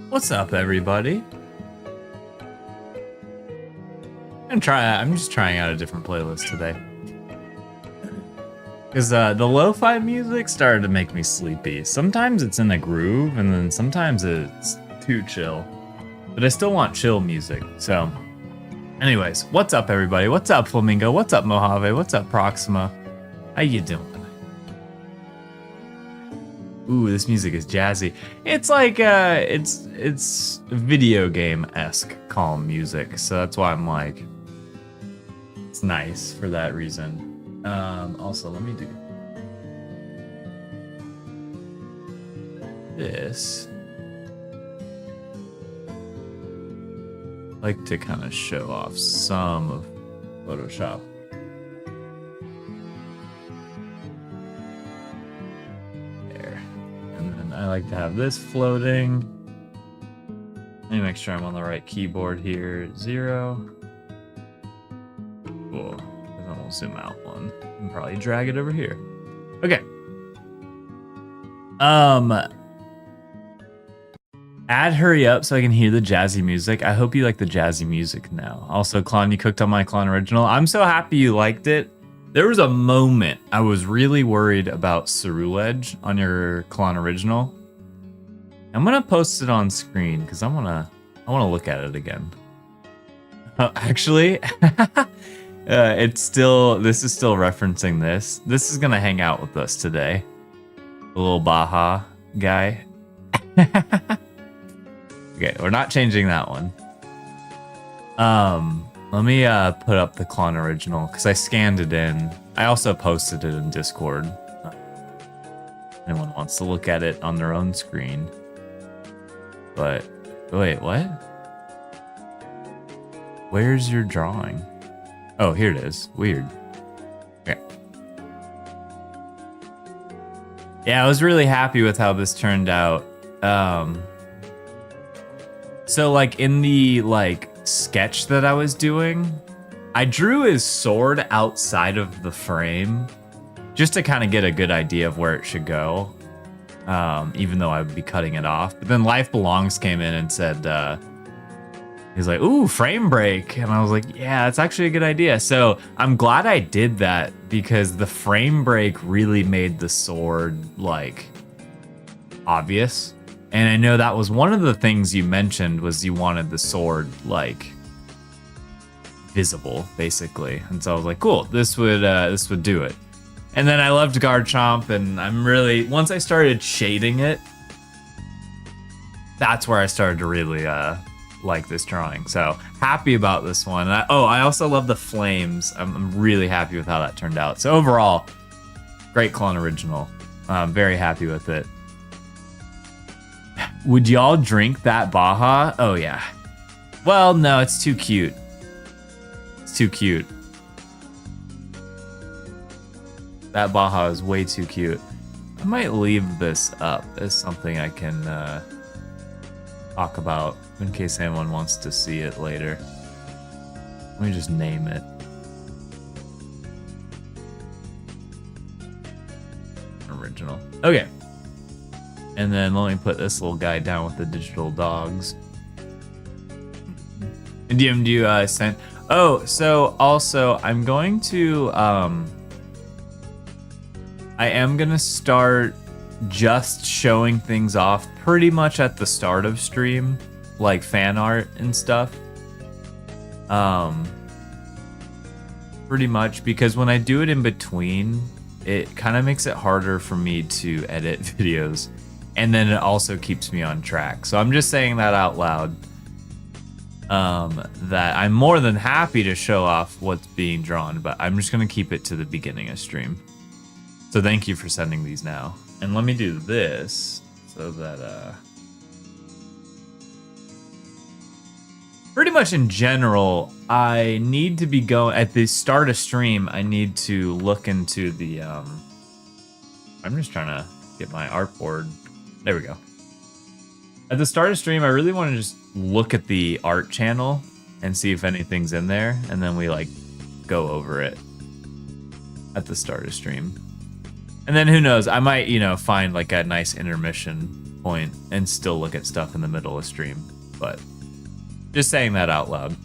What's up, everybody? I'm just trying out a different playlist today. Because the lo-fi music started to make me sleepy. Sometimes it's in a groove, and then sometimes it's too chill. But I still want chill music, so... Anyways, what's up, everybody? What's up, Flamingo? What's up, Mojave? What's up, Proxima? How you doing? Ooh, this music is jazzy. It's like, it's video game-esque calm music, so that's why I'm like, it's nice for that reason. Also, let me do this. I like to kind of show off some of Photoshop. I like to have this floating. Let me make sure I'm on the right keyboard here. 0. Cool. And then we'll zoom out one and probably drag it over here. Okay. Add hurry up so I can hear the jazzy music. I hope you like the jazzy music now. Also, Klon, you cooked on my Klon original. I'm so happy you liked it. There was a moment I was really worried about Ceruledge on your Klon original. I'm gonna post it on screen because I wanna look at it again. Actually, this is still referencing this. This is gonna hang out with us today. The little Baja guy. Okay, we're not changing that one. Let me put up the Klon original because I scanned it in. I also posted it in Discord. Anyone wants to look at it on their own screen. But wait, what? Where's your drawing? Oh, here it is. Weird. Okay. Yeah, I was really happy with how this turned out. So like in the like sketch that I was doing, I drew his sword outside of the frame just to kind of get a good idea of where it should go. Even though I would be cutting it off. But then Life Belongs came in and said, he's like, ooh, frame break. And I was like, yeah, that's actually a good idea. So I'm glad I did that because the frame break really made the sword like obvious. And I know that was one of the things you mentioned was you wanted the sword like visible, basically. And so I was like, cool, this would do it. And then I loved Garchomp, and I'm really, once I started shading it, that's where I started to really like this drawing. So happy about this one. And I also love the flames. I'm really happy with how that turned out. So overall, great Klon original. I'm very happy with it. Would y'all drink that Baja? Oh yeah. Well, no, it's too cute. It's too cute. That Baja is way too cute. I might leave this up as something I can talk about in case anyone wants to see it later. Let me just name it. Original. Okay. And then let me put this little guy down with the digital dogs. And DMD sent. Oh, so also I'm going to I am gonna start just showing things off pretty much at the start of stream, like fan art and stuff. Pretty much because when I do it in between, it kind of makes it harder for me to edit videos, and then it also keeps me on track. So I'm just saying that out loud. That I'm more than happy to show off what's being drawn, but I'm just gonna keep it to the beginning of stream. So thank you for sending these now. And let me do this so that pretty much in general, I need to be going at the start of stream. I need to look into the I'm just trying to get my artboard. There we go. At the start of stream, I really want to just look at the art channel and see if anything's in there, and then we like go over it at the start of stream. And then who knows, I might, you know, find like a nice intermission point and still look at stuff in the middle of stream. But just saying that out loud.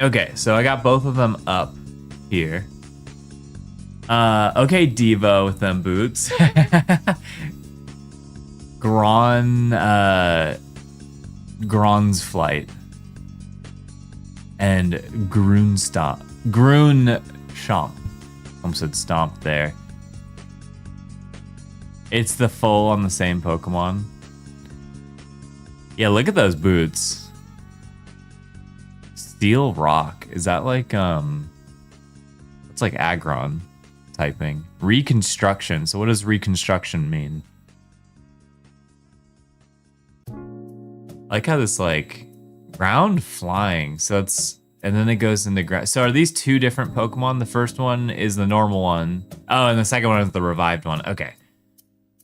Okay, so I got both of them up here. Okay, Devo with them boots. Gron's Flight. And Grunchomp. Almost said stomp there. It's the full on the same Pokemon. Yeah, look at those boots. Steel Rock. Is that like it's like Aggron typing. Reconstruction. So what does reconstruction mean? I like how this like ground flying. So it's, and then it goes into ground. So are these two different Pokemon? The first one is the normal one. Oh, and the second one is the revived one. Okay.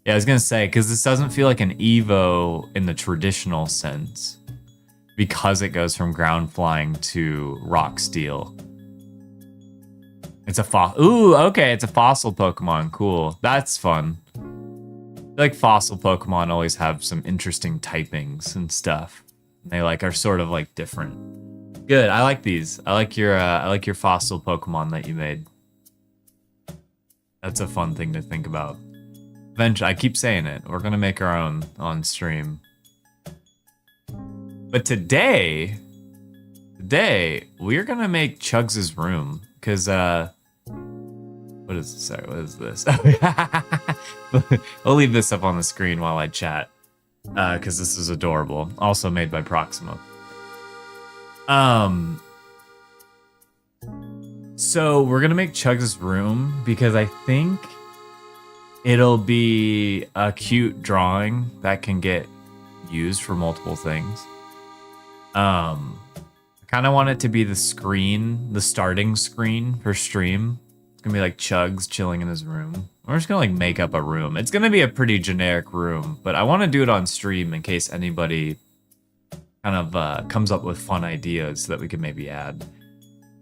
Yeah, I was gonna say, because this doesn't feel like an Evo in the traditional sense, because it goes from ground flying to rock steel. It's a fossil. Ooh, okay, it's a fossil Pokemon. Cool. That's fun. I feel like fossil Pokemon always have some interesting typings and stuff. They like are sort of like different. Good. I like these. I like your fossil Pokemon that you made. That's a fun thing to think about. Eventually, I keep saying it. We're gonna make our own on stream. But today we're gonna make Chugs' room because what is this? Sorry, what is this? I'll leave this up on the screen while I chat because this is adorable. Also made by Proxima. Um, so we're gonna make Chugs' room because I think it'll be a cute drawing that can get used for multiple things. I kind of want it to be the screen, the starting screen for stream. It's gonna be like Chugs chilling in his room. We're just gonna like make up a room. It's gonna be a pretty generic room, but I want to do it on stream in case anybody kind of comes up with fun ideas that we could maybe add.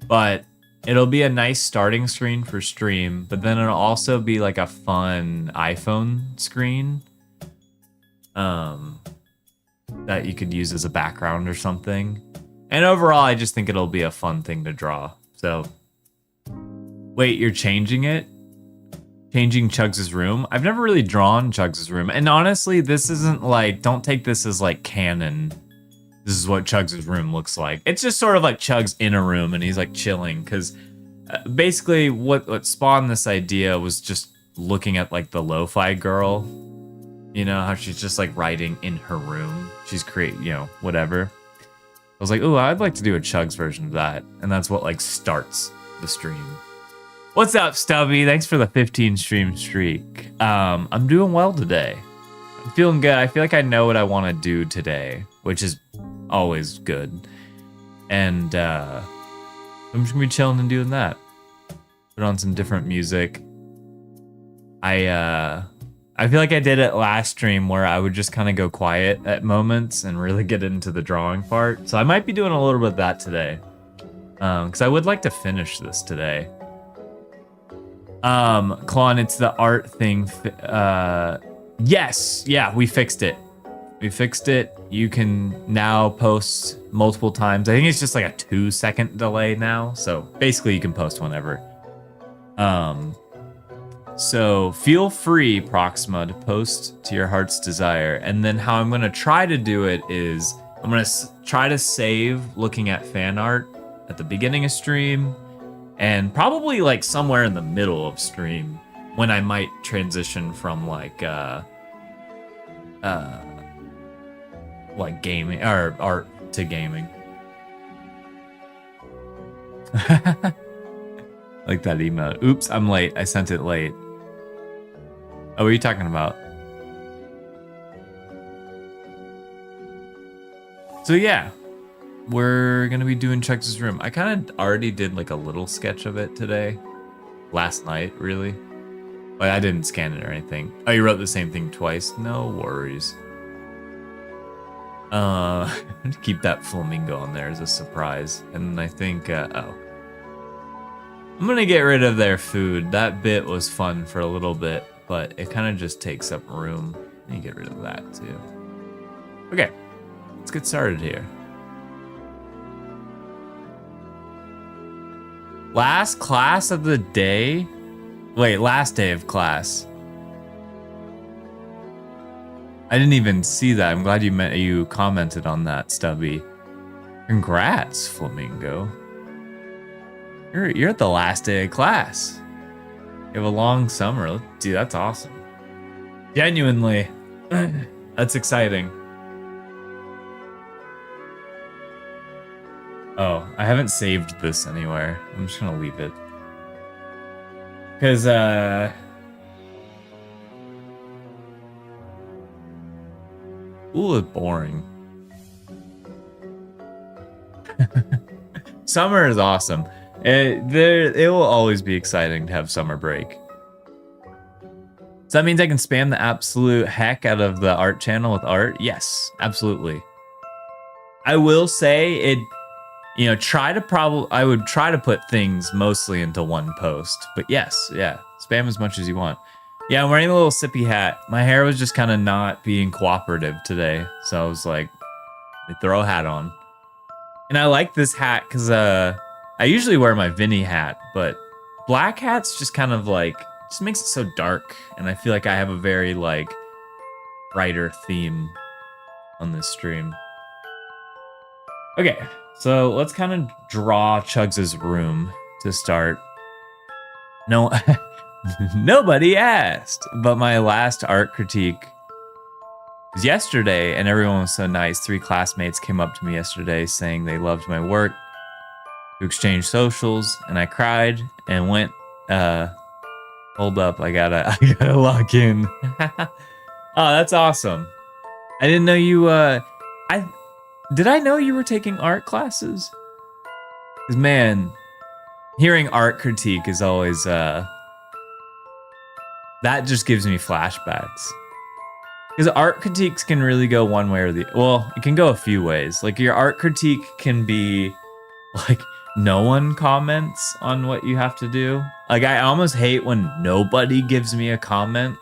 But it'll be a nice starting screen for stream, but then it'll also be like a fun iPhone screen that you could use as a background or something. And overall, I just think it'll be a fun thing to draw. So, wait, you're changing it? Changing Chugs' room? I've never really drawn Chugs' room. And honestly, this isn't like, don't take this as like canon. This is what Chugs' room looks like. It's just sort of like Chugs in a room and he's like chilling. Because basically what spawned this idea was just looking at like the lo-fi girl. You know, how she's just like writing in her room. She's whatever. I was like, ooh, I'd like to do a Chugs version of that. And that's what like starts the stream. What's up, Stubby? Thanks for the 15 stream streak. I'm doing well today. I'm feeling good. I feel like I know what I want to do today, which is always good. And I'm just gonna be chilling and doing that. Put on some different music. I feel like I did it last stream where I would just kind of go quiet at moments and really get into the drawing part. So I might be doing a little bit of that today. Because I would like to finish this today. Klon, it's the art thing. Yes, yeah, we fixed it. We fixed it. You can now post multiple times. I think it's just like a 2-second delay now. So basically you can post whenever. So feel free, Proxima, to post to your heart's desire. And then how I'm going to try to do it is I'm going to try to save looking at fan art at the beginning of stream and probably like somewhere in the middle of stream when I might transition from like gaming or art to gaming. Like that email. Oops, I'm late. I sent it late. Oh, what are you talking about? So yeah, we're gonna be doing Chugs' room. I kind of already did like a little sketch of it today. Last night, really. Like, I didn't scan it or anything. Oh, you wrote the same thing twice? No worries. Keep that flamingo on there as a surprise. And I think, I'm gonna get rid of their food. That bit was fun for a little bit, but it kind of just takes up room. And you get rid of that too. Okay, let's get started here. Last class of the day? Wait, last day of class. I didn't even see that. I'm glad you commented on that, Stubby. Congrats, Flamingo. You're at the last day of class. You have a long summer. Dude, that's awesome. Genuinely. That's exciting. Oh, I haven't saved this anywhere. I'm just gonna leave it. Because, ooh, it's boring. Summer is awesome. It will always be exciting to have summer break. So that means I can spam the absolute heck out of the art channel with art? Yes, absolutely. I will say I would try to put things mostly into one post. But yes, yeah, spam as much as you want. Yeah, I'm wearing a little sippy hat. My hair was just kind of not being cooperative today. So I was like, let me throw a hat on. And I like this hat because I usually wear my Vinny hat, but black hat's just kind of like, just makes it so dark. And I feel like I have a very like brighter theme on this stream. Okay, so let's kind of draw Chugs' room to start. No, nobody asked, but my last art critique was yesterday, and everyone was so nice. 3 classmates came up to me yesterday saying they loved my work to exchange socials, and I cried and went, hold up, I gotta log in. Oh, that's awesome. I didn't know you, did I know you were taking art classes? Because, man, hearing art critique is always, that just gives me flashbacks. Because art critiques can really go one way or the, well, it can go a few ways. Like, your art critique can be, like, no one comments on what you have to do. Like, I almost hate when nobody gives me a comment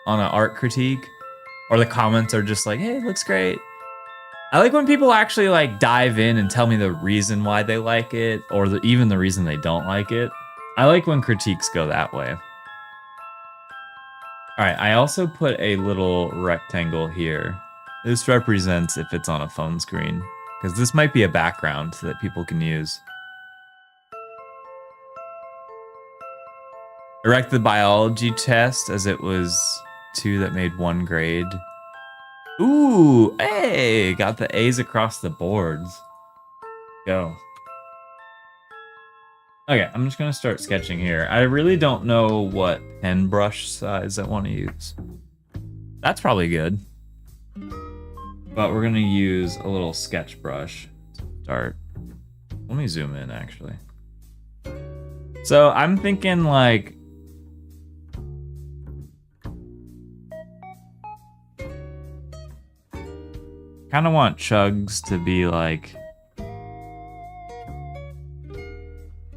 on an art critique, or the comments are just like, hey, it looks great. I like when people actually like dive in and tell me the reason why they like it, or even the reason they don't like it. I like when critiques go that way. All right, I also put a little rectangle here. This represents if it's on a phone screen, because this might be a background that people can use. I wrecked the biology test as it was 2 that made 1 grade. Ooh, hey, got the A's across the boards. Go. Okay, I'm just gonna start sketching here. I really don't know what pen brush size I want to use. That's probably good. But we're gonna use a little sketch brush to start. Let me zoom in, actually. So I'm thinking like, kind of want Chugs to be like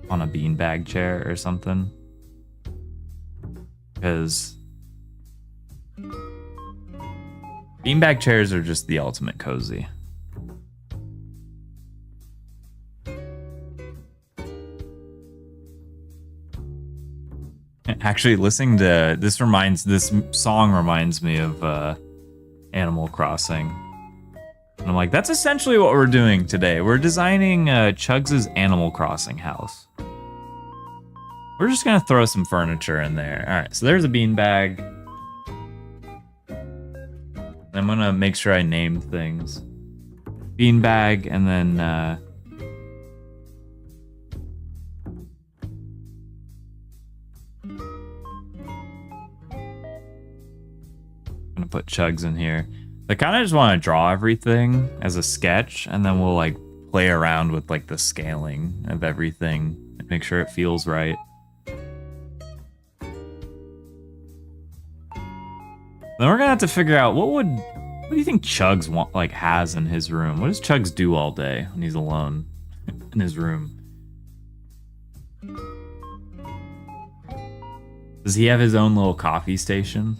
on a beanbag chair or something, because beanbag chairs are just the ultimate cozy. Actually, listening to this song reminds me of Animal Crossing. And I'm like, that's essentially what we're doing today. We're designing Chugs' Animal Crossing house. We're just gonna throw some furniture in there. All right, so there's a beanbag. I'm gonna make sure I name things. Beanbag, and then I'm gonna put Chugs in here. I kind of just want to draw everything as a sketch, and then we'll like play around with like the scaling of everything and make sure it feels right. Then we're gonna have to figure out what do you think Chugs has in his room? What does Chugs do all day when he's alone in his room? Does he have his own little coffee station?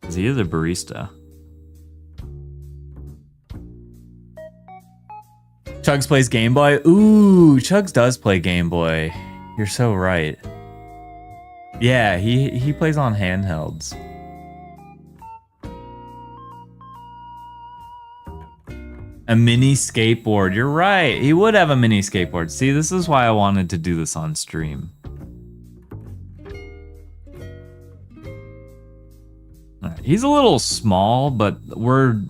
Because he is a barista. Chugs plays Game Boy. Ooh, Chugs does play Game Boy. You're so right. Yeah, he plays on handhelds. A mini skateboard. You're right. He would have a mini skateboard. See, this is why I wanted to do this on stream. All right, he's a little small, but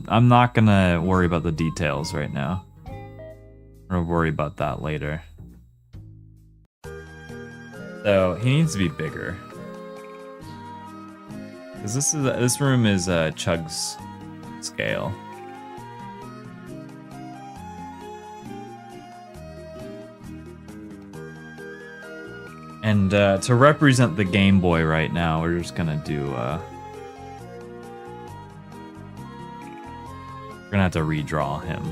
I'm not gonna worry about the details right now. We'll worry about that later. So he needs to be bigger, because this room is Chug's scale. And to represent the Game Boy right now, we're just gonna do. We're gonna have to redraw him.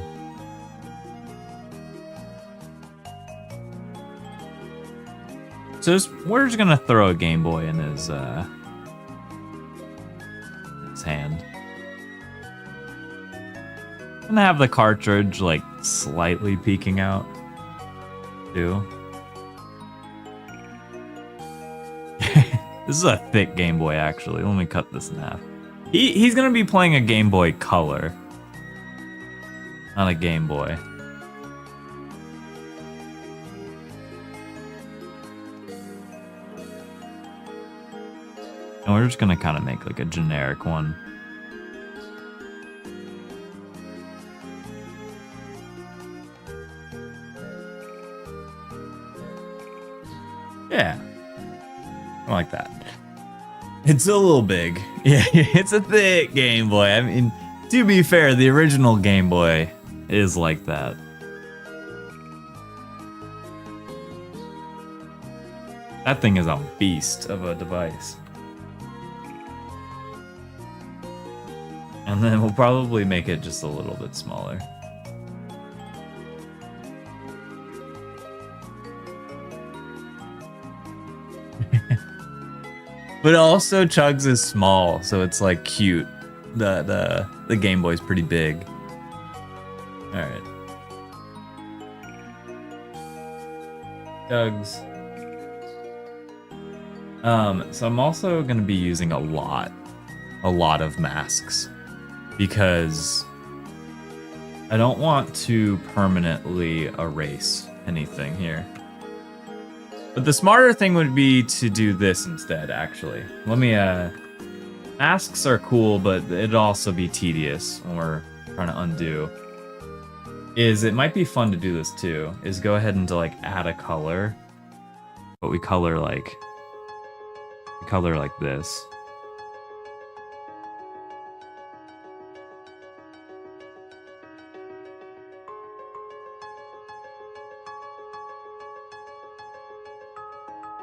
So we're just gonna throw a Game Boy in his hand. I'm gonna have the cartridge like slightly peeking out too. This is a thick Game Boy, actually. Let me cut this in half. He's gonna be playing a Game Boy Color, not a Game Boy. And And we're just gonna kind of make like a generic one. Yeah, I like that. It's a little big. Yeah, it's a thick Game Boy. I mean, to be fair, the original Game Boy is like that. That thing is a beast of a device. And then we'll probably make it just a little bit smaller. But also Chugs is small, so it's like cute. The Game Boy's pretty big. All right. Chugs. So I'm also gonna be using a lot of masks because I don't want to permanently erase anything here. But the smarter thing would be to do this instead, actually. Let me, masks are cool, but it'd also be tedious when we're trying to undo. It might be fun to do this too, is go ahead and to like add a color. But we color like this.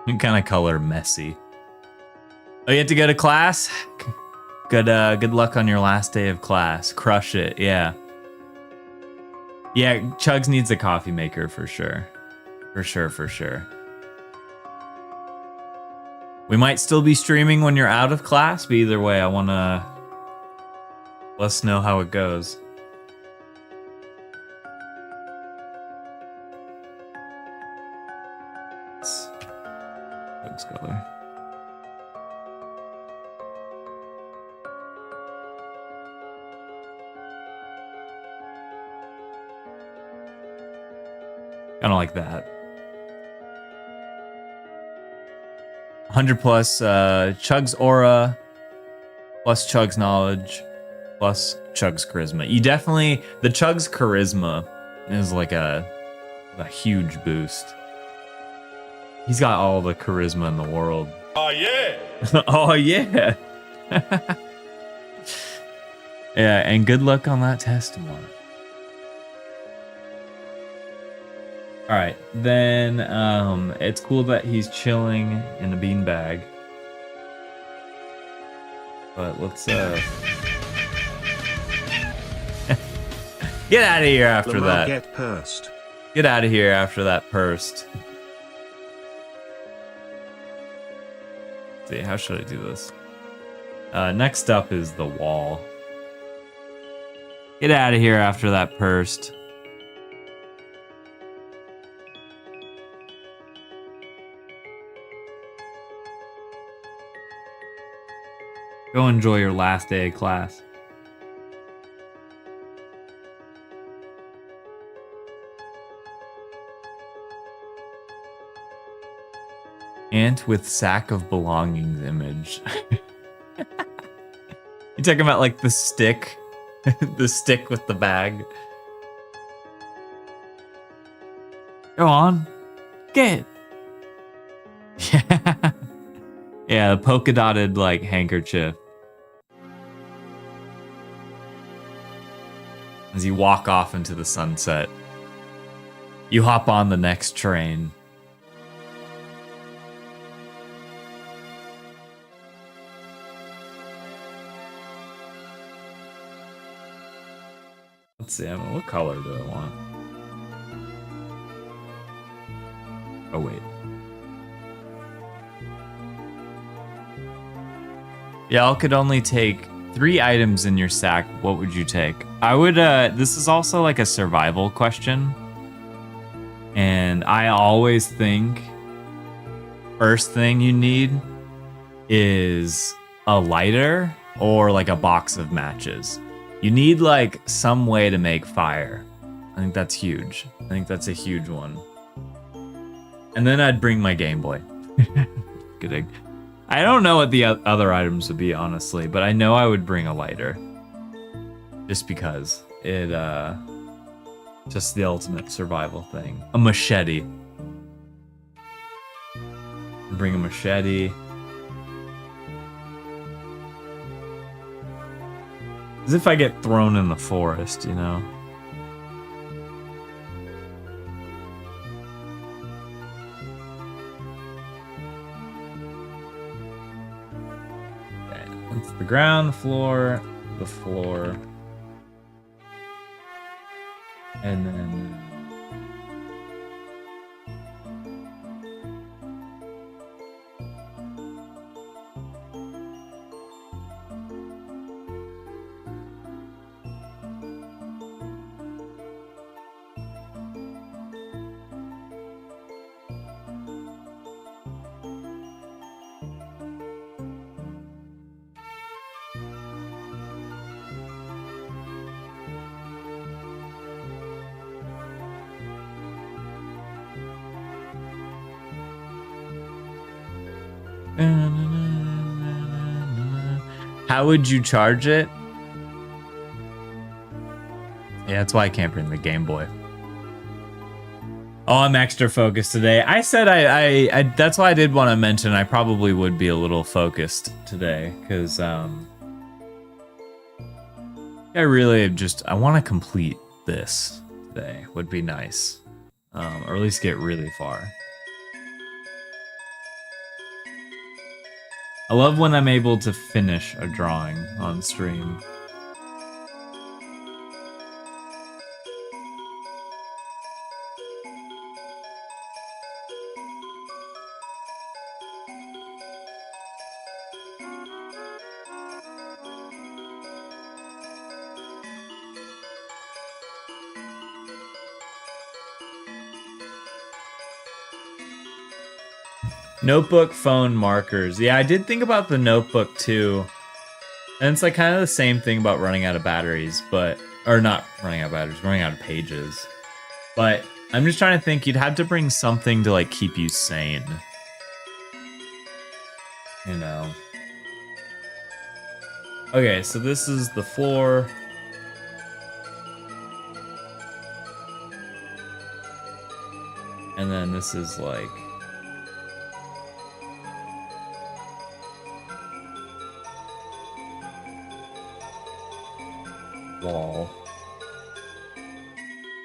You kind of color messy. Oh, you have to go to class? Good luck on your last day of class. Crush it, yeah. Yeah, Chugs needs a coffee maker for sure. For sure. We might still be streaming when you're out of class, but either way, I wanna let us know how it goes. Chugs color. Kind of like that. 100 plus Chugs aura, plus Chugs knowledge, plus Chugs charisma. You definitely, the Chugs charisma is like a huge boost. He's got all the charisma in the world. Oh yeah! Oh yeah! Yeah, and good luck on that test tomorrow. All right, then it's cool that he's chilling in a beanbag. But let's get out of here after Lamar that. Get pursed. Get out of here after that pursed. Let's see, how should I do this? Next up is the wall. Get out of here after that pursed. Go enjoy your last day of class. Ant with sack of belongings image. You talking about like the stick? The stick with the bag? Go on. Get. Yeah. Yeah, the polka dotted like handkerchief. As you walk off into the sunset, you hop on the next train. Let's see, what color do I want? Oh, wait. Y'all could only take 3 items in your sack. What would you take? I would, this is also like a survival question. And I always think first thing you need is a lighter or like a box of matches. You need like some way to make fire. I think that's huge. I think that's a huge one. And then I'd bring my Game Boy. Kidding. I don't know what the other items would be, honestly, but I know I would bring a lighter. Just because it, just the ultimate survival thing. A machete. Bring a machete. As if I get thrown in the forest, you know? Okay, it's the ground, the floor, and then... How would you charge it? Yeah, that's why I can't bring the Game Boy. Oh, I'm extra focused today. I said I that's why I did want to mention I probably would be a little focused today, because I really just I want to complete this today. Would be nice. Or at least get really far. I love when I'm able to finish a drawing on stream. Notebook, phone, markers. Yeah, I did think about the notebook too. And it's like kind of the same thing about running out of batteries, but... Or not running out of batteries, running out of pages. But I'm just trying to think, you'd have to bring something to like keep you sane. You know. Okay, so this is the floor. And then this is like... wall.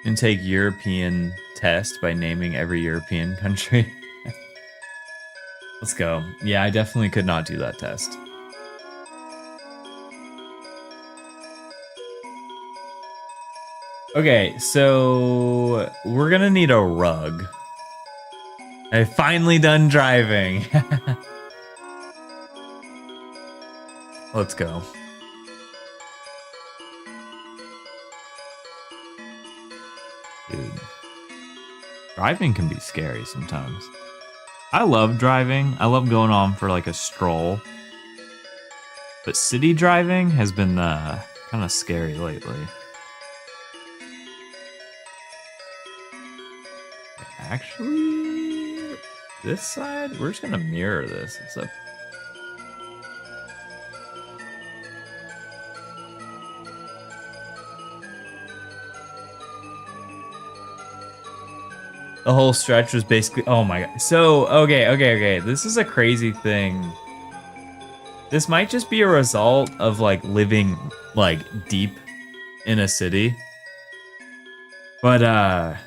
And take European test by naming every European country. Let's go. Yeah, I definitely could not do that test. Okay, so we're gonna need a rug. I'm finally done driving. Let's go. Dude. Driving can be scary sometimes. I love driving. I love going on for like a stroll. But city driving has been kind of scary lately. Actually, this side, we're just gonna mirror this. Except the whole stretch was basically, oh my god. So, okay. This is a crazy thing. This might just be a result of like living like deep in a city. But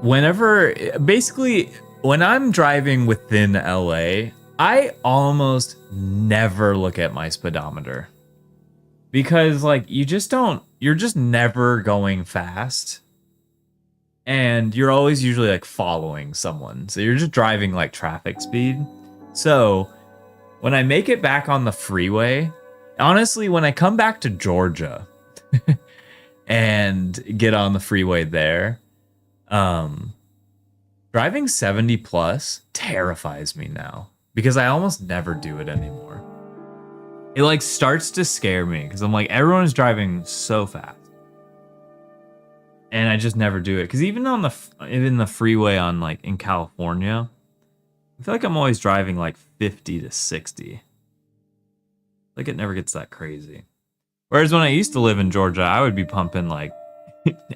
whenever, basically when I'm driving within LA, I almost never look at my speedometer. Because like you're just never going fast. And you're always usually like following someone. So you're just driving like traffic speed. So when I make it back on the freeway, honestly, when I come back to Georgia and get on the freeway there, driving 70 plus terrifies me now because I almost never do it anymore. It like starts to scare me because I'm like, everyone's driving so fast. And I just never do it because even in the freeway on like in California, I feel like I'm always driving like 50 to 60. Like it never gets that crazy. Whereas when I used to live in Georgia, I would be pumping like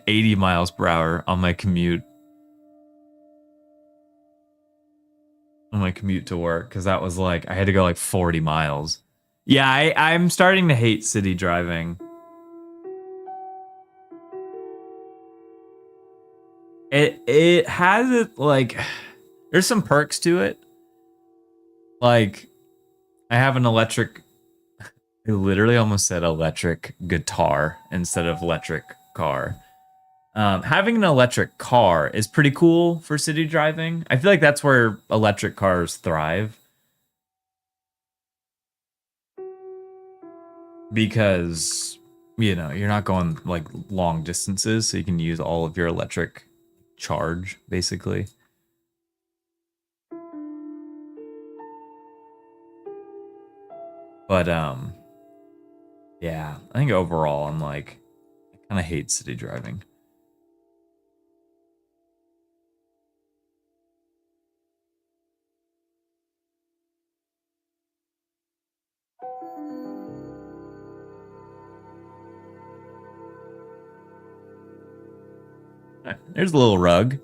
80 miles per hour on my commute. On my commute to work, because that was like, I had to go like 40 miles. Yeah, I'm starting to hate city driving. It has it like, there's some perks to it. Like, I have an electric, I literally almost said electric guitar instead of electric car. Having an electric car is pretty cool for city driving. I feel like that's where electric cars thrive. Because, you know, you're not going like long distances, so you can use all of your electric charge, basically. But, yeah, I think overall I'm like, I kind of hate city driving. There's a little rug.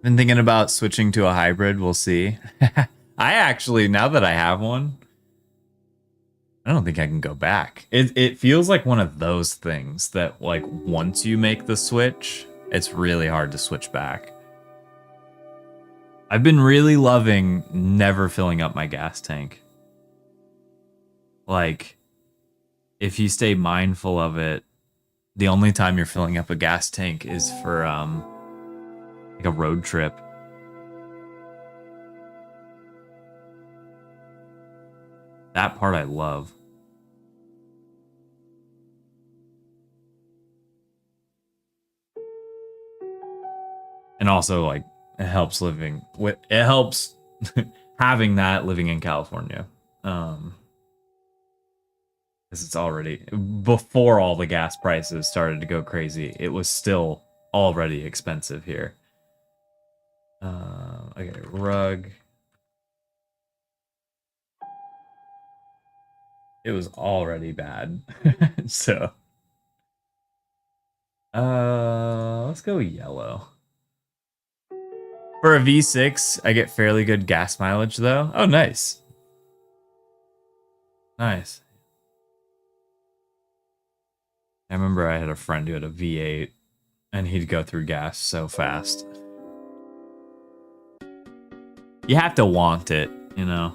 Been thinking about switching to a hybrid. We'll see. I actually, now that I have one, I don't think I can go back. It feels like one of those things that like once you make the switch, it's really hard to switch back. I've been really loving never filling up my gas tank. Like, if you stay mindful of it, the only time you're filling up a gas tank is for like a road trip. That part I love. And also like it helps living with it helps having that living in California. Because it's already before all the gas prices started to go crazy, it was still already expensive here. Okay, rug. It was already bad. So let's go yellow. For a V6, I get fairly good gas mileage though. Oh, nice. Nice. I remember I had a friend who had a V8 and he'd go through gas so fast. You have to want it, you know?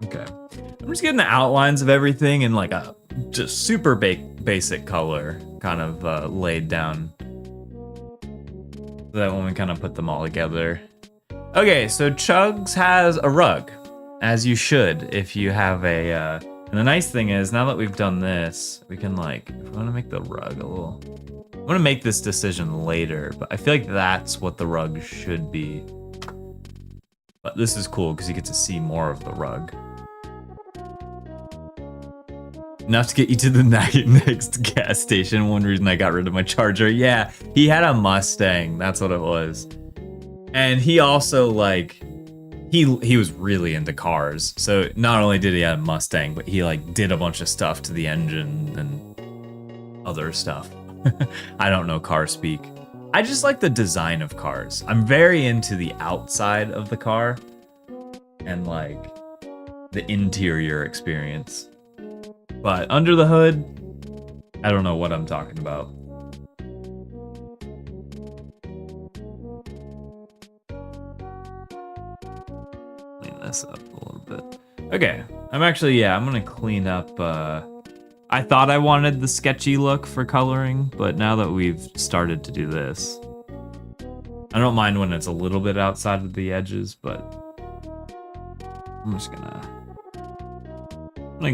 Okay. I'm just getting the outlines of everything in like a just super basic color kind of laid down. So that when we kind of put them all together. Okay, so Chugs has a rug, as you should if you have a, and the nice thing is now that we've done this, we can like, if we want to make the rug a little, I'm gonna make this decision later, but I feel like that's what the rug should be. But this is cool because you get to see more of the rug. Enough to get you to the next gas station. One reason I got rid of my Charger. Yeah, he had a Mustang. That's what it was. And he also like, he was really into cars. So not only did he have a Mustang, but he like did a bunch of stuff to the engine and other stuff. I don't know car speak. I just like the design of cars. I'm very into the outside of the car and like the interior experience. But under the hood, I don't know what I'm talking about. Clean this up a little bit. Okay, I'm actually, yeah, I'm gonna clean up, I thought I wanted the sketchy look for coloring, but now that we've started to do this, I don't mind when it's a little bit outside of the edges, but I'm just gonna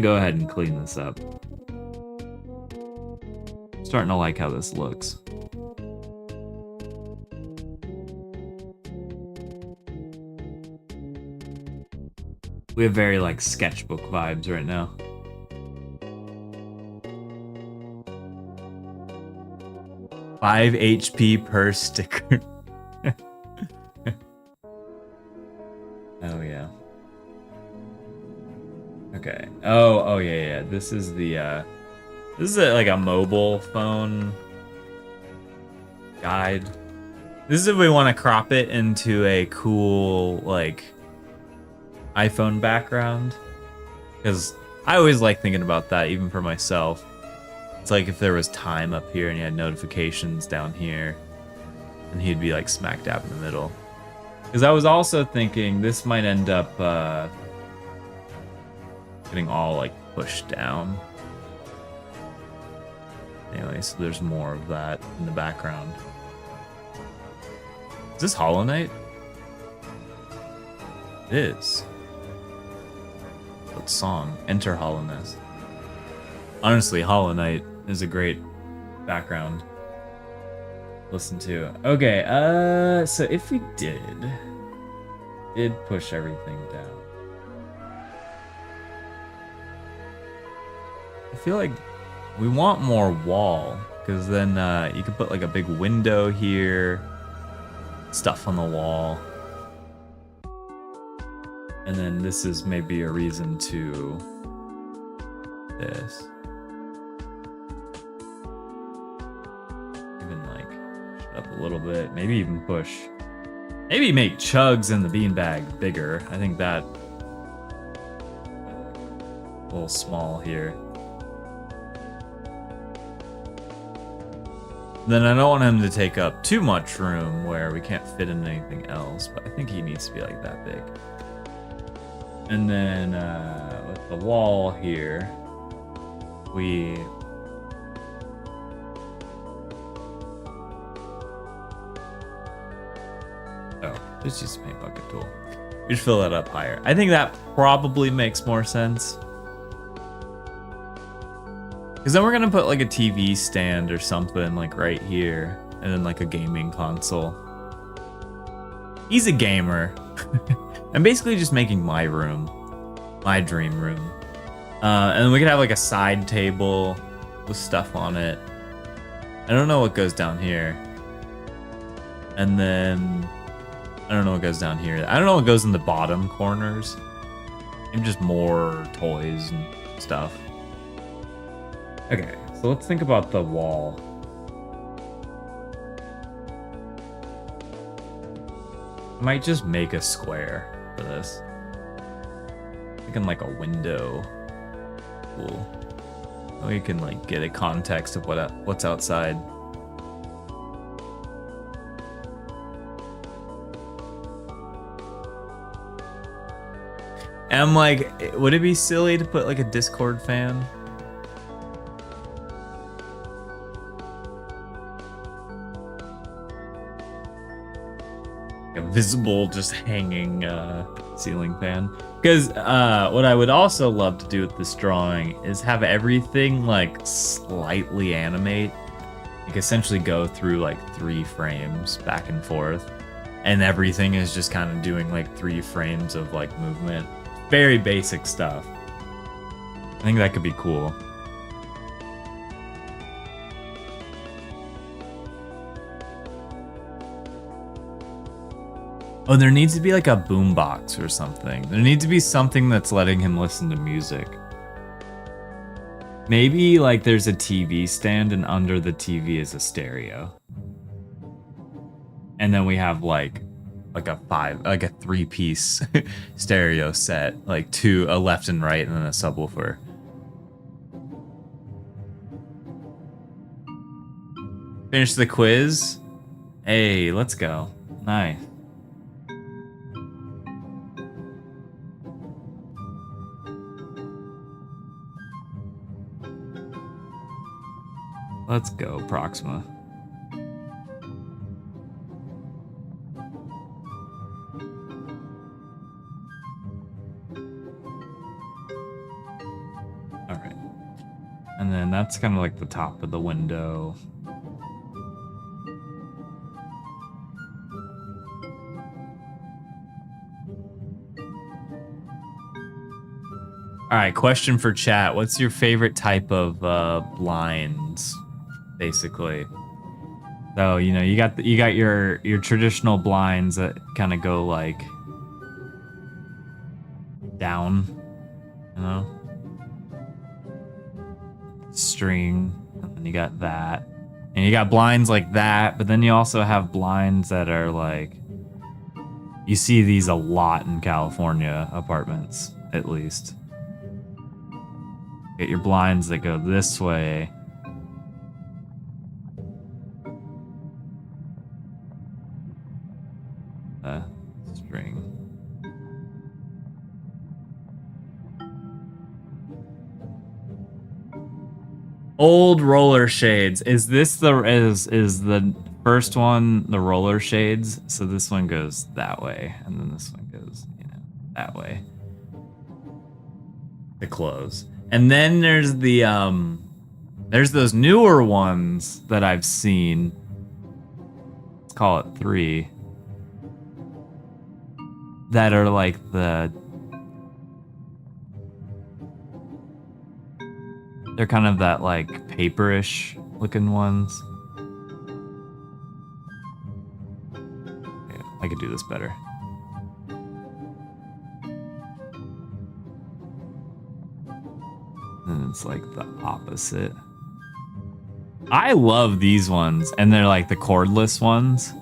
go ahead and clean this up. Starting to like how this looks. We have very like sketchbook vibes right now. Five HP per sticker. Oh yeah. Okay. Oh yeah. This is the this is like a mobile phone guide. This is if we want to crop it into a cool like iPhone background, because I always like thinking about that even for myself. It's like if there was time up here and you had notifications down here, and he'd be like smack dab in the middle. Because I was also thinking this might end up getting all like pushed down. Anyway, so there's more of that in the background. Is this Hollow Knight? It is. What song? Enter Hollowness. Honestly, Hollow Knight is a great background to listen to. Okay, so if we did push everything down, I feel like we want more wall, because then you could put like a big window here, stuff on the wall. And then this is maybe a reason to this. Even like shut up a little bit. Maybe even push. Maybe make Chugs and the beanbag bigger. I think that a little small here. Then I don't want him to take up too much room where we can't fit in anything else, but I think he needs to be like that big. And then with the wall here, we just use the paint bucket tool. We just fill that up higher. I think that probably makes more sense. Because then we're gonna put like a TV stand or something like right here, and then like a gaming console. He's a gamer. I'm basically just making my room, my dream room. And then we could have like a side table with stuff on it. I don't know what goes down here. And then I don't know what goes down here. I don't know what goes in the bottom corners. Maybe just more toys and stuff. Okay, so let's think about the wall. I might just make a square for this. Thinking like a window. Cool. We can like get a context of what's outside. And I'm like, would it be silly to put like a Discord fan? A visible, just hanging ceiling fan. Because what I would also love to do with this drawing is have everything like slightly animate. Like essentially go through like 3 frames back and forth. And everything is just kind of doing like 3 frames of like movement. Very basic stuff. I think that could be cool. Oh, there needs to be like a boombox or something. There needs to be something that's letting him listen to music. Maybe like there's a TV stand and under the TV is a stereo. And then we have like a 3-piece stereo set, like a left and right and then a subwoofer. Finish the quiz. Hey, let's go. Nice. Let's go, Proxima. All right. And then that's kind of like the top of the window. All right, question for chat. What's your favorite type of blinds, basically? So, you know, you got your traditional blinds that kind of go like down, you know, string, and then you got that. And you got blinds like that, but then you also have blinds that are like, you see these a lot in California apartments, at least. Get your blinds that go this way. String. Old roller shades. Is this is the first one the roller shades? So this one goes that way, and then this one goes, you know, that way. To close. And then there's the there's those newer ones that I've seen. Let's call it 3. That are like they're kind of that like paperish looking ones. Yeah, I could do this better. And it's like the opposite. I love these ones, and they're like the cordless ones.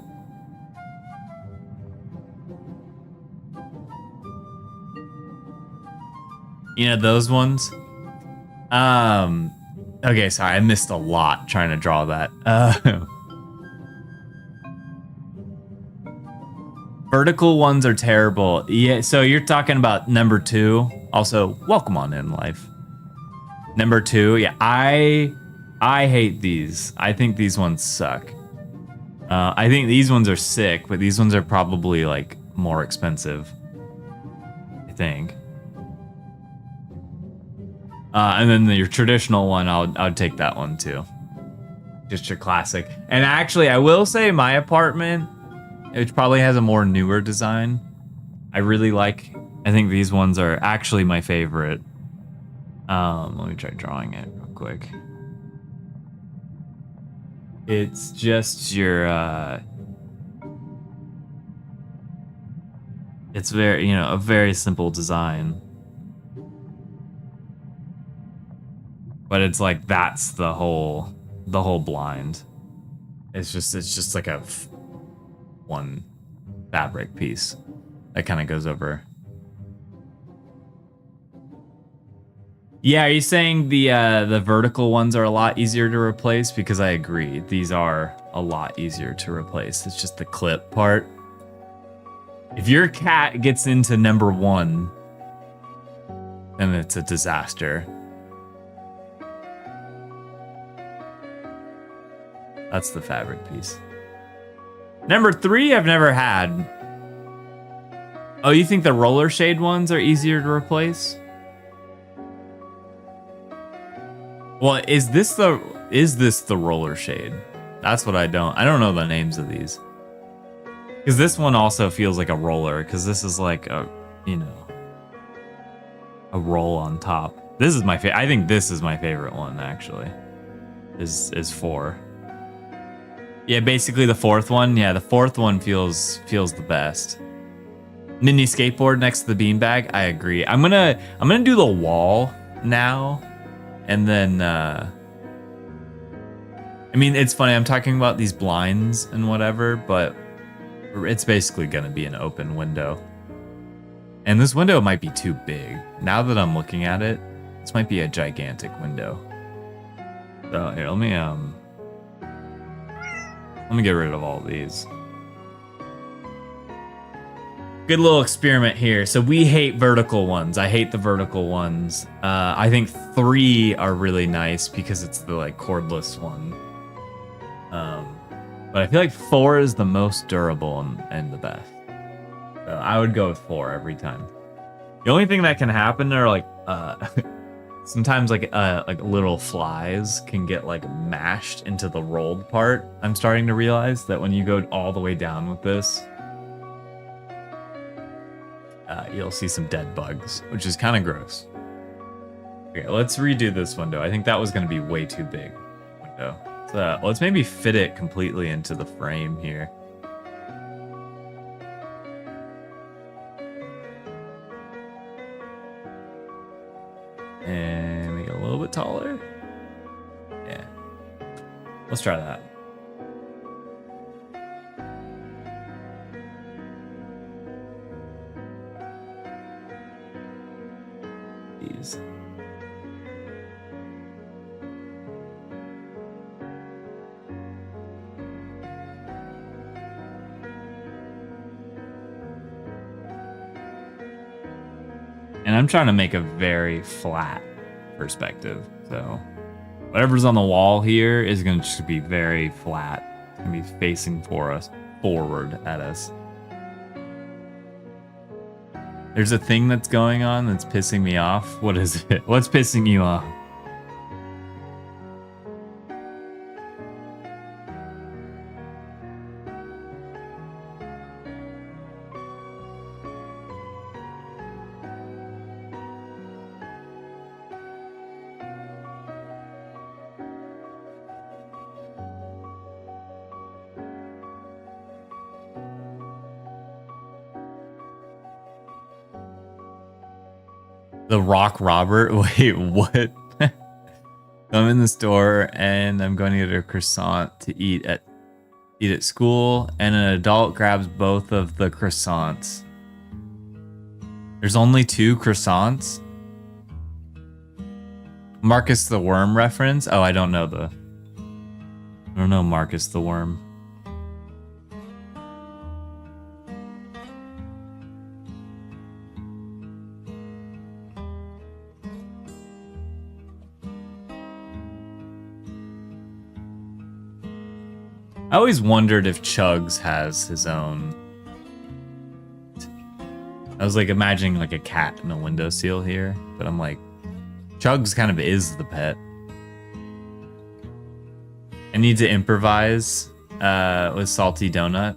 You know those ones? Okay, sorry, I missed a lot trying to draw that. Vertical ones are terrible. Yeah, so you're talking about number 2. Also, welcome on in, life. Number 2, yeah, I hate these. I think these ones suck. I think these ones are sick, but these ones are probably like more expensive, I think. And then your traditional one, I'd take that one too. Just your classic. And actually, I will say my apartment, it probably has a more newer design. I really like, I think these ones are actually my favorite. Let me try drawing it real quick. It's just your, it's very, you know, a very simple design. But it's like, that's the whole blind. It's just like a one fabric piece that kind of goes over. Yeah, are you saying the vertical ones are a lot easier to replace? Because I agree, these are a lot easier to replace. It's just the clip part. If your cat gets into number 1, then it's a disaster. That's the fabric piece. Number 3, I've never had. Oh, you think the roller shade ones are easier to replace? Well, is this the roller shade? That's what I don't know the names of these. Because this one also feels like a roller, because this is like a, you know, a roll on top. This is my favorite. I think this is my favorite one, actually. Is 4. Yeah, basically the 4th one. Yeah, the 4th one feels the best. Mini skateboard next to the beanbag. I agree. I'm gonna do the wall now, and then I mean, it's funny. I'm talking about these blinds and whatever, but it's basically gonna be an open window. And this window might be too big. Now that I'm looking at it, this might be a gigantic window. So here, let me get rid of all these. Good little experiment here. So we hate vertical ones. I hate the vertical ones. I think 3 are really nice because it's the like cordless one. But I feel like 4 is the most durable and the best. So I would go with 4 every time. The only thing that can happen are like sometimes like little flies can get like mashed into the rolled part. I'm starting to realize that when you go all the way down with this, you'll see some dead bugs, which is kind of gross. Okay, let's redo this window. I think that was going to be way too big. Window. So let's maybe fit it completely into the frame here. And make it a little bit taller. Yeah. Let's try that. These. And I'm trying to make a very flat perspective. So whatever's on the wall here is going to just be very flat. It's going to be facing forward at us. There's a thing that's going on that's pissing me off. What is it? What's pissing you off? The Rock Robert? Wait, what? I'm in the store and I'm going to get a croissant to eat at school, and an adult grabs both of the croissants. There's only 2 croissants? Marcus the Worm reference? Oh, I don't know Marcus the Worm. I always wondered if Chugs has his own. I was like imagining like a cat in a windowsill here, but I'm like, Chugs kind of is the pet. I need to improvise with Salty Donut.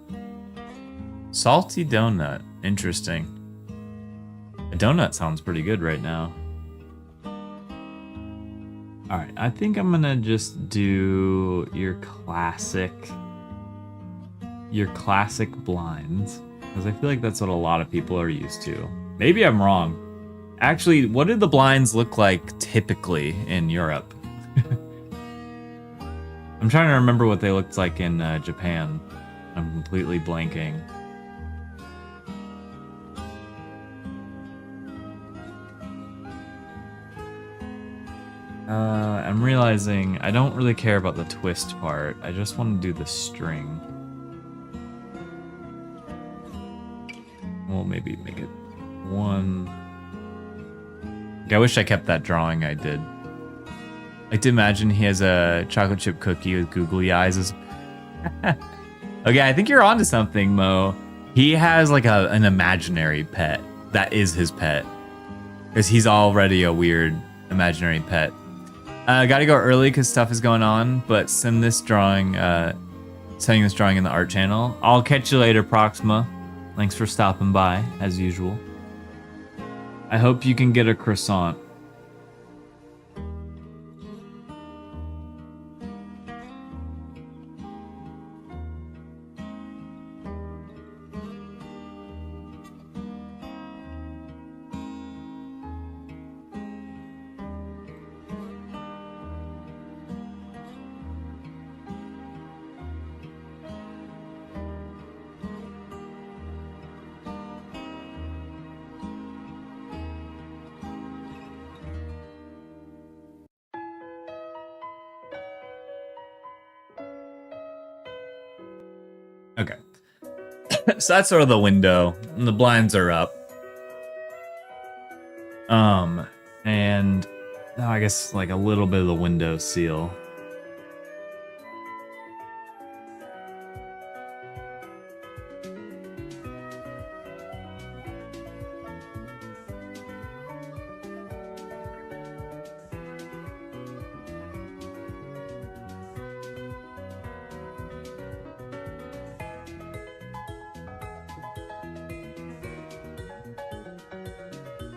Salty Donut, interesting. A donut sounds pretty good right now. All right, I think I'm gonna just do your classic blinds, because I feel like that's what a lot of people are used to. Maybe I'm wrong. Actually, what do the blinds look like typically in Europe? I'm trying to remember what they looked like in Japan. I'm completely blanking. I'm realizing I don't really care about the twist part. I just want to do the string. We'll maybe make it 1. I wish I kept that drawing I did. I like to imagine he has a chocolate chip cookie with googly eyes. Okay, I think you're onto something, Mo. He has like an imaginary pet. That is his pet. Because he's already a weird imaginary pet. Gotta go early because stuff is going on, but sending this drawing in the art channel. I'll catch you later, Proxima. Thanks for stopping by, as usual. I hope you can get a croissant. Okay. So that's sort of the window, and the blinds are up. And now I guess like a little bit of the window seal.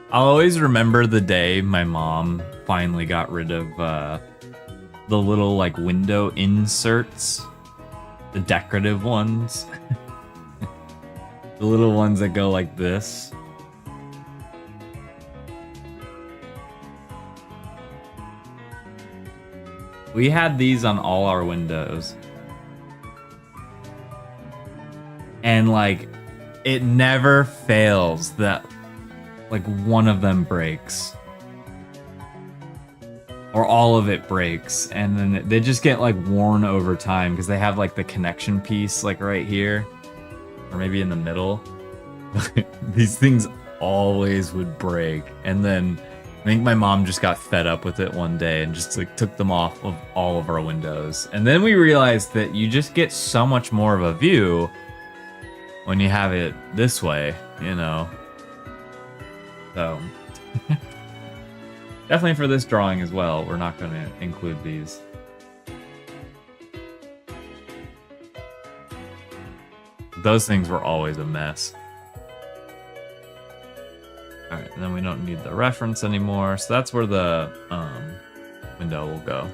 I'll always remember the day my mom finally got rid of the little like window inserts, the decorative ones, the little ones that go like this. We had these on all our windows. And like, it never fails that like one of them breaks. Or all of it breaks. And then they just get like worn over time because they have like the connection piece like right here. Or maybe in the middle. These things always would break. And then I think my mom just got fed up with it one day and just like took them off of all of our windows. And then we realized that you just get so much more of a view when you have it this way, you know. So definitely for this drawing as well, we're not going to include these. Those things were always a mess. All right, and then we don't need the reference anymore. So that's where the window will go.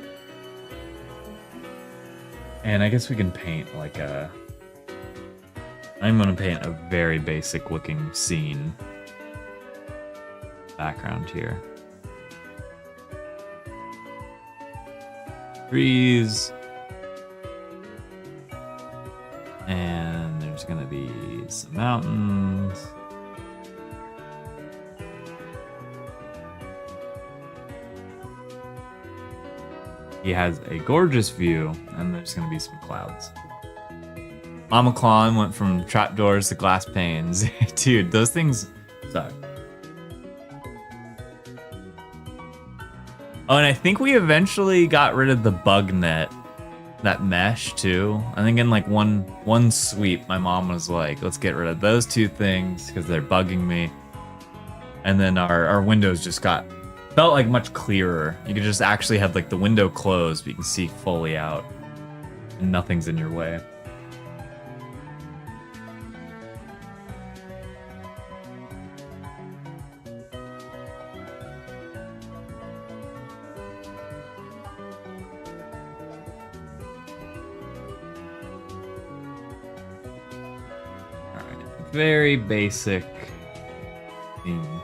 And I guess we can paint like a... I'm going to paint a very basic looking scene background here. Trees. And there's going to be some mountains. He has a gorgeous view, and there's going to be some clouds. Mama Klon went from trapdoors to glass panes. Dude, those things suck. Oh, and I think we eventually got rid of the bug net, that mesh too. I think in like one sweep, my mom was like, let's get rid of those two things because they're bugging me. And then our windows just felt like much clearer. You could just actually have like the window closed, but you can see fully out and nothing's in your way. All right, very basic theme.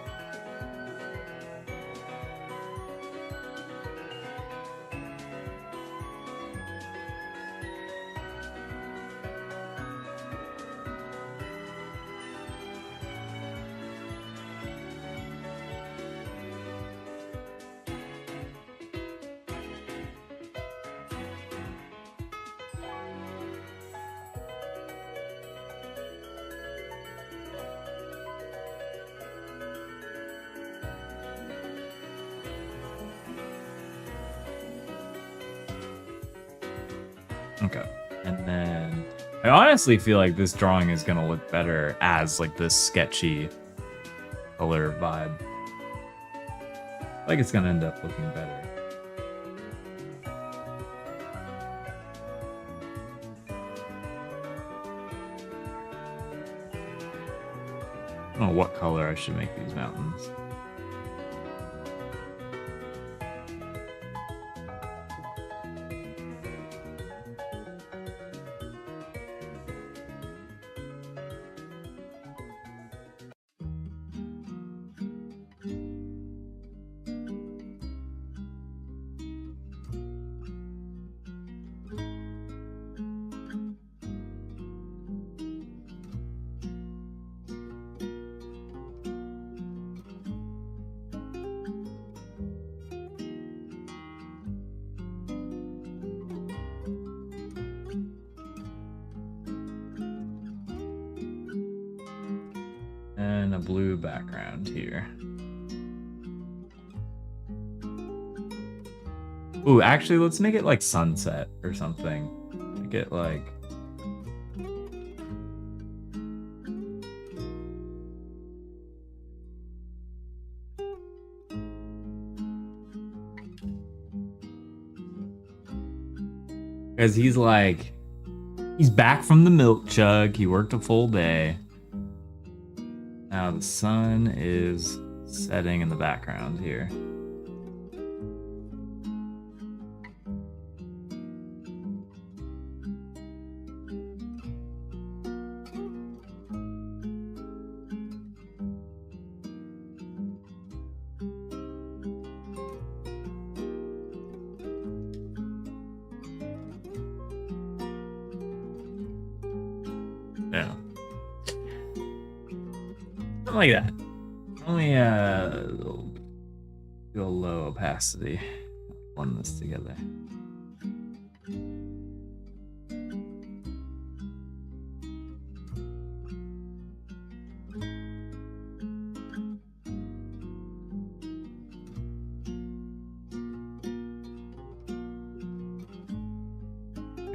Okay, and then I honestly feel like this drawing is gonna look better as like this sketchy color vibe. I think it's gonna end up looking better. I don't know what color I should make these mountains. And a blue background here. Ooh, actually, let's make it like sunset or something. Make it like... Because he's back from the milk chug. He worked a full day. Now the sun is setting in the background here. Yeah. Something like that. Only do a low opacity. Blend this together.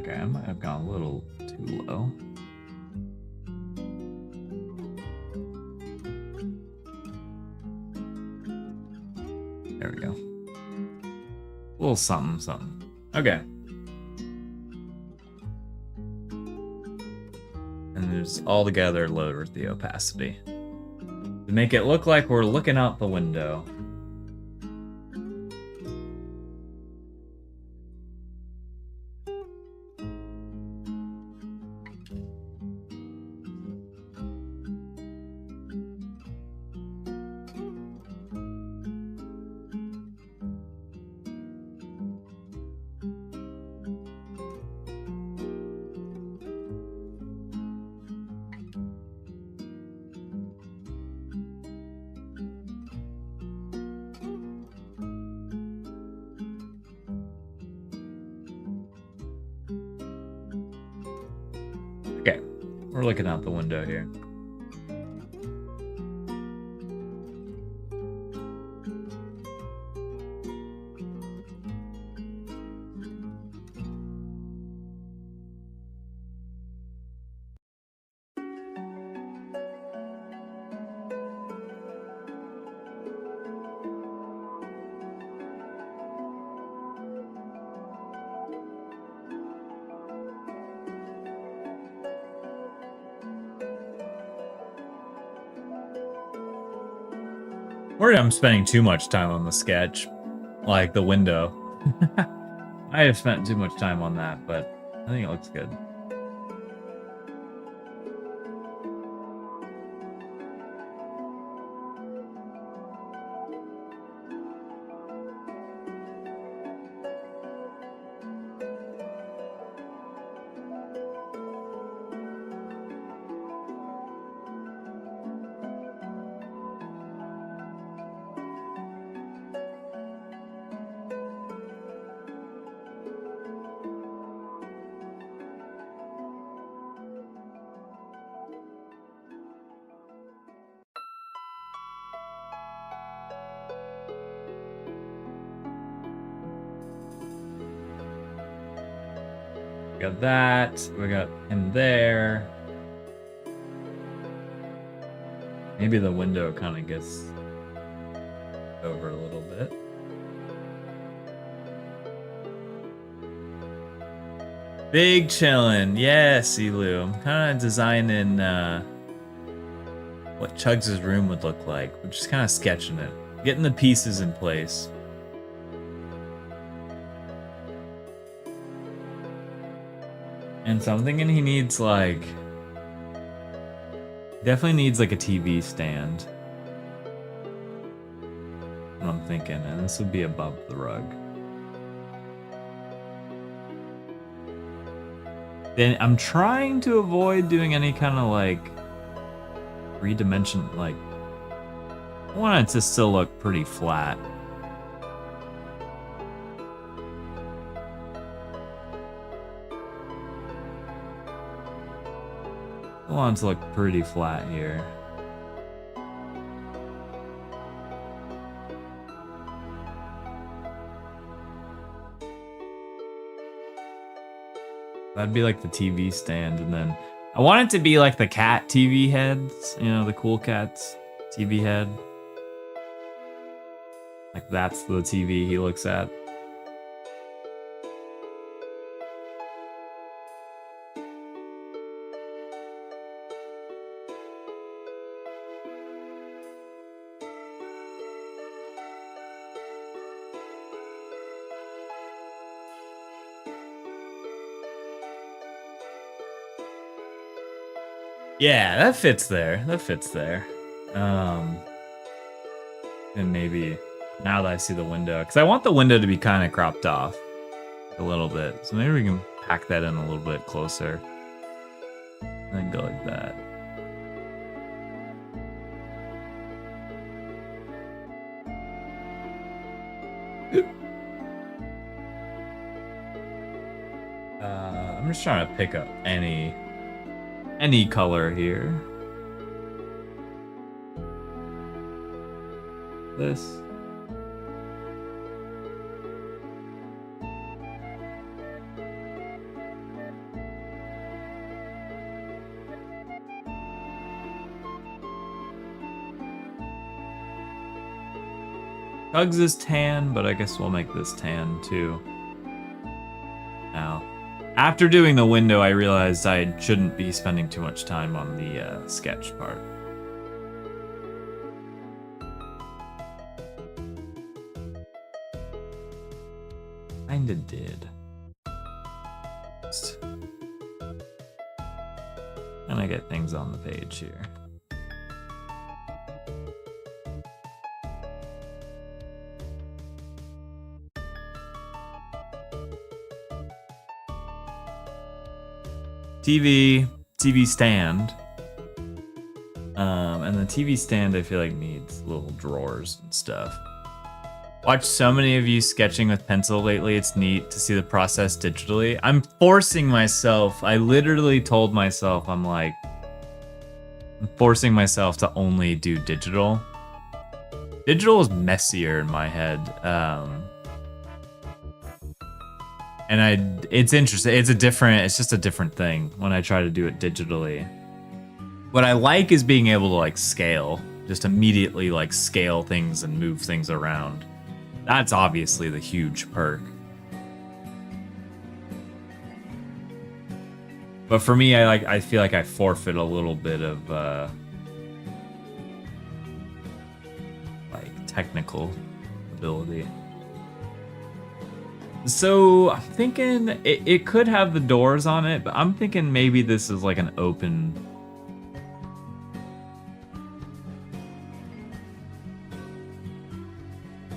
Okay, I might have gone a little too low. There we go. A little something, something. Okay. And there's all together lower the opacity. To make it look like we're looking out the window. Okay, we're looking out the window here. Worried I'm spending too much time on the sketch, like the window. I have spent too much time on that, but I think it looks good. We got that. We got him there. Maybe the window kind of gets over a little bit. Big chillin'. Yes, Elu. I'm kind of designing what Chugs' room would look like. We're just kind of sketching it. Getting the pieces in place. And so I'm thinking he needs like... Definitely needs like a TV stand. What I'm thinking. And this would be above the rug. Then I'm trying to avoid doing any kind of like... three-dimension, like... I want it to still look pretty flat. I want it to look pretty flat here. That'd be like the TV stand, and then I want it to be like the cat TV heads, you know, the cool cats TV head. Like that's the TV he looks at. Yeah, that fits there. That fits there. And maybe now that I see the window, because I want the window to be kind of cropped off a little bit. So maybe we can pack that in a little bit closer. And then go like that. I'm just trying to pick up any color here. This. Chugs is tan, but I guess we'll make this tan too. Now, after doing the window, I realized I shouldn't be spending too much time on the sketch part. Kinda did. And I get things on the page here. TV stand. And the TV stand I feel like needs little drawers and stuff. Watched so many of you sketching with pencil lately. It's neat to see the process digitally. I'm forcing myself. I literally told myself, I'm forcing myself to only do digital. Digital is messier in my head. And it's interesting. It's just a different thing when I try to do it digitally. What I like is being able to like scale, just immediately like scale things and move things around. That's obviously the huge perk. But for me, I feel like I forfeit a little bit of like technical ability. So I'm thinking it could have the doors on it, but I'm thinking maybe this is like an open.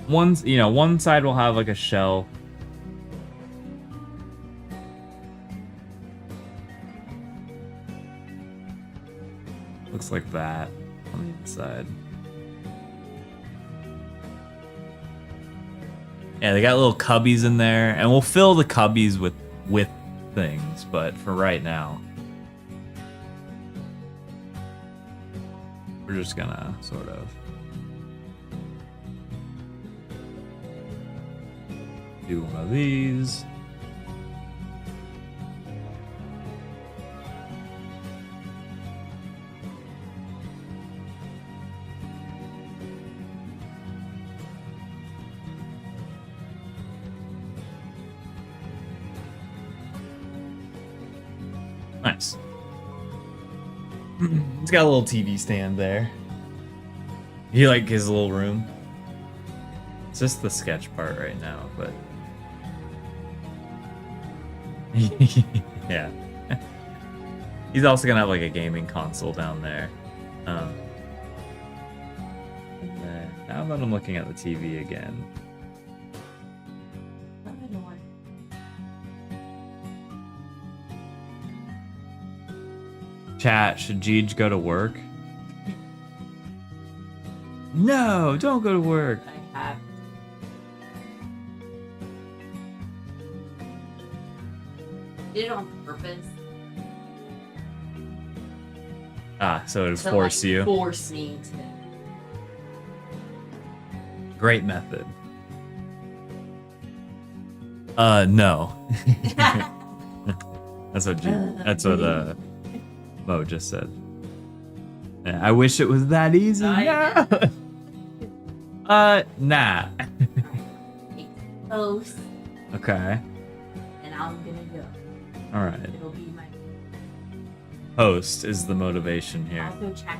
One side will have like a shelf. Looks like that on the inside. Yeah, they got little cubbies in there, and we'll fill the cubbies with things, but for right now, we're just gonna sort of do one of these. Nice. It's got a little TV stand there. He like his little room. It's just the sketch part right now, but yeah. He's also gonna have like a gaming console down there. And then, now that I'm looking at the TV again. Chat, should Jeej go to work? No, don't go to work. I have. Did it on purpose. Ah, so it'd force you. Force me to. Great method. No. That's what Mo just said. Yeah, I wish it was that easy. No. Nah. Post. Okay. And I'm gonna go. All right. It'll be my Post is the motivation here. also check.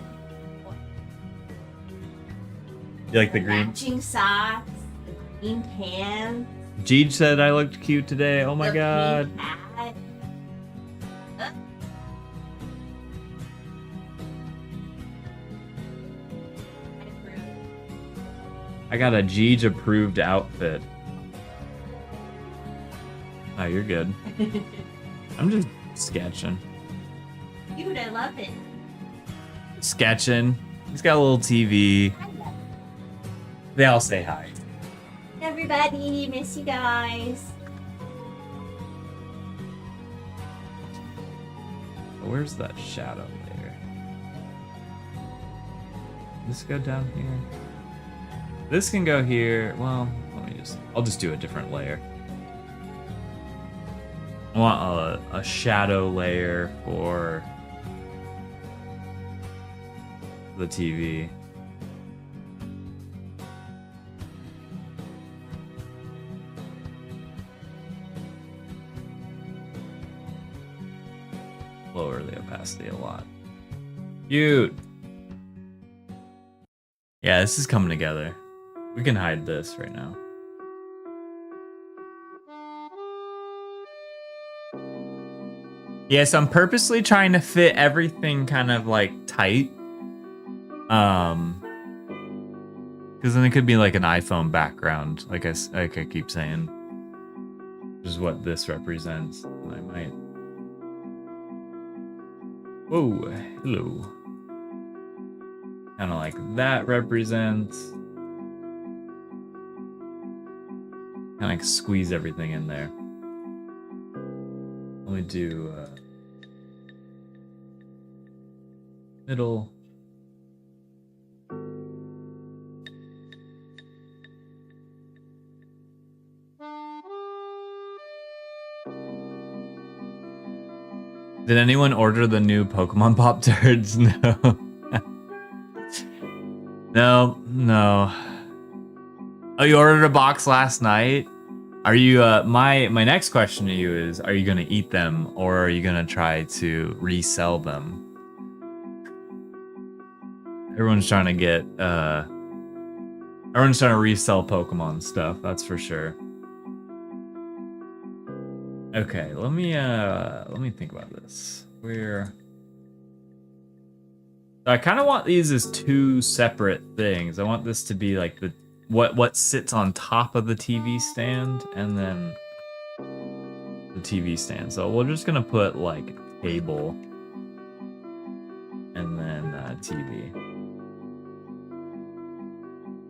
You like the green? Matching socks, the green pants. Jeej said I looked cute today. Oh my the god. pink hat. I got a Jeej approved outfit. Oh, you're good. I'm just sketching. Cute. I love it. Sketching. He's got a little TV. I love They all say hi. it. Everybody, miss you guys. Where's that shadow layer? This go down here. This can go here. Well, I'll just do a different layer. I want a shadow layer for the TV. Lower the opacity a lot. Cute. Yeah, this is coming together. We can hide this right now. Yeah, so I'm purposely trying to fit everything kind of like tight. Because then it could be like an iPhone background, like I keep saying. Which is what this represents. And I might. Whoa, hello. Kind of like that represents. Kind of like squeeze everything in there. Let me do middle. Did anyone order the new Pokemon Pop-Tarts? No. No. Oh, you ordered a box last night? Are you, my next question to you is, are you gonna eat them or are you gonna try to resell them? Everyone's trying to get, everyone's trying to resell Pokemon stuff, that's for sure. Okay, let me think about this. I kind of want these as two separate things. I want this to be like the what sits on top of the TV stand and then the TV stand. So we're just gonna put like table and then TV.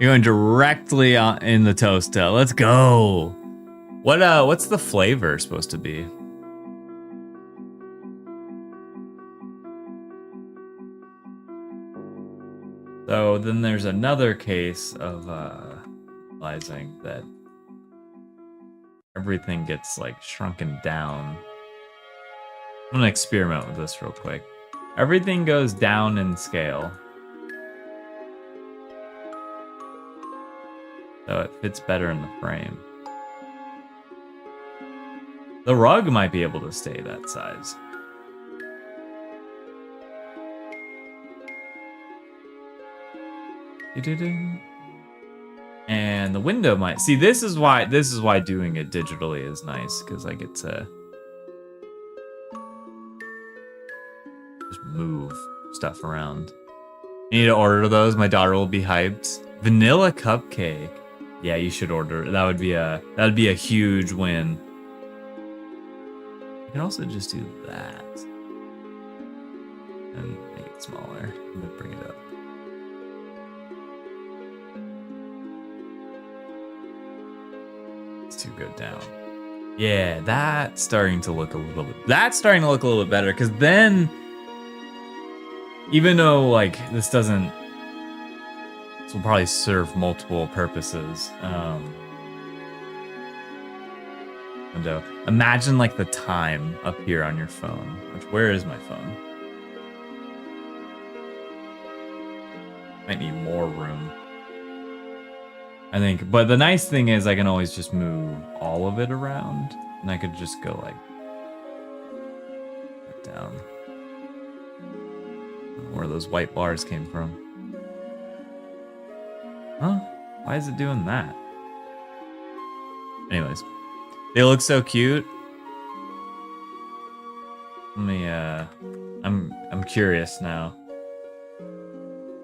You're going directly in the toaster. Let's go. What's the flavor supposed to be? So then there's another case of realizing that everything gets like shrunken down. I'm gonna experiment with this real quick. Everything goes down in scale. So it fits better in the frame. The rug might be able to stay that size. And the window might see. This is why doing it digitally is nice, because I get to just move stuff around. You need to order those. My daughter will be hyped. Vanilla cupcake. Yeah, you should order. That would be a huge win. You can also just do that and make it smaller and then bring it up. It's too good down. Yeah, that's starting to look a little bit. That's starting to look a little bit better, because then, even though like this will probably serve multiple purposes. Window. Imagine like the time up here on your phone. Where is my phone? Might need more room, I think. But the nice thing is I can always just move all of it around, and I could just go like down. Where those white bars came from. Huh? Why is it doing that? Anyways. They look so cute. Let me I'm curious now.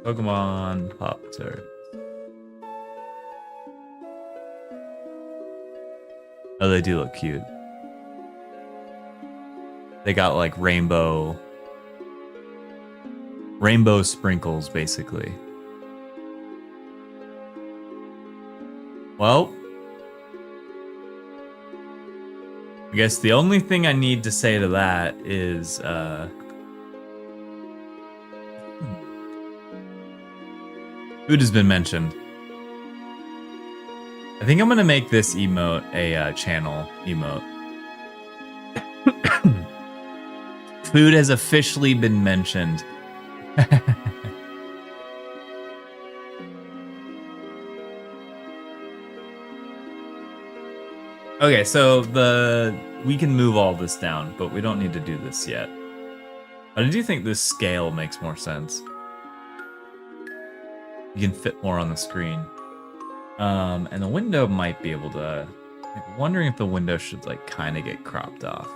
Pokemon Pop-Tarts. Oh, they do look cute. They got like rainbow Rainbow sprinkles, basically. Well, I guess the only thing I need to say to that is, food has been mentioned. I think I'm gonna make this emote a channel emote. Food has officially been mentioned. Okay, so we can move all this down, but we don't need to do this yet. But I do think this scale makes more sense. You can fit more on the screen. And the window might be able to... I'm wondering if the window should like kind of get cropped off.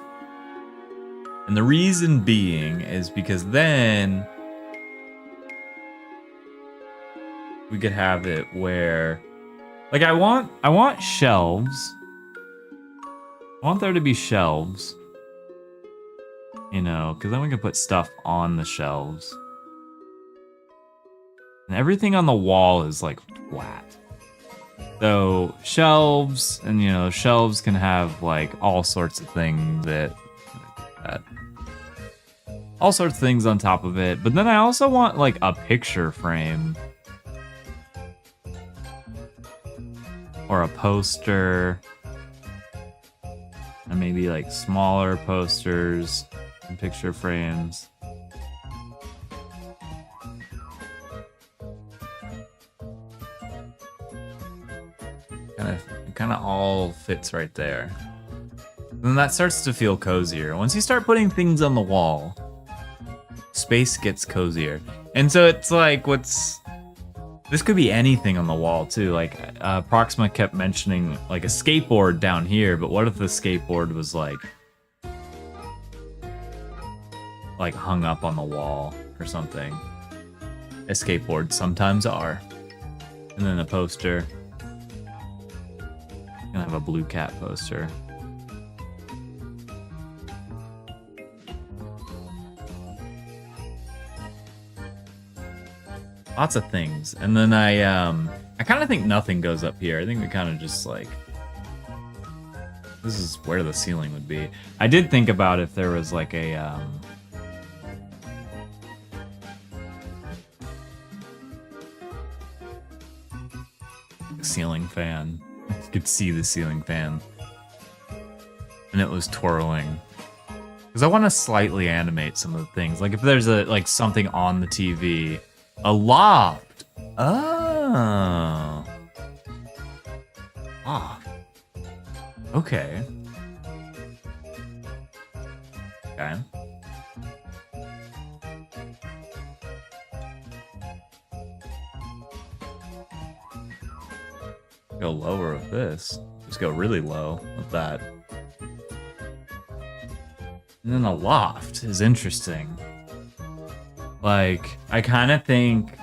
And the reason being is because then we could have it where, like, I want shelves. I want there to be shelves, you know, because then we can put stuff on the shelves. And everything on the wall is like flat. So shelves, and you know, shelves can have like all sorts of things all sorts of things on top of it. But then I also want like a picture frame or a poster, and maybe like smaller posters and picture frames. Kind of all fits right there. And that starts to feel cozier. Once you start putting things on the wall, space gets cozier. And so it's like, this could be anything on the wall too. Like Proxima kept mentioning like a skateboard down here, but what if the skateboard was like hung up on the wall or something? As skateboards sometimes are. And then a poster. Gonna have a blue cat poster. Lots of things. And then I kind of think nothing goes up here. I think we kind of just like, this is where the ceiling would be. I did think about if there was like a ceiling fan. You could see the ceiling fan. And it was twirling. Because I want to slightly animate some of the things. Like if there's something on the TV. A loft. Oh. Ah. Okay. Okay. Go lower with this. Just go really low with that. And then the loft is interesting. Like, I kind of think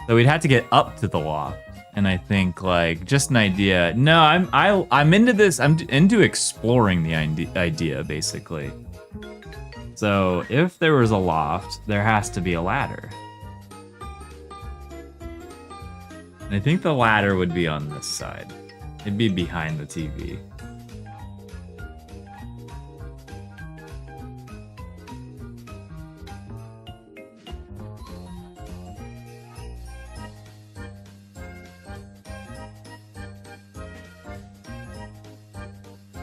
that we'd have to get up to the loft. And I think, like, just an idea. No, I'm into this. I'm into exploring the idea, basically. So if there was a loft, there has to be a ladder. And I think the ladder would be on this side. It'd be behind the TV.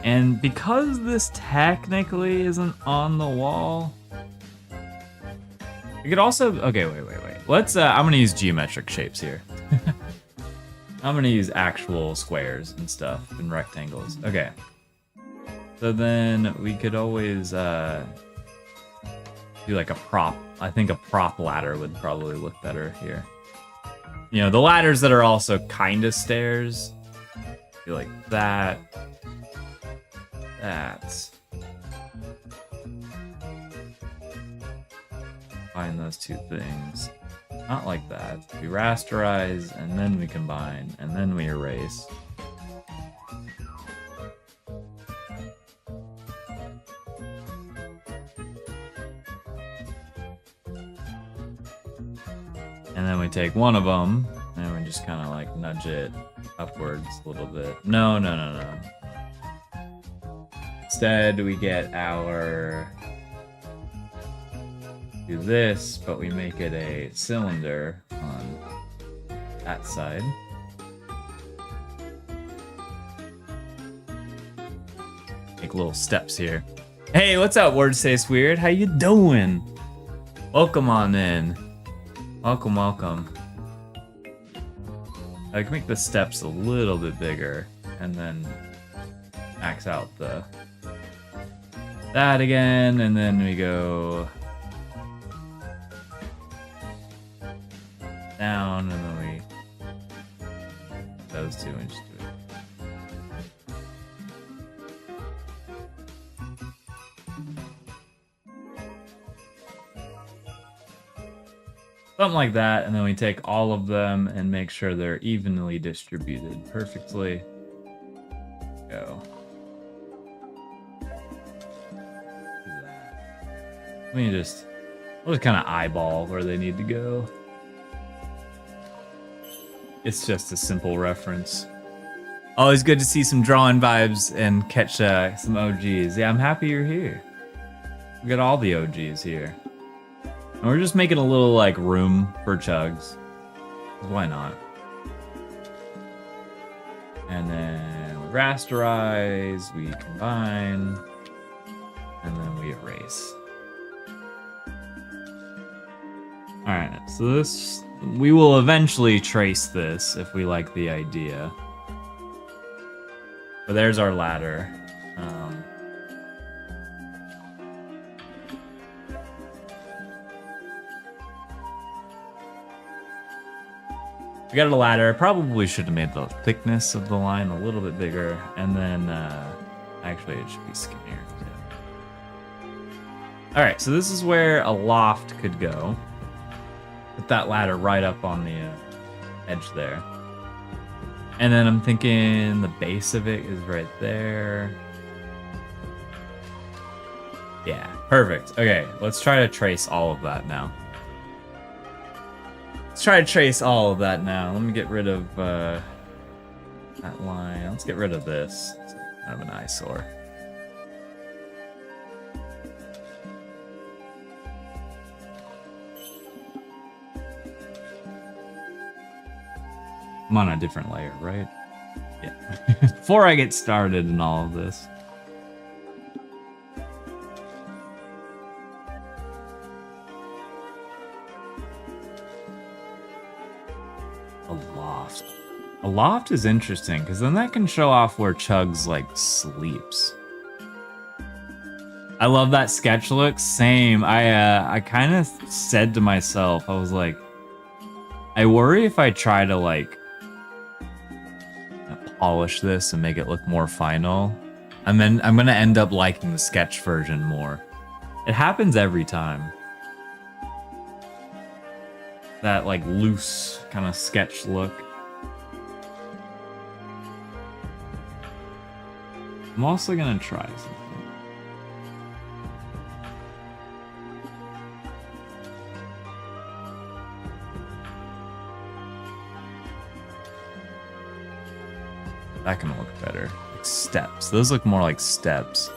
And because this technically isn't on the wall, we could also, okay, wait. Let's, I'm gonna use geometric shapes here. I'm gonna use actual squares and stuff and rectangles. Okay. So then we could always do like a prop. I think a prop ladder would probably look better here. You know, the ladders that are also kind of stairs. Be like that. That. Combine those two things. Not like that. We rasterize, and then we combine, and then we erase. And then we take one of them, and we just kind of like nudge it upwards a little bit. No. Instead, we get our... do this, but we make it a cylinder on that side. Make little steps here. Hey, what's up, Word Stays Weird? How you doing? Welcome on in. Welcome. I can make the steps a little bit bigger, and then max out that again, and then we go down, and then we those two and just do it. Something like that, and then we take all of them and make sure they're evenly distributed perfectly. Go. We'll just kind of eyeball where they need to go. It's just a simple reference. Always good to see some drawing vibes and catch some OGs. Yeah, I'm happy you're here. We got all the OGs here. And we're just making a little like room for Chugs. Why not? And then we rasterize, we combine, and then we erase. Alright, so this, we will eventually trace this if we like the idea. But there's our ladder. We got a ladder. Probably should have made the thickness of the line a little bit bigger, and then actually it should be skinnier too. All right, so this is where a loft could go. Put that ladder right up on the edge there, and then I'm thinking the base of it is right there. Yeah, perfect. Okay, let's try to trace all of that now. Let's try to trace all of that now. Let me get rid of that line. Let's get rid of this. It's kind of an eyesore. I'm on a different layer, right? Yeah. Before I get started in all of this. A loft is interesting because then that can show off where Chugs like sleeps. I love that sketch look. Same. I kind of said to myself, I was like, I worry if I try to like polish this and make it look more final. I'm gonna end up liking the sketch version more. It happens every time. That like loose kind of sketch look. I'm also gonna try something. That can look better. Like steps. Those look more like steps.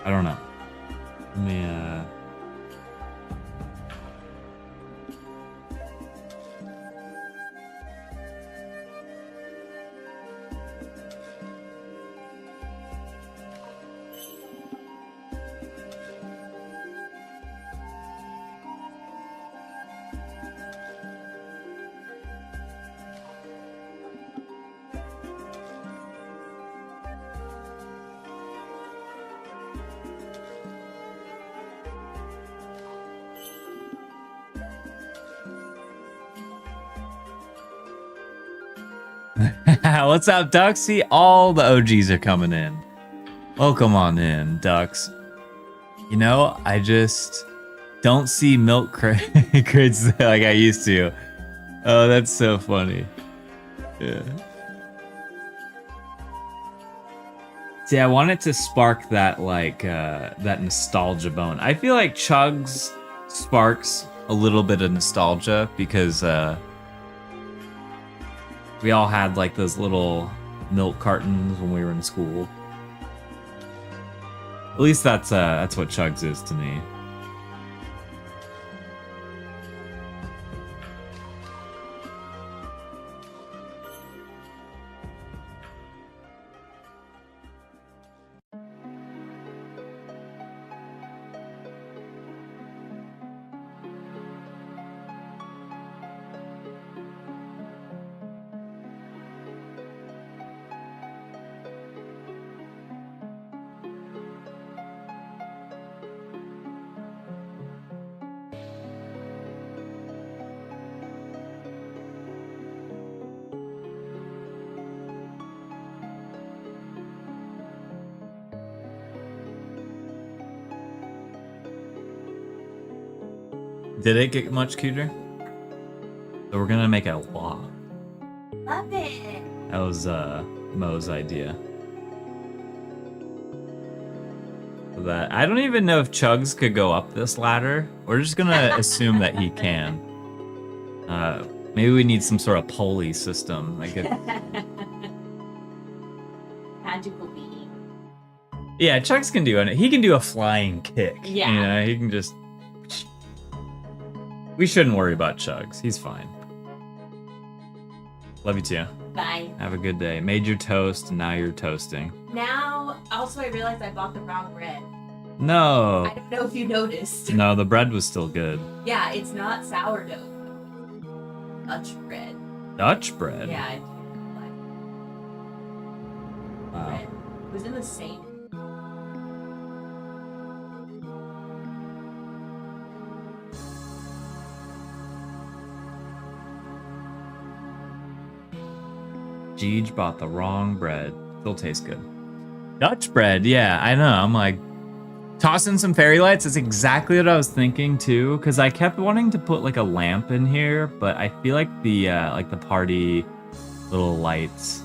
I don't know. Let me What's up, Duxy? All the OGs are coming in. Welcome on in, Ducks. You know, I just don't see milk crates like I used to. Oh, that's so funny. Yeah. See, I want it to spark that like that nostalgia bone. I feel like Chugs sparks a little bit of nostalgia because we all had like those little milk cartons when we were in school. At least that's what Chugs is to me. Did it get much cuter? So we're gonna make a loft. Love it. That was Mo's idea. That I don't even know if Chugs could go up this ladder. We're just gonna assume that he can. Maybe we need some sort of pulley system. Like Magical being. yeah, Chugs can do it. He can do a flying kick. Yeah. You know, he can just. We shouldn't worry about Chugs. He's fine. Love you too. Bye. Have a good day. Made your toast, and now you're toasting. Now, also I realized I bought the wrong bread. No. I don't know if you noticed. No, the bread was still good. Yeah, it's not sourdough. Dutch bread. Dutch bread? Yeah, I didn't like Wow. bread. It was in the same. Jeej bought the wrong bread. Still tastes good. Dutch bread, yeah, I know. I'm like, tossing some fairy lights. That's exactly what I was thinking too, because I kept wanting to put like a lamp in here, but I feel like the party little lights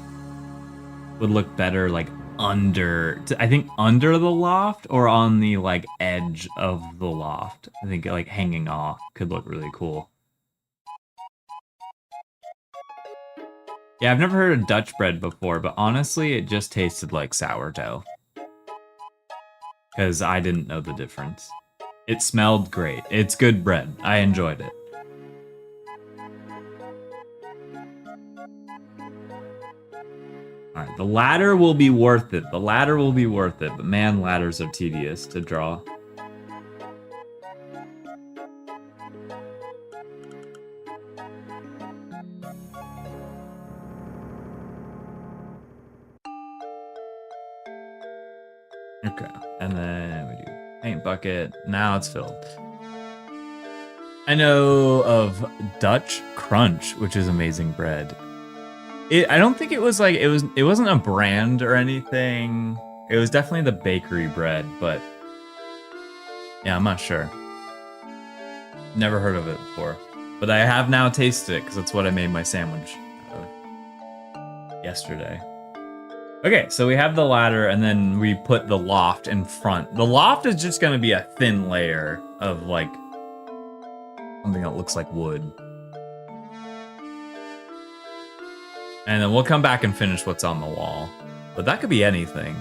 would look better like under. I think under the loft or on the like edge of the loft. I think like hanging off could look really cool. Yeah, I've never heard of Dutch bread before, but honestly, it just tasted like sourdough. Because I didn't know the difference. It smelled great. It's good bread. I enjoyed it. Alright, the ladder will be worth it. The ladder will be worth it, but man, ladders are tedious to draw. Okay, and then we do paint bucket. Now it's filled. I know of Dutch Crunch, which is amazing bread. I don't think it was like it wasn't a brand or anything. It was definitely the bakery bread, but yeah, I'm not sure. Never heard of it before, but I have now tasted it because that's what I made my sandwich yesterday. Okay, so we have the ladder, and then we put the loft in front. The loft is just gonna be a thin layer of like something that looks like wood. And then we'll come back and finish what's on the wall. But that could be anything.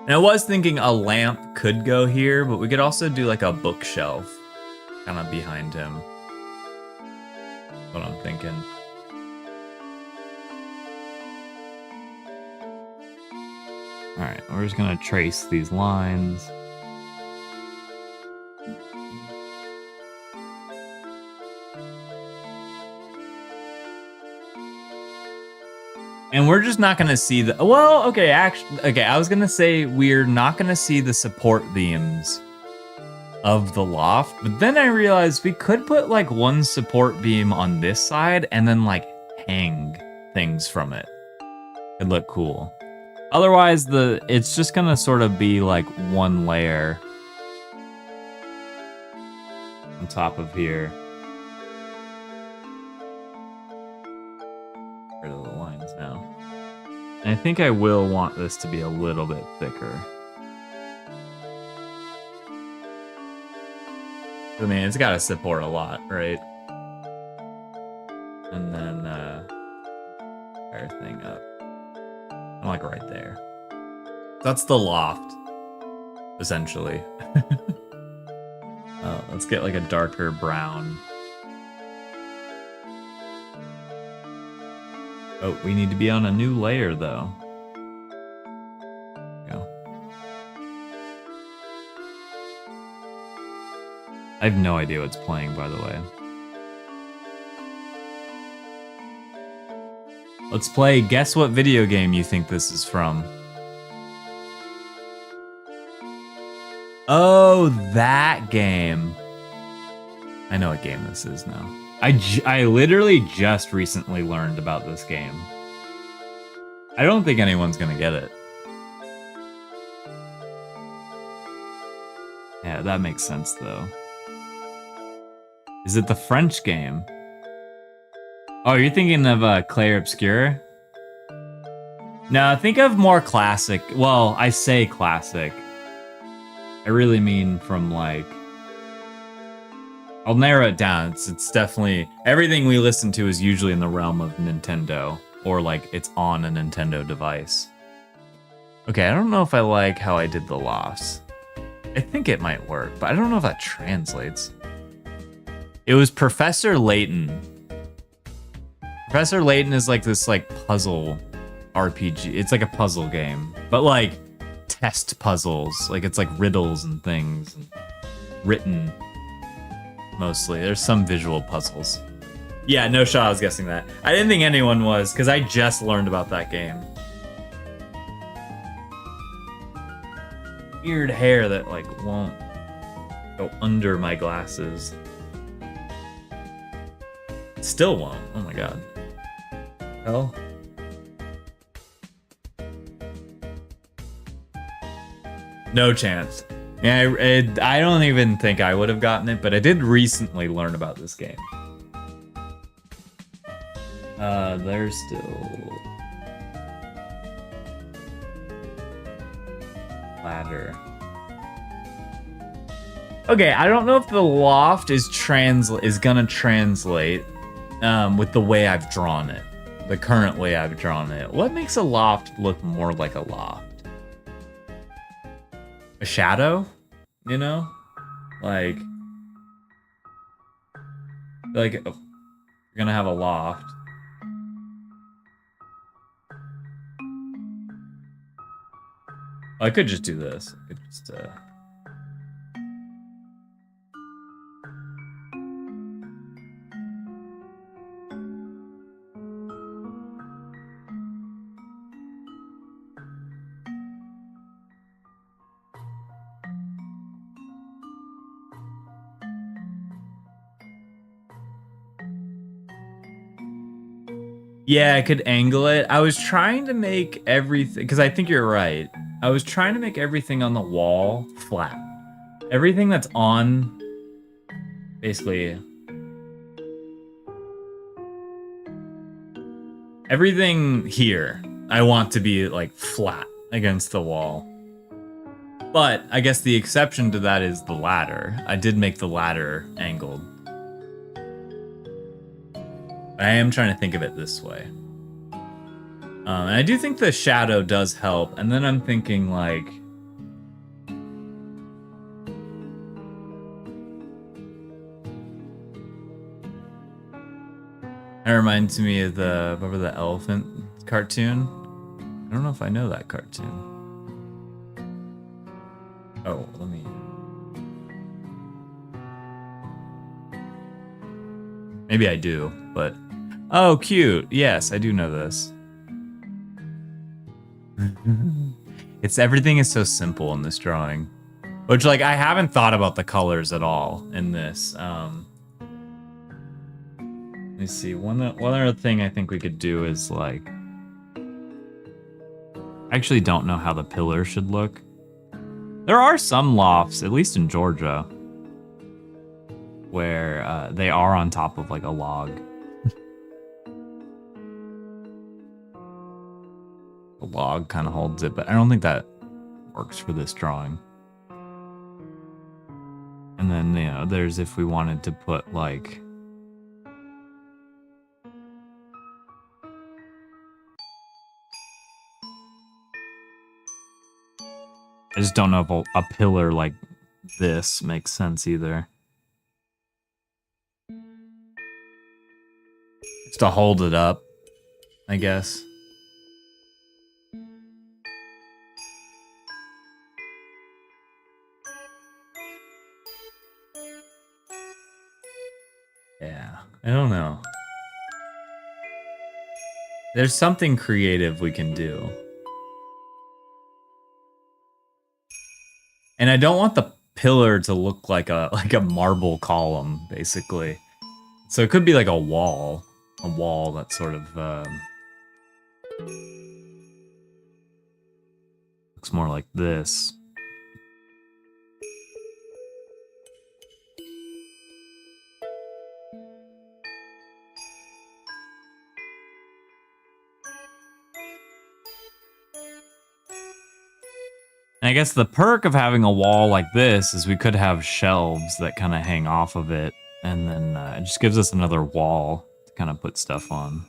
And I was thinking a lamp could go here, but we could also do like a bookshelf kind of behind him. That's what I'm thinking. Alright, we're just gonna trace these lines. And we're just not gonna see the, well, okay, actually, okay, I was gonna say we're not gonna see the support beams of the loft, but then I realized we could put like one support beam on this side and then like hang things from it. It'd look cool. Otherwise, it's just gonna sort of be like one layer on top of here. Rid of the lines now. And I think I will want this to be a little bit thicker. I mean, it's got to support a lot, right? And then fire thing up. I'm like right there. That's the loft, essentially. Let's get like a darker brown. Oh, we need to be on a new layer though. Go. I have no idea what's playing, by the way. Let's play guess what video game you think this is from. Oh, that game. I know what game this is now. I literally just recently learned about this game. I don't think anyone's gonna get it. Yeah, that makes sense though. Is it the French game? Oh, you're thinking of Clair Obscur? No, think of more classic. Well, I say classic. I really mean from like... I'll narrow it down. It's definitely... Everything we listen to is usually in the realm of Nintendo. Or like it's on a Nintendo device. Okay, I don't know if I like how I did the lofts. I think it might work, but I don't know if that translates. It was Professor Layton. Professor Layton is like this like puzzle RPG. It's like a puzzle game, but like test puzzles. Like it's like riddles and things, and written mostly. There's some visual puzzles. Yeah, no shot I was guessing that. I didn't think anyone was because I just learned about that game. Weird hair that like won't go under my glasses. Still won't. Oh my god. Hell. No chance. Yeah, I don't even think I would have gotten it, but I did recently learn about this game. There's still... Ladder. Okay, I don't know if the loft is gonna translate with the way I've drawn it. The current way I've drawn it. What makes a loft look more like a loft? A shadow? You know? Like oh, you're gonna have a loft. I could just do this. I could just Yeah, I could angle it. I was trying to make everything, because I think you're right. I was trying to make everything on the wall flat. Everything that's on, basically, everything here, I want to be like flat against the wall. But I guess the exception to that is the ladder. I did make the ladder angled. I am trying to think of it this way. And I do think the shadow does help. And then I'm thinking like... That reminds me of the, remember the elephant cartoon? I don't know if I know that cartoon. Oh, let me... Maybe I do, but... Oh, cute. Yes, I do know this. Everything is so simple in this drawing. Which, like, I haven't thought about the colors at all in this. Let me see. One other thing I think we could do is, like... I actually don't know how the pillar should look. There are some lofts, at least in Georgia, where they are on top of, like, a log. The log kind of holds it, but I don't think that works for this drawing. And then, you know, there's if we wanted to put like... I just don't know if a pillar like this makes sense either. Just to hold it up, I guess. Yeah, I don't know. There's something creative we can do. And I don't want the pillar to look like a marble column, basically. So it could be like a wall that's sort of looks more like this. And I guess the perk of having a wall like this is we could have shelves that kind of hang off of it, and then it just gives us another wall to kind of put stuff on.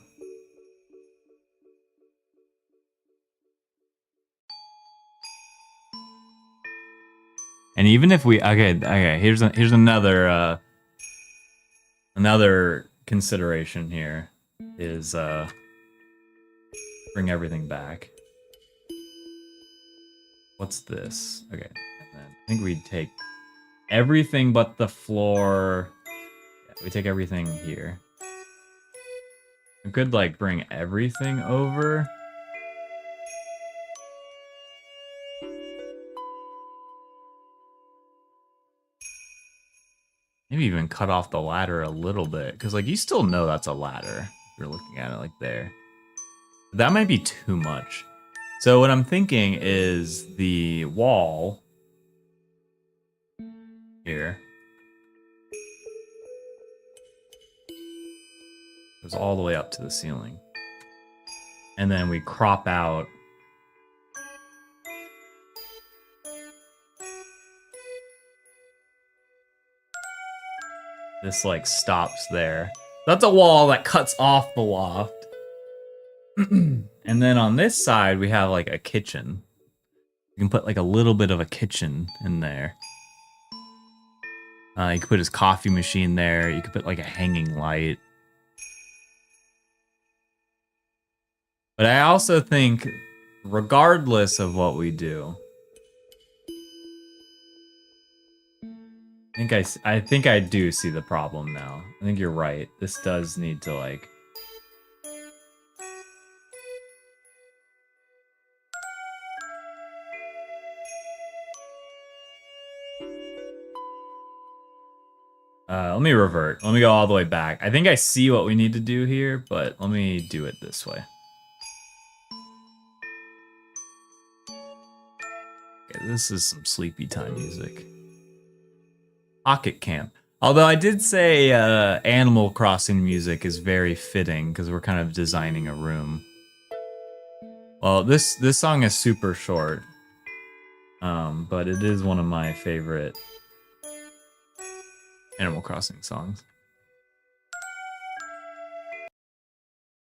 And even if we okay, here's another another consideration here is bring everything back. What's this? Okay, and then I think we'd take everything but the floor. Yeah, we take everything here. We could like bring everything over. Maybe even cut off the ladder a little bit, because like you still know that's a ladder if you're looking at it like there. That might be too much. So what I'm thinking is the wall here goes all the way up to the ceiling. And then we crop out this, like stops there. That's a wall that cuts off the loft. And then on this side, we have like a kitchen. You can put like a little bit of a kitchen in there. You could put his coffee machine there. You could put like a hanging light. But I also think, regardless of what we do, I think I do see the problem now. I think you're right. This does need to like... let me revert. Let me go all the way back. I think I see what we need to do here, but let me do it this way. Okay, this is some sleepy time music. Pocket camp. Although I did say Animal Crossing music is very fitting because we're kind of designing a room. Well, this song is super short, but it is one of my favorite Animal Crossing songs.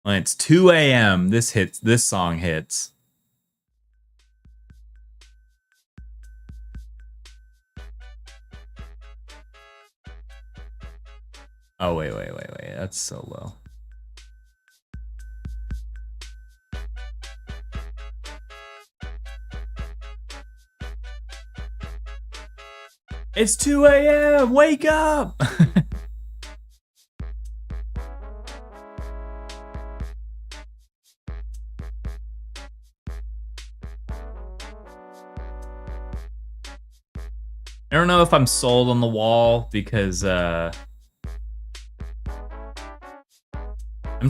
When it's 2 a.m., this song hits. Oh, wait. That's so low. It's 2 a.m. Wake up! I don't know if I'm sold on the wall because I'm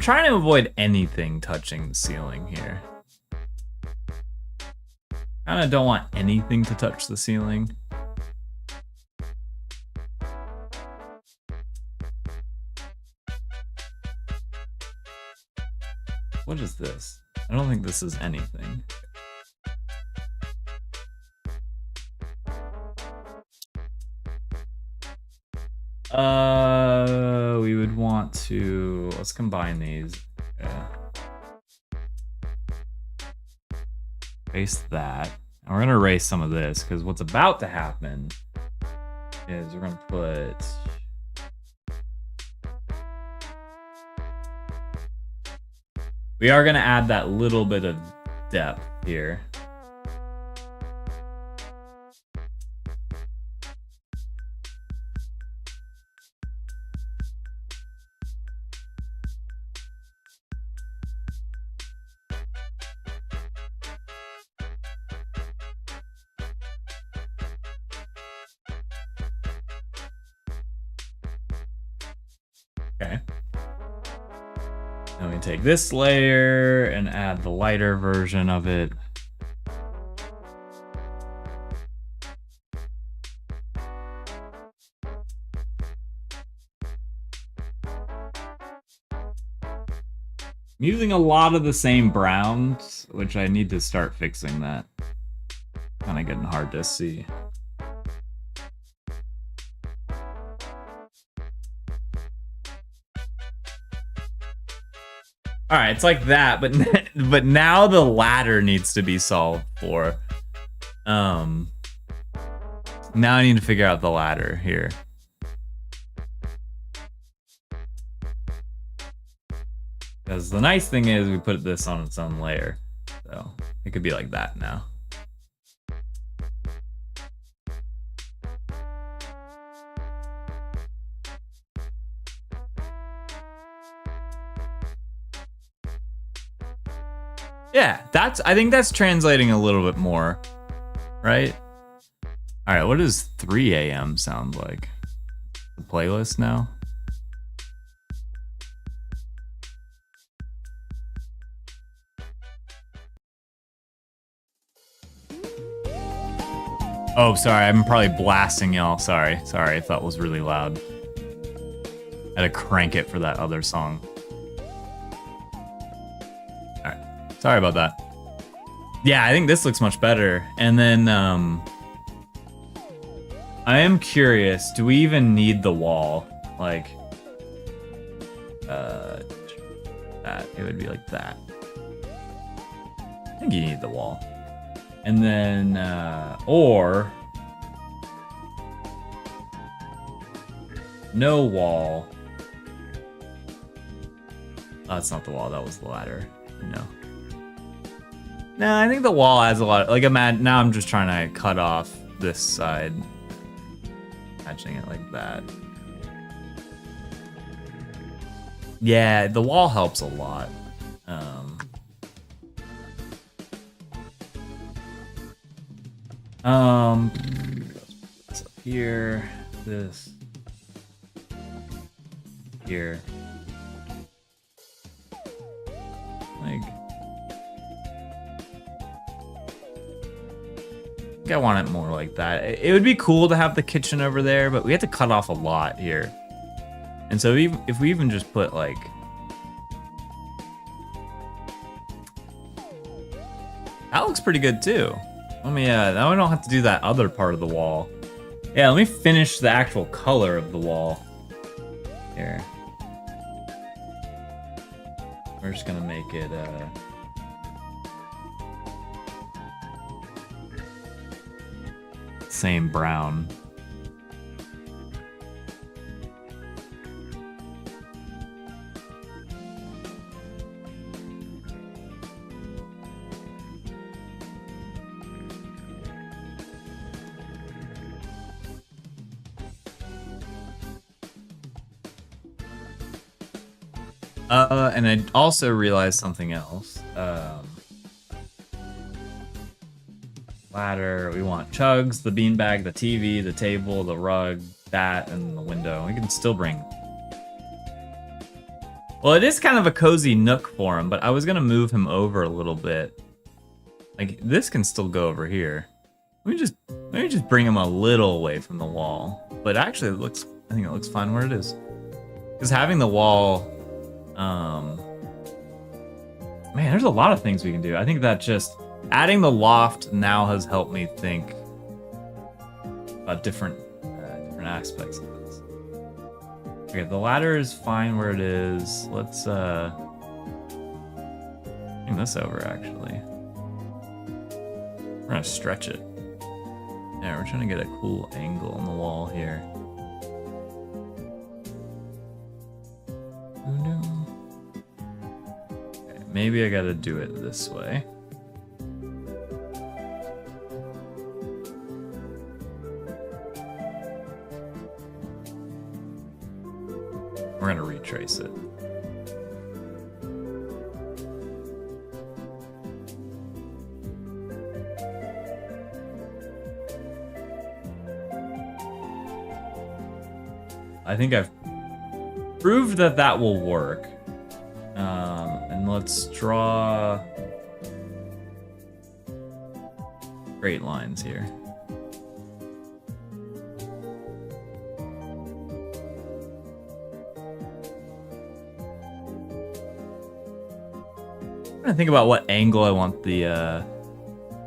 trying to avoid anything touching the ceiling here. Kinda don't want anything to touch the ceiling. What is this? I don't think this is anything. We would want to, let's combine these. Yeah. Erase that. And we're gonna erase some of this because what's about to happen is we're gonna put we are gonna add that little bit of depth here. Okay. Then we take this layer and add the lighter version of it. I'm using a lot of the same browns, which I need to start fixing that. Kind of getting hard to see. All right, it's like that, but now the ladder needs to be solved for. Now I need to figure out the ladder here. Because the nice thing is we put this on its own layer. So it could be like that now. Yeah, I think that's translating a little bit more, right? All right, what does 3 a.m. sound like? The playlist now? Oh, sorry, I'm probably blasting y'all. Sorry, I thought it was really loud. I had to crank it for that other song. All right, sorry about that. Yeah, I think this looks much better. And then, I am curious, do we even need the wall? Like, that, it would be like that. I think you need the wall. And then, or no wall. Oh, that's not the wall, that was the ladder. No. No, I think the wall has a lot, like, now I'm just trying to cut off this side. Patching it like that. Yeah, the wall helps a lot. This up here, this here. Like, I think I want it more like that. It would be cool to have the kitchen over there, but we have to cut off a lot here. And so if we even just put like, that looks pretty good too. Let me, now I don't have to do that other part of the wall. Yeah, let me finish the actual color of the wall here. We're just gonna make it, same brown. And I also realized something else. Ladder, we want Chugs, the beanbag, the TV, the table, the rug, that, and the window. We can still bring... Well, it is kind of a cozy nook for him, but I was gonna move him over a little bit. Like, this can still go over here. Let me just bring him a little away from the wall. But actually, I think it looks fine where it is. Because having the wall... Man, there's a lot of things we can do. I think that just adding the loft now has helped me think about different aspects of this. Okay, the ladder is fine where it is. Let's bring this over actually. We're gonna stretch it. Yeah, we're trying to get a cool angle on the wall here. Okay, maybe I gotta do it this way. We're gonna retrace it. I think I've proved that that will work. And let's draw straight lines here. I'm trying to think about what angle I want the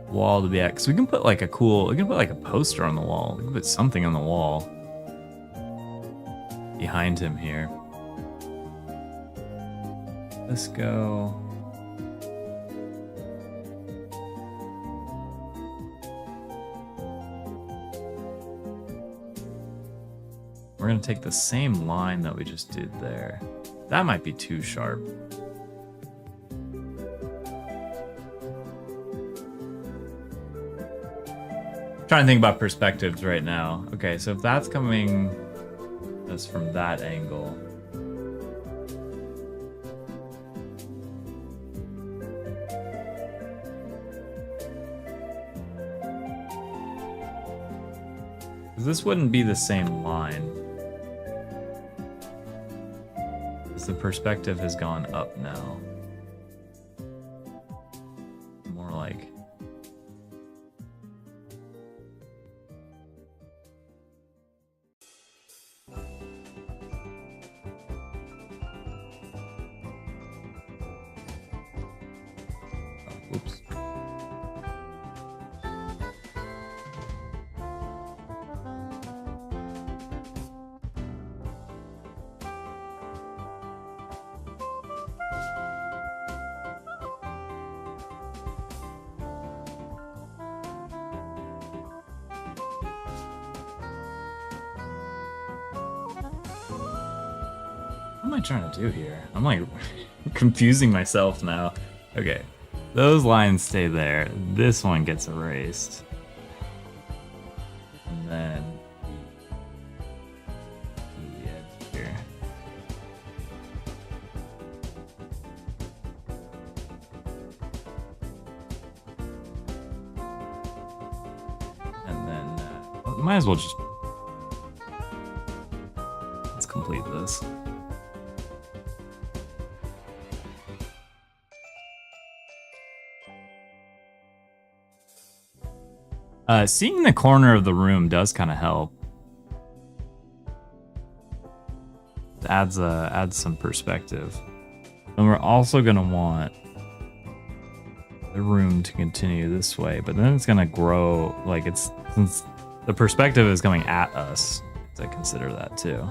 wall to be at, because we can put like a cool, we can put like a poster on the wall. We can put something on the wall behind him here. Let's go. We're gonna take the same line that we just did there. That might be too sharp. Trying to think about perspectives right now. Okay, so if that's coming as from that angle. This wouldn't be the same line. Because the perspective has gone up now. More like... Oops. What am I trying to do here? I'm like confusing myself now. Okay. Those lines stay there. This one gets erased. And then the edge here. And then might as well just let's complete this. Seeing the corner of the room does kind of help. It adds some perspective. And we're also gonna want the room to continue this way, but then it's gonna grow like it's since the perspective is coming at us. To consider that too.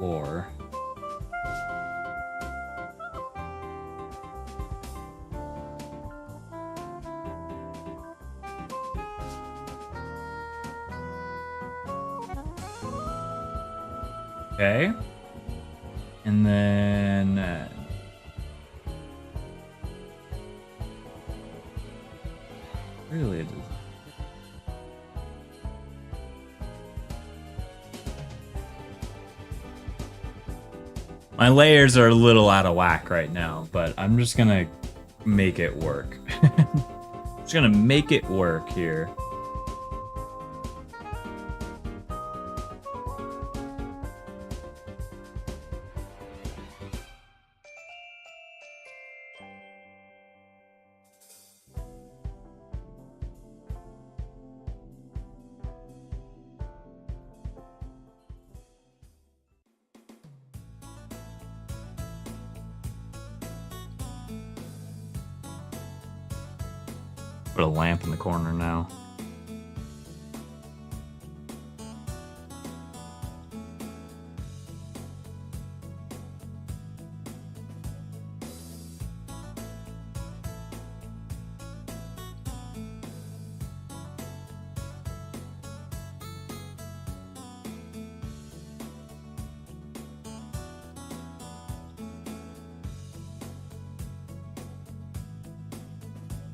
Or okay, and then really, my layers are a little out of whack right now, but I'm just gonna make it work. Just gonna make it work here. Put a lamp in the corner now.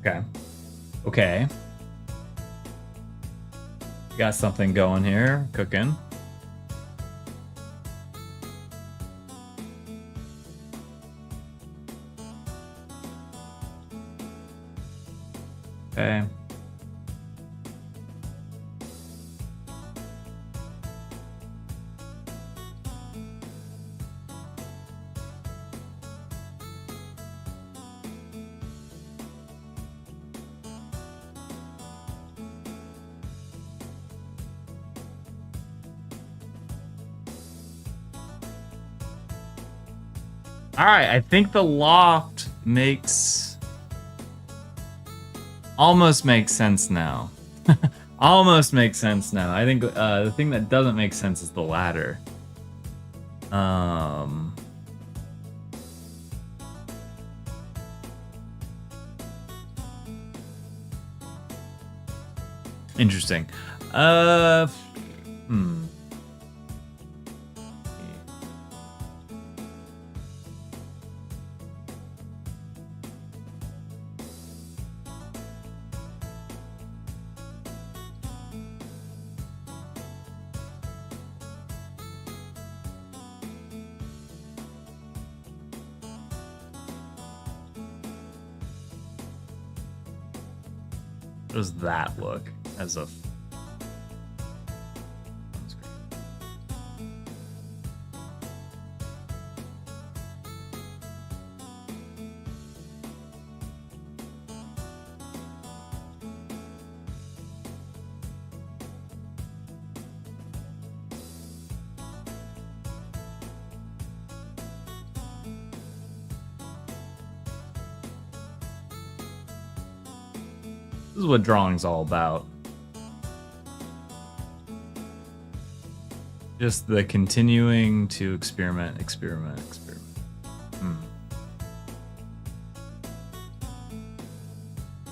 Okay. Okay. Got something going here, cooking. Okay. All right, I think the loft almost makes sense now. Almost makes sense now. I think the thing that doesn't make sense is the ladder. Interesting. How does that look as a... This is what drawing's all about. Just the continuing to experiment.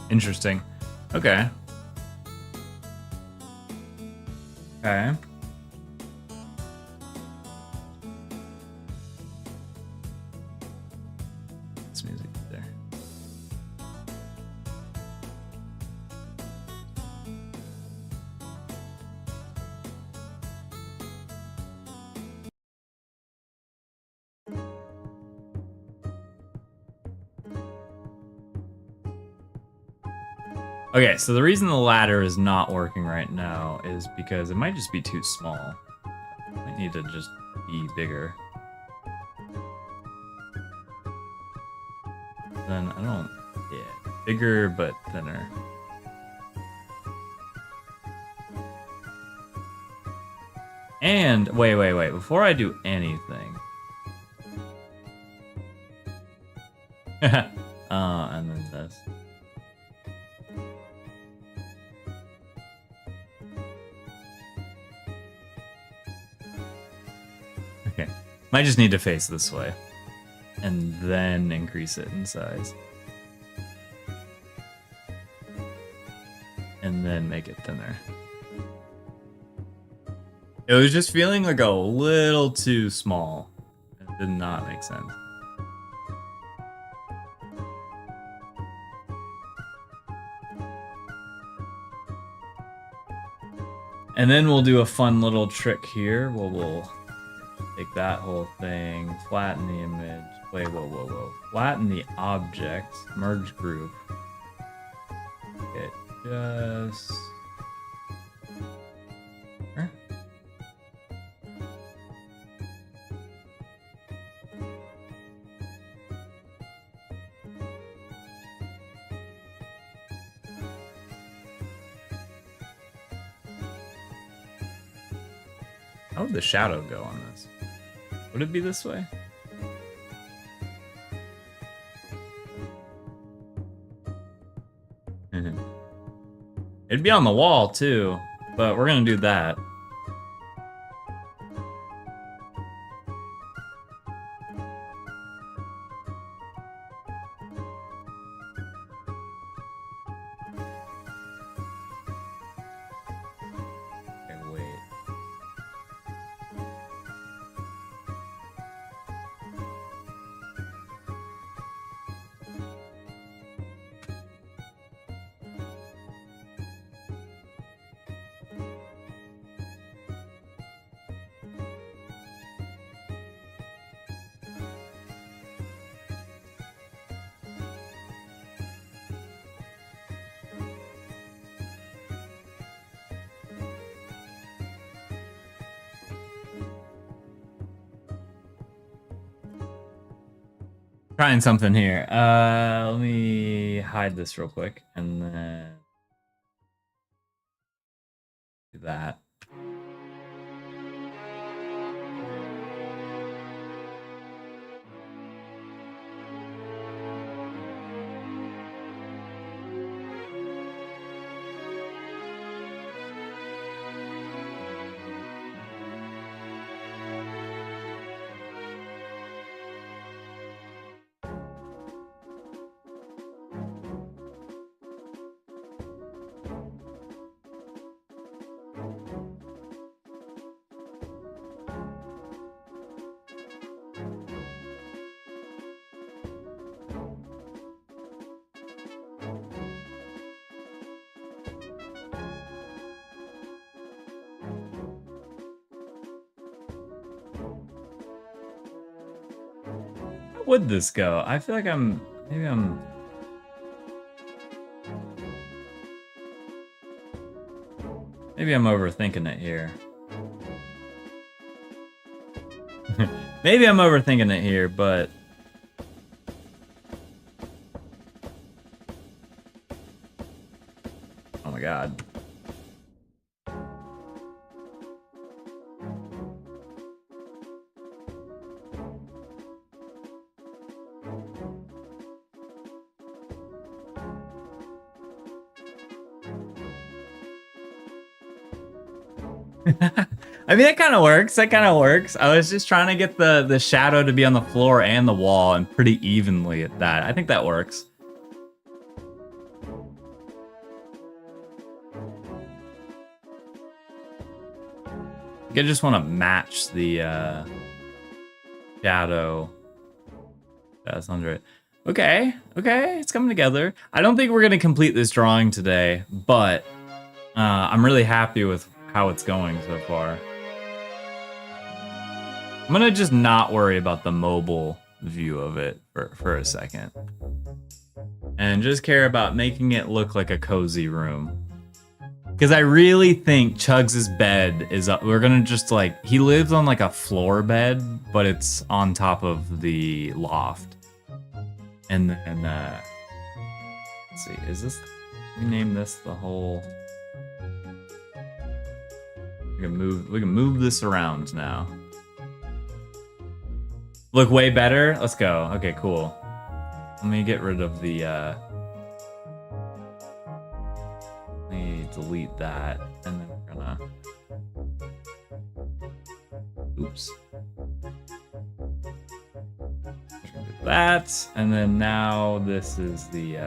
Interesting. Okay. Okay. This music there. Okay, so the reason the ladder is not working right now is because it might just be too small. Might need to just be bigger. Then I don't... Yeah, bigger but thinner. And, wait, before I do anything... and then this. Okay. Might just need to face this way. And then increase it in size. And then make it thinner. It was just feeling like a little too small. It did not make sense. And then we'll do a fun little trick here. We'll take that whole thing, flatten the image. Wait, whoa. Flatten the object, merge group. It just... Huh? How would the shadow go on this? Would it be this way? It'd be on the wall too, but we're gonna do that. Okay, wait. Trying something here. Let me hide this real quick and then do that. How would this go? I feel like maybe I'm overthinking it here. Maybe I'm overthinking it here, but oh my god. I mean, that kind of works. That kind of works. I was just trying to get the shadow to be on the floor and the wall and pretty evenly at that. I think that works. I just want to match the shadow that's under it. Okay, it's coming together. I don't think we're gonna complete this drawing today, but I'm really happy with how it's going so far. I'm gonna just not worry about the mobile view of it for a second. And just care about making it look like a cozy room. Because I really think Chugs' bed is up. We're gonna just like, he lives on like a floor bed, but it's on top of the loft. And then, let's see, is this, we name this the whole, we can move this around now. Look way better? Let's go. Okay, cool. Let me get rid of the, let me delete that, and then we're gonna, oops. Do that, and then now this is the,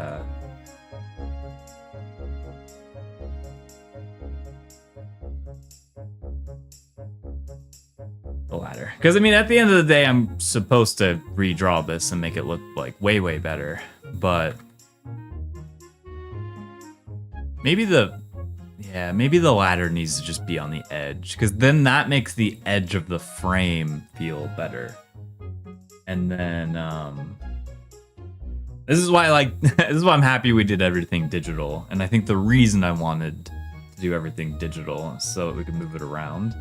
ladder. Because I mean, at the end of the day, I'm supposed to redraw this and make it look like way better. But maybe the ladder needs to just be on the edge, because then that makes the edge of the frame feel better. And then this is why I'm happy we did everything digital. And I think the reason I wanted to do everything digital is so that we can move it around.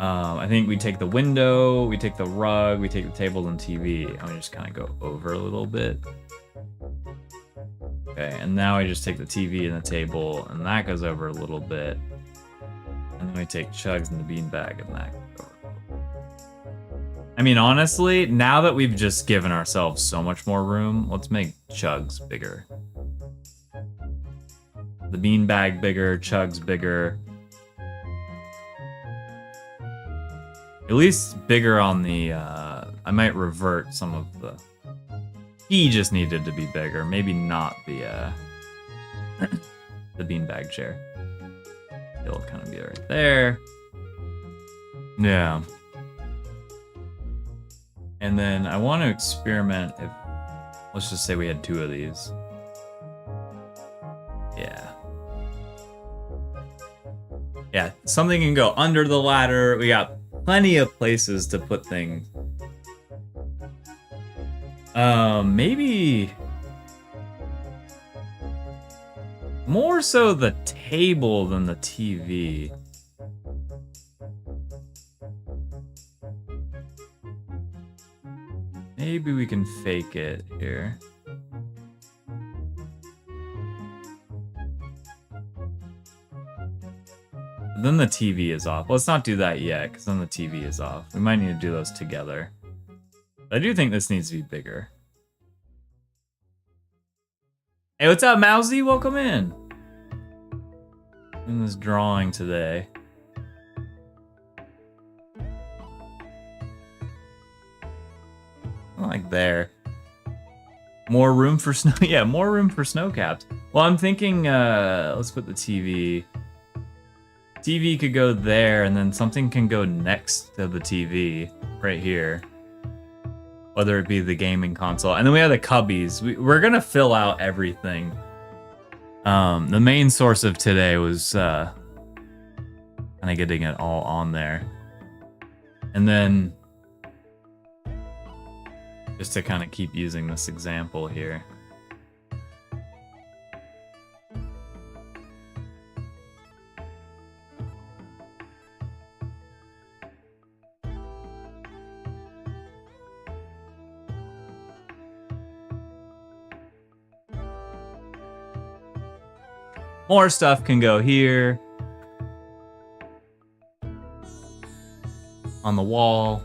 I think we take the window, we take the rug, we take the table and TV. I'm gonna just kind of go over a little bit. Okay, and now I just take the TV and the table, and that goes over a little bit. And then we take Chugs and the beanbag, and that goes over. I mean, honestly, now that we've just given ourselves so much more room, let's make Chugs bigger. The beanbag bigger, Chugs bigger. At least bigger on the, I might revert some of the, he just needed to be bigger, maybe not the, the beanbag chair. It'll kind of be right there. Yeah. And then I want to experiment if, let's just say we had 2 of these. Yeah. Yeah, something can go under the ladder. We got plenty of places to put things. Maybe more so the table than the TV. Maybe we can fake it here. Then the TV is off. Let's not do that yet, because then the TV is off. We might need to do those together. But I do think this needs to be bigger. Hey, what's up, Mousy? Welcome in. In this drawing today. Like there. More room for snow. Yeah, more room for snow caps. Well, I'm thinking, let's put the TV. TV could go there, and then something can go next to the TV, right here. Whether it be the gaming console. And then we have the cubbies. We're gonna fill out everything. The main source of today was kind of getting it all on there. And then just to kind of keep using this example here. More stuff can go here. On the wall.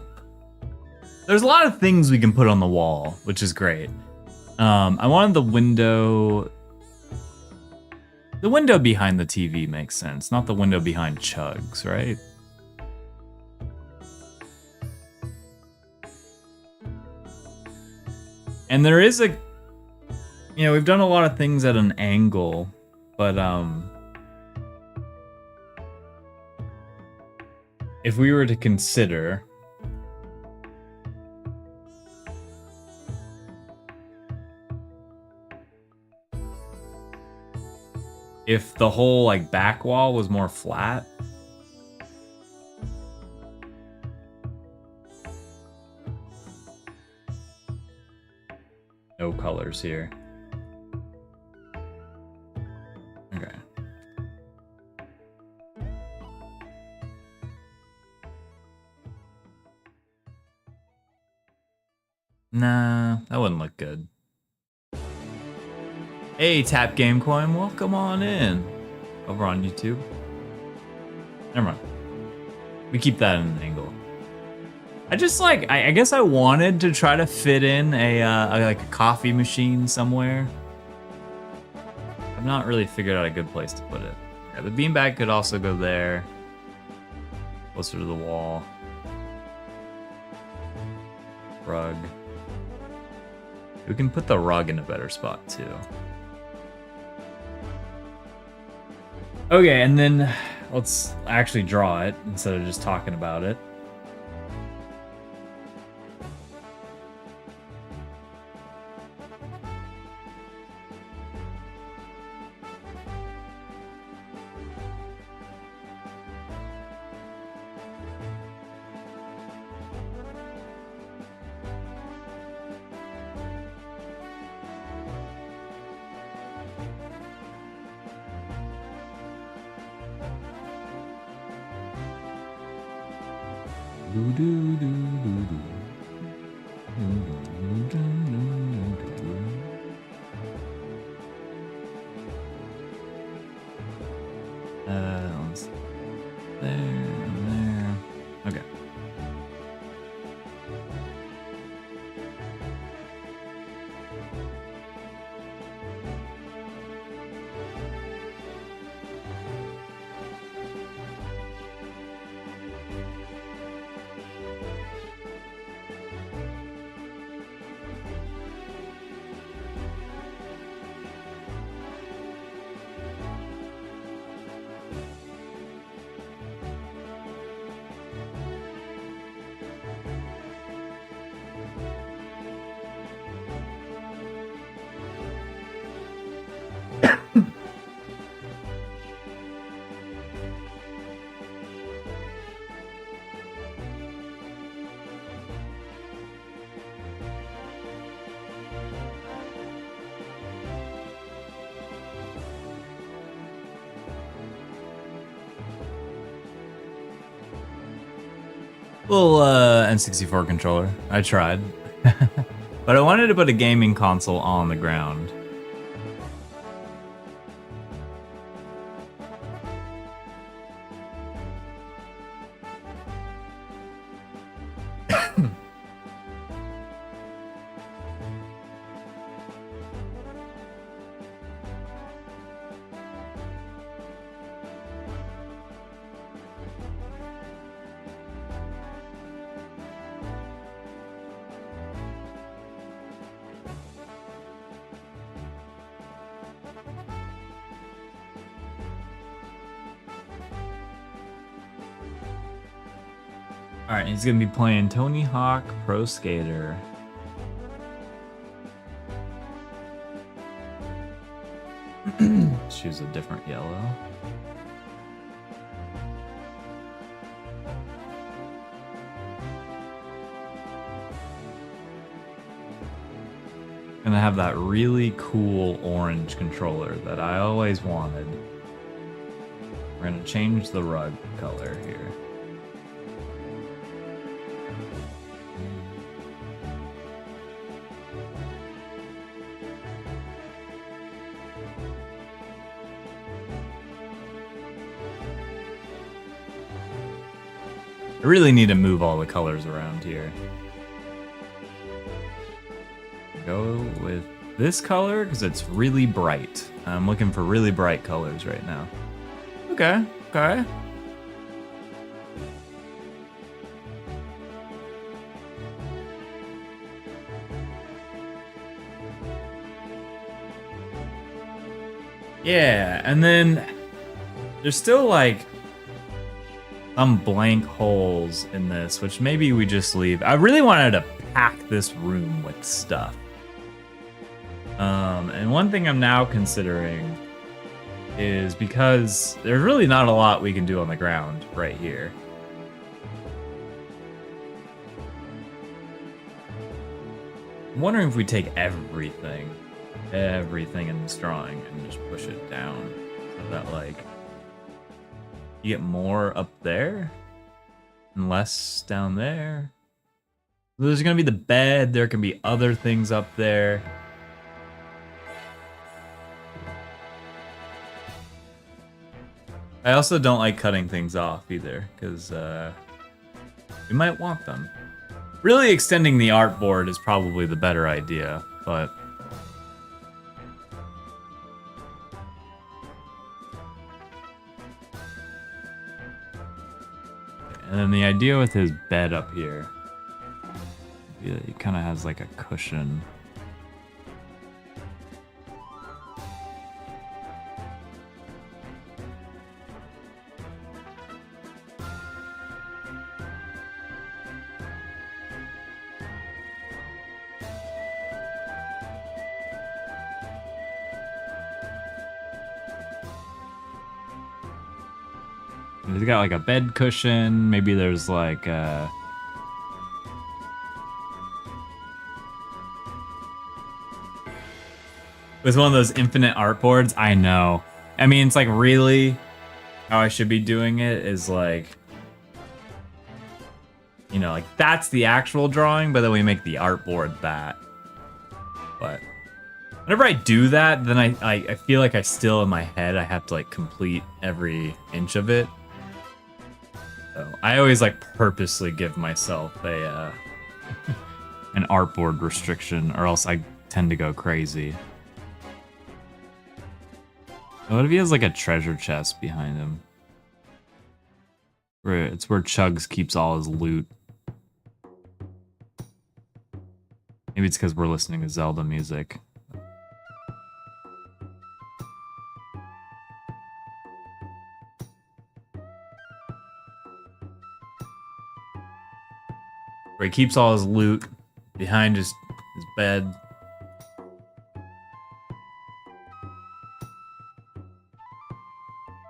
There's a lot of things we can put on the wall, which is great. I wanted the window... The window behind the TV makes sense, not the window behind Chugs, right? And there is a... You know, we've done a lot of things at an angle, but if we were to consider... If the whole like back wall was more flat. No colors here. Okay. Nah, that wouldn't look good. Hey, Tap Game Coin, welcome on in. Over on YouTube. Never mind. We keep that in an angle. I just like, I guess I wanted to try to fit in like a coffee machine somewhere. I've not really figured out a good place to put it. Yeah, the beanbag could also go there. Closer to the wall. Rug. We can put the rug in a better spot too. Okay, and then let's actually draw it instead of just talking about it. There and there. Okay. Little N64 controller. I tried. But I wanted to put a gaming console on the ground. Alright, he's gonna be playing Tony Hawk Pro Skater. Choose a different yellow. Gonna have that really cool orange controller that I always wanted. We're gonna change the rug color here. I really need to move all the colors around here. Go with this color because it's really bright. I'm looking for really bright colors right now. Okay, okay. Yeah, and then there's still like some blank holes in this, which maybe we just leave. I really wanted to pack this room with stuff. And one thing I'm now considering is because there's really not a lot we can do on the ground right here. I'm wondering if we take everything in this drawing and just push it down so that like you get more up there and less down there. There's gonna be the bed, there can be other things up there. I also don't like cutting things off either, because we might want them. Really extending the artboard is probably the better idea, but and then the idea with his bed up here, he kind of has like a cushion. He's got like a bed cushion. Maybe there's like with one of those infinite artboards. I know. I mean, it's like really how I should be doing it is like, you know, like that's the actual drawing, but then we make the artboard that. But whenever I do that, then I feel like I still in my head I have to like complete every inch of it. So I always like purposely give myself a an artboard restriction, or else I tend to go crazy. What if he has like a treasure chest behind him? It's where Chugs keeps all his loot. Maybe it's because we're listening to Zelda music. Where he keeps all his loot behind his bed.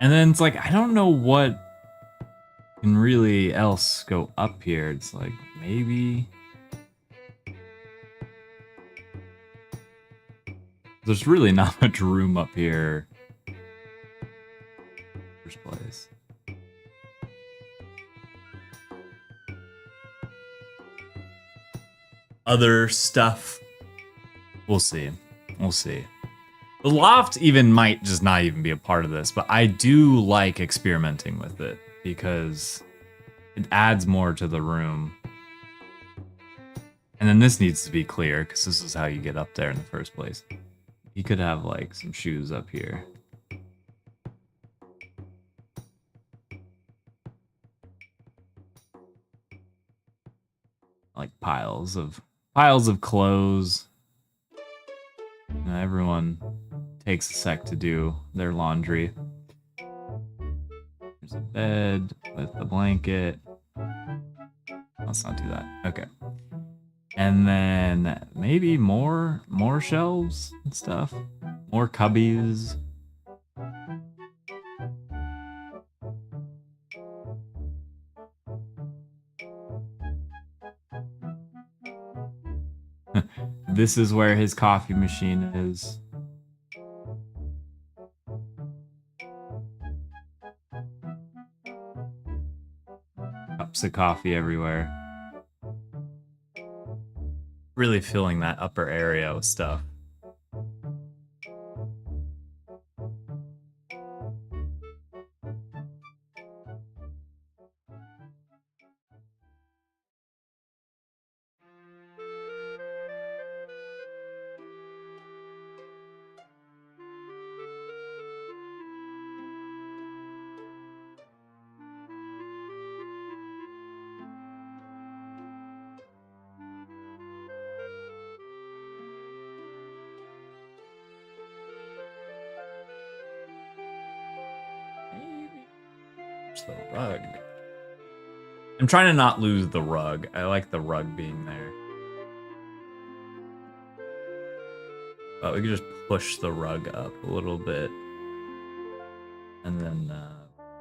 And then it's like, I don't know what can really else go up here. It's like, maybe there's really not much room up here. First place. Other stuff We'll see. We'll see. The loft even might just not even be a part of this, but I do like experimenting with it because it adds more to the room. And then this needs to be clear because this is how you get up there in the first place. You could have like some shoes up here. Like piles of clothes. You know, everyone takes a sec to do their laundry. There's a bed with a blanket. Let's not do that. Okay. And then maybe more shelves and stuff. More cubbies. This is where his coffee machine is. Cups of coffee everywhere. Really filling that upper area with stuff. The rug. I'm trying to not lose the rug. I like the rug being there. But we could just push the rug up a little bit. And then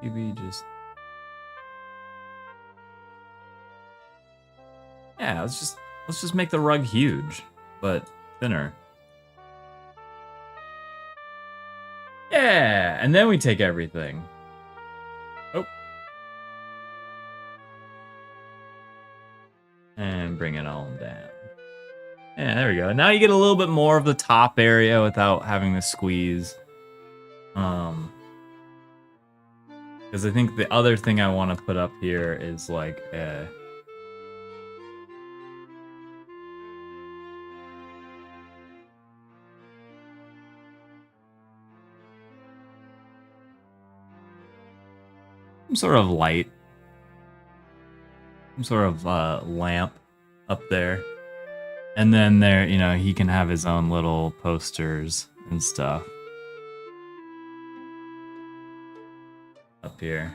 maybe just... Yeah, let's just make the rug huge, but thinner. Yeah, and then we take everything. Oh. And bring it all down. Yeah, there we go. Now you get a little bit more of the top area without having to squeeze. Because I think the other thing I want to put up here is like a... some sort of light. Some sort of lamp up there. And then there, you know, he can have his own little posters and stuff. Up here.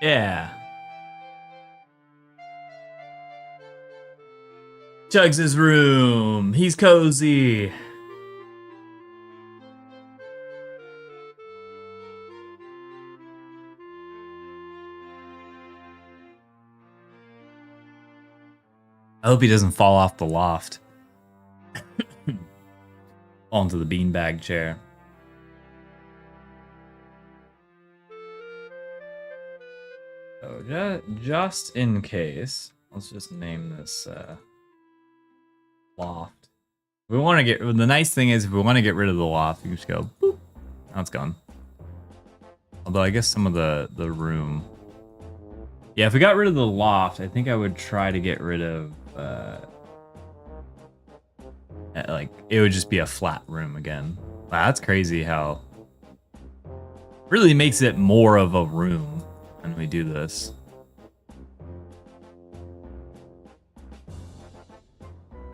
Yeah. Chugs' room. He's cozy. I hope he doesn't fall off the loft. Fall into the beanbag chair. So just in case, let's just name this loft. We want to get, the nice thing is if we want to get rid of the loft, you just go boop. Now it's gone. Although I guess some of the room. Yeah, if we got rid of the loft, I think I would try to get rid of like it would just be a flat room again. Wow, that's crazy how really makes it more of a room when we do this.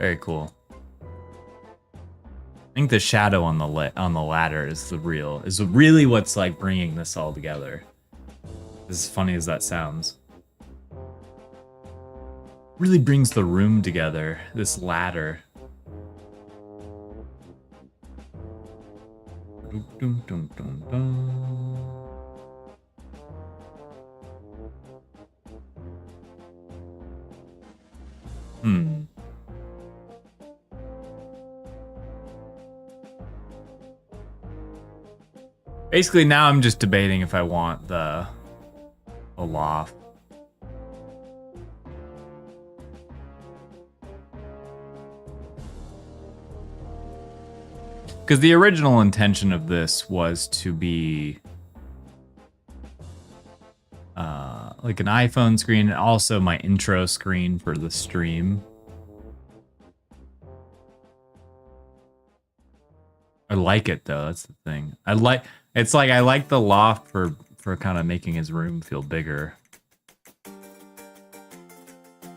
Very cool. I think the shadow on the ladder is really what's like bringing this all together. As funny as that sounds, really brings the room together. This ladder. Dun, dun, dun, dun. Basically, now I'm just debating if I want the loft. Because the original intention of this was to be like an iPhone screen and also my intro screen for the stream. I like it though, that's the thing. I like the loft for kind of making his room feel bigger.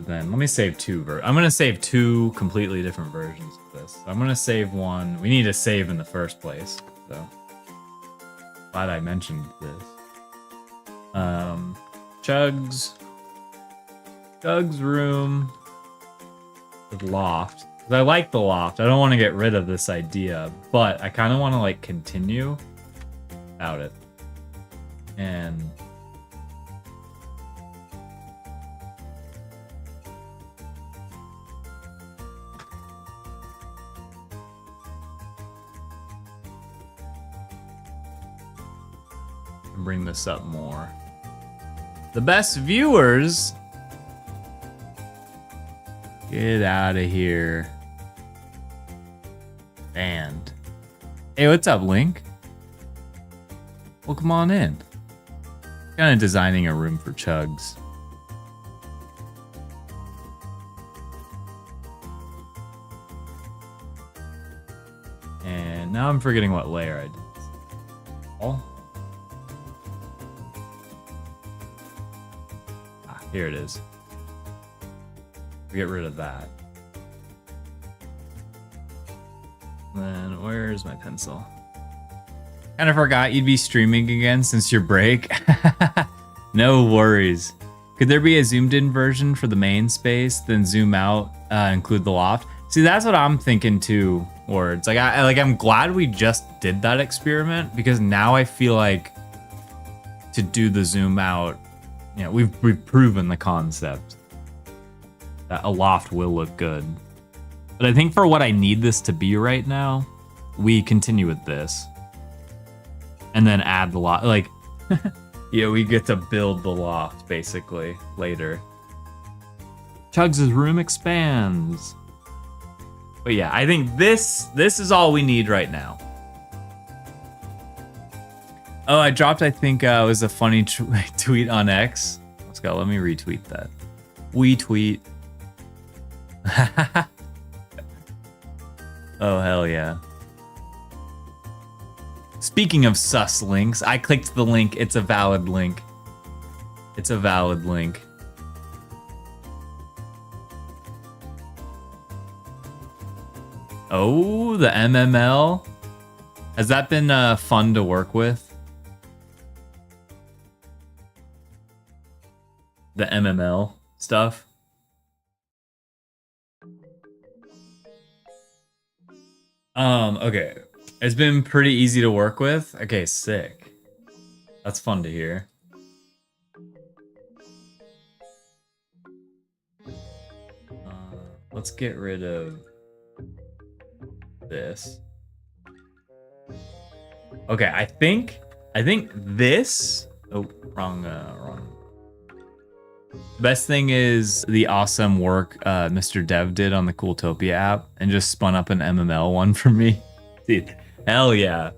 Then let me save I'm gonna save two completely different versions of this. I'm gonna save one. We need to save in the first place, so glad I mentioned this. Chugs room with loft. I like the loft. I don't want to get rid of this idea, but I kind of want to like continue without it. And bring this up more. The best viewers. Get out of here. Banned. Hey, what's up, Link? Well, come on in. Kind of designing a room for Chugs. And now I'm forgetting what layer I did. Oh. Here it is. Get rid of that. Then where's my pencil? Kind of forgot you'd be streaming again since your break. No worries. Could there be a zoomed in version for the main space, then zoom out, include the loft? See, that's what I'm thinking too. Words like I'm glad we just did that experiment because now I feel like to do the zoom out. You know, we've proven the concept that a loft will look good. But I think for what I need this to be right now, we continue with this. And then add the loft. Like, yeah, we get to build the loft, basically, later. Chugs' room expands. But yeah, I think this is all we need right now. Oh, I dropped, I think, it was a funny tweet on X. Let's go, let me retweet that. We tweet. Oh, hell yeah. Speaking of sus links, I clicked the link. It's a valid link. It's a valid link. Oh, the MML. Has that been fun to work with? The MML stuff. Okay. It's been pretty easy to work with. Okay, sick. That's fun to hear. Let's get rid of this. Okay, I think this. Oh, wrong. Best thing is the awesome work Mr. Dev did on the Cooltopia app and just spun up an MML one for me. Dude, hell yeah.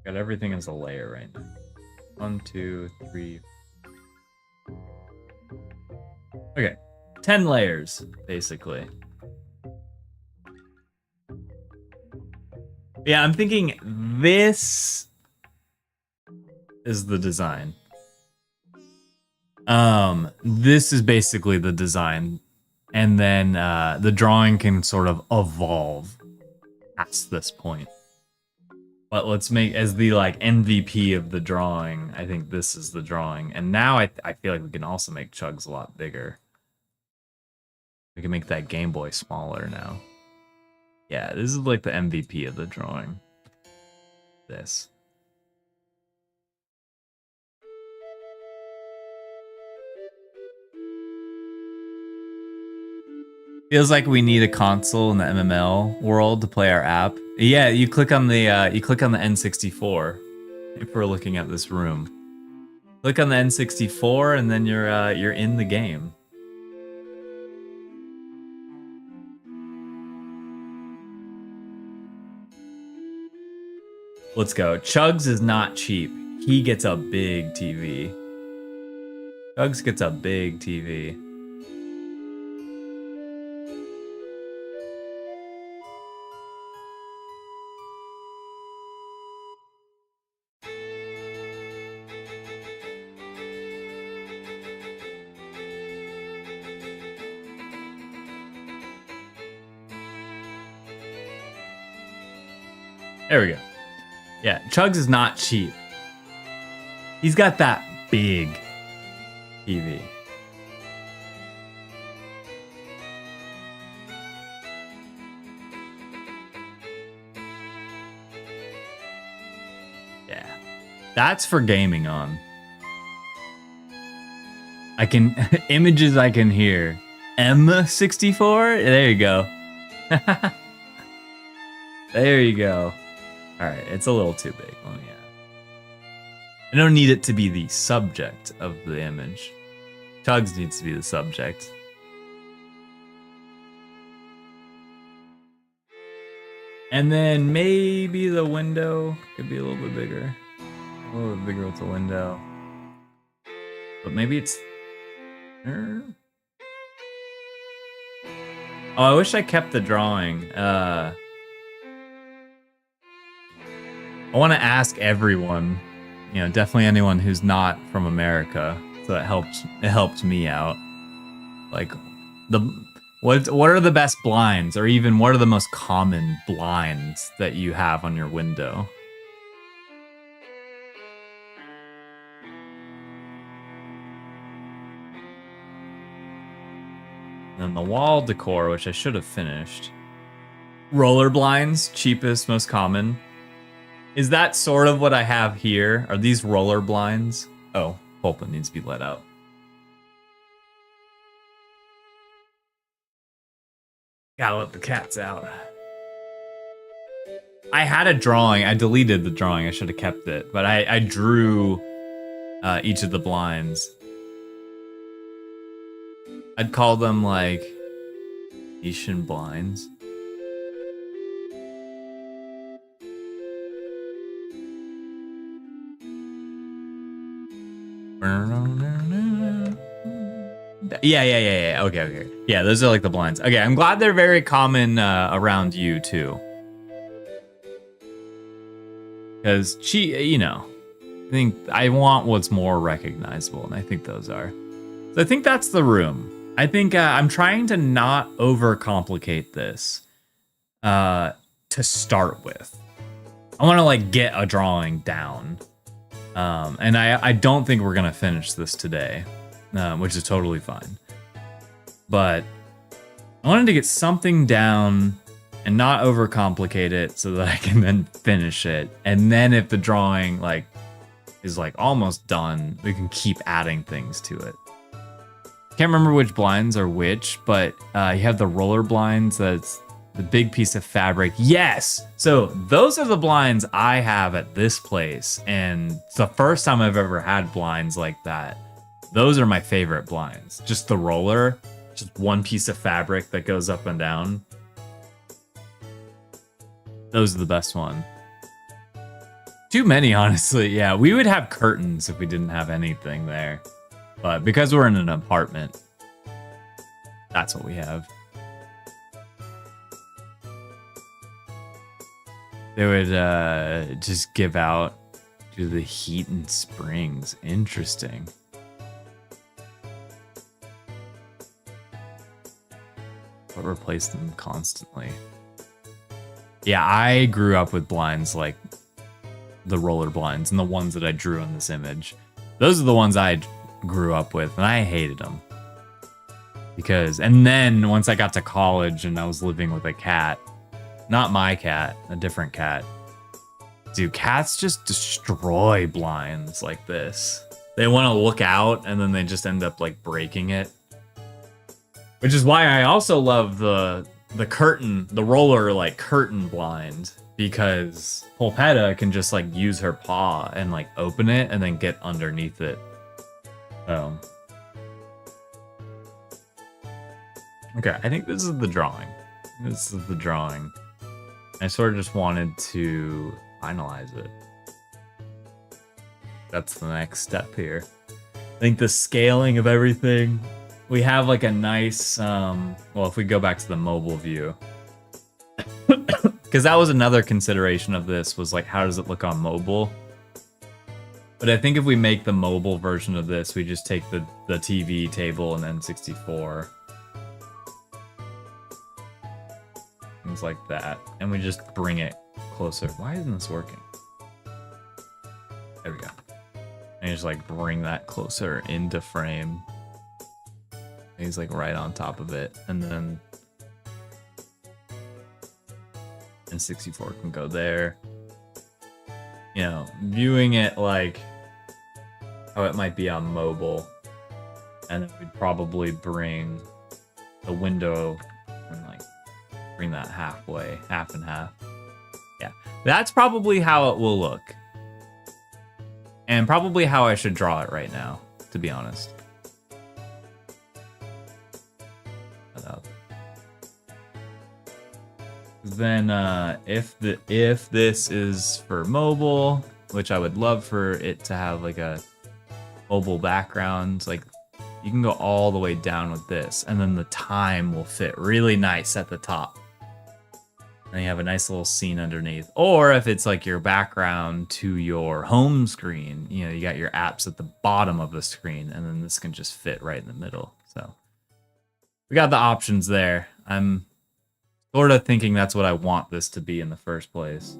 Got everything as a layer right now. 1, 2, 3. Okay, 10 layers, basically. Yeah, I'm thinking this is the design. This is basically the design. And then the drawing can sort of evolve past this point. But let's make, as the like MVP of the drawing, I think this is the drawing. And now I feel like we can also make Chugs a lot bigger. We can make that Game Boy smaller now. Yeah, this is like the MVP of the drawing. This. Feels like we need a console in the MML world to play our app. Yeah, you click on the N64 if we're looking at this room. Click on the N64 and then you're in the game. Let's go. Chugs is not cheap. He gets a big TV. Chugs gets a big TV. There we go. Yeah, Chugs is not cheap. He's got that big TV. Yeah. That's for gaming on. I can images I can hear. M64? There you go. There you go. All right, it's a little too big. Oh yeah. I don't need it to be the subject of the image. Chugs needs to be the subject. And then maybe the window could be a little bit bigger. A little bit bigger with the window. But maybe it's... Oh, I wish I kept the drawing. I want to ask everyone, you know, definitely anyone who's not from America, so it helped me out. Like, what are the best blinds, or even what are the most common blinds that you have on your window? And then the wall decor, which I should have finished. Roller blinds, cheapest, most common. Is that sort of what I have here? Are these roller blinds? Oh, pulpit needs to be let out. Gotta let the cats out. I had a drawing. I deleted the drawing. I should have kept it. But I drew each of the blinds. I'd call them like Asian blinds. Yeah. Okay. Yeah, those are like the blinds. Okay, I'm glad they're very common around you too. Because you know, I think I want what's more recognizable, and I think those are. So I think that's the room. I think I'm trying to not overcomplicate this to start with. I want to like get a drawing down. And I don't think we're gonna finish this today, which is totally fine. But I wanted to get something down and not overcomplicate it so that I can then finish it. And then if the drawing like is like almost done, we can keep adding things to it. Can't remember which blinds are which, but you have the roller blinds that's the big piece of fabric. Yes! So those are the blinds I have at this place. And it's the first time I've ever had blinds like that. Those are my favorite blinds. Just the roller, just one piece of fabric that goes up and down. Those are the best one. Too many, honestly. Yeah, we would have curtains if we didn't have anything there. But because we're in an apartment, that's what we have. They would just give out to the heat and springs. Interesting. But replace them constantly. Yeah, I grew up with blinds like the roller blinds and the ones that I drew in this image. Those are the ones I grew up with, and I hated them. And then once I got to college and I was living with a cat, not my cat, a different cat. Dude, cats just destroy blinds like this. They want to look out and then they just end up like breaking it. Which is why I also love the curtain, the roller like curtain blind, because Polpetta can just like use her paw and like open it and then get underneath it. Okay, I think this is the drawing. This is the drawing. I sort of just wanted to finalize it. That's the next step here. I think the scaling of everything. We have like a nice, well, if we go back to the mobile view, because that was another consideration of this, was like, how does it look on mobile? But I think if we make the mobile version of this, we just take the TV table and N64. Things like that. And we just bring it closer. Why isn't this working? There we go. And just like bring that closer into frame. And he's like right on top of it. And then N64 can go there. You know, viewing it like how it might be on mobile. And then we'd probably bring the window and like bring that halfway, half and half. Yeah, that's probably how it will look. And probably how I should draw it right now, to be honest. Then if this is for mobile, which I would love for it to have like a mobile background, like you can go all the way down with this, and then the time will fit really nice at the top. And you have a nice little scene underneath. Or if it's like your background to your home screen, you know, you got your apps at the bottom of the screen, and then this can just fit right in the middle. So we got the options there. I'm sort of thinking that's what I want this to be in the first place.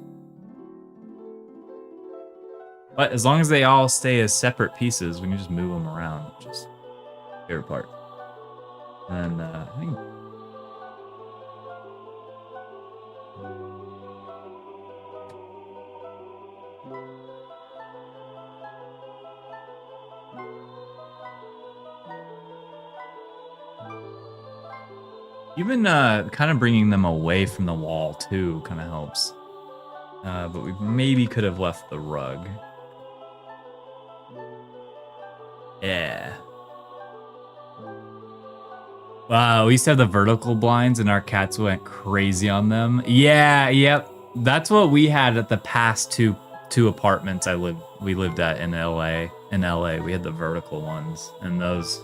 But as long as they all stay as separate pieces, we can just move them around, which is the favorite part. And I think even kind of bringing them away from the wall too kind of helps. But we maybe could have left the rug. Yeah. Wow, we used to have the vertical blinds and our cats went crazy on them. Yeah, yep. That's what we had at the past two apartments we lived at in LA. In LA, we had the vertical ones, and those,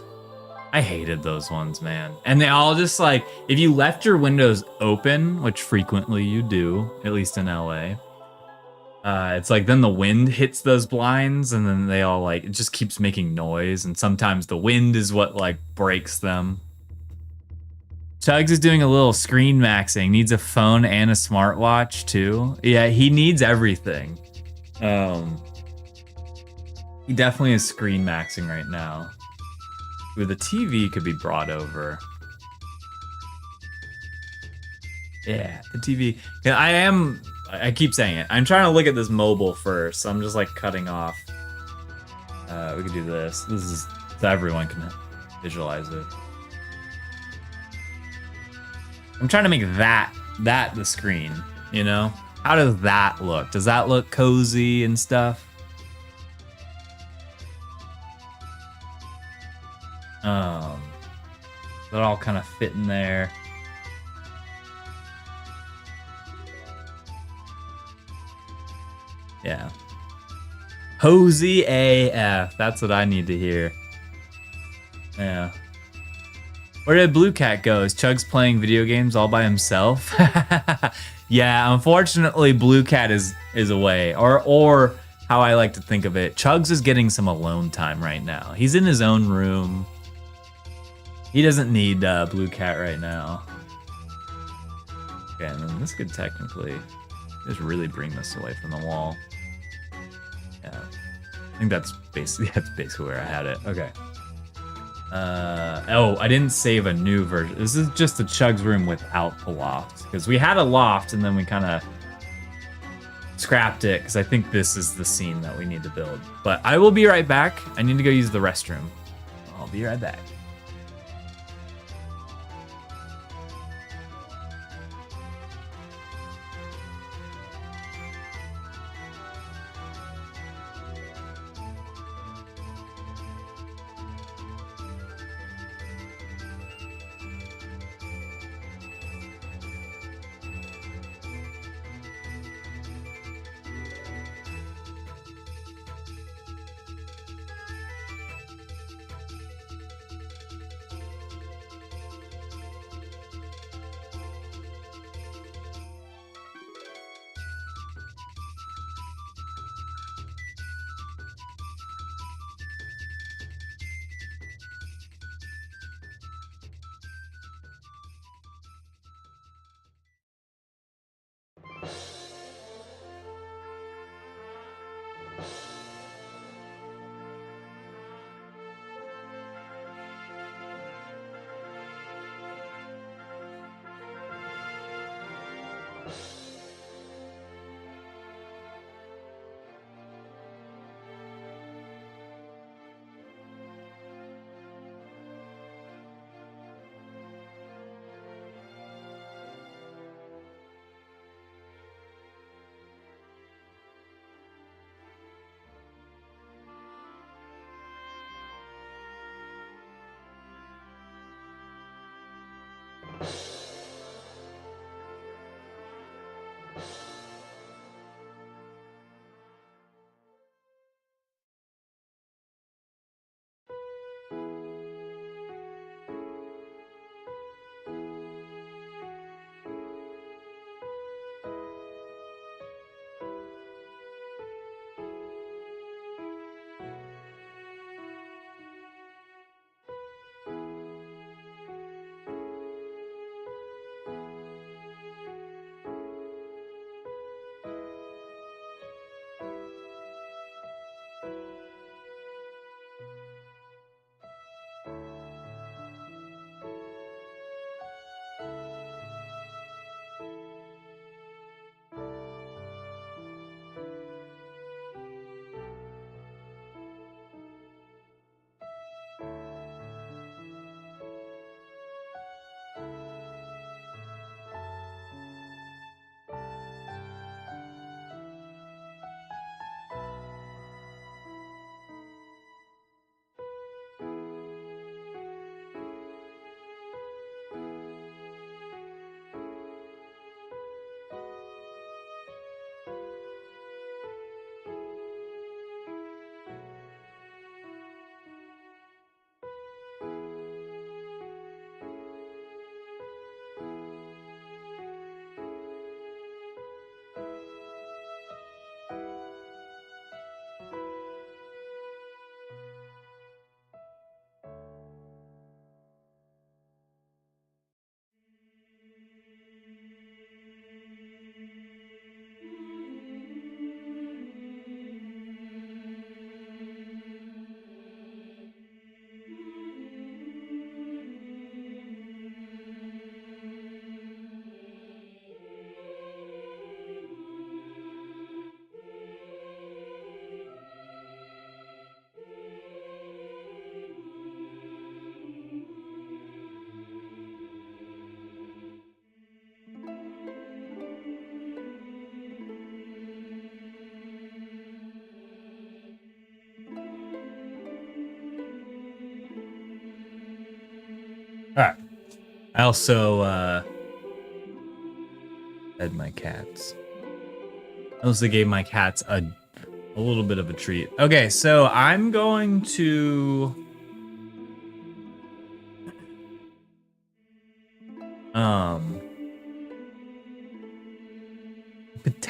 I hated those ones, man. And they all just like, if you left your windows open, which frequently you do, at least in LA, it's like then the wind hits those blinds and then they all like, it just keeps making noise. And sometimes the wind is what like breaks them. Chugs is doing a little screen maxing. Needs a phone and a smartwatch too. Yeah, he needs everything. He definitely is screen maxing right now. Ooh, the TV could be brought over. Yeah, the TV. Yeah, I keep saying it. I'm trying to look at this mobile first, so I'm just like cutting off. We could do this. This is so everyone can visualize it. I'm trying to make that the screen, you know? How does that look? Does that look cozy and stuff? That all kind of fit in there. Yeah. Cozy AF. That's what I need to hear. Yeah. Where did Blue Cat go? Is Chugs playing video games all by himself? Yeah, unfortunately, Blue Cat is away, or how I like to think of it, Chugs is getting some alone time right now. He's in his own room. He doesn't need Blue Cat right now. Okay, and then this could technically just really bring this away from the wall. Yeah, I think that's basically where I had it. Okay. Oh, I didn't save a new version. This is just the Chugs room without the loft, because we had a loft and then we kind of scrapped it because I think this is the scene that we need to build. But I will be right back. I need to go use the restroom. I'll be right back. All right. I also fed my cats. I also gave my cats a little bit of a treat. Okay, so I'm going to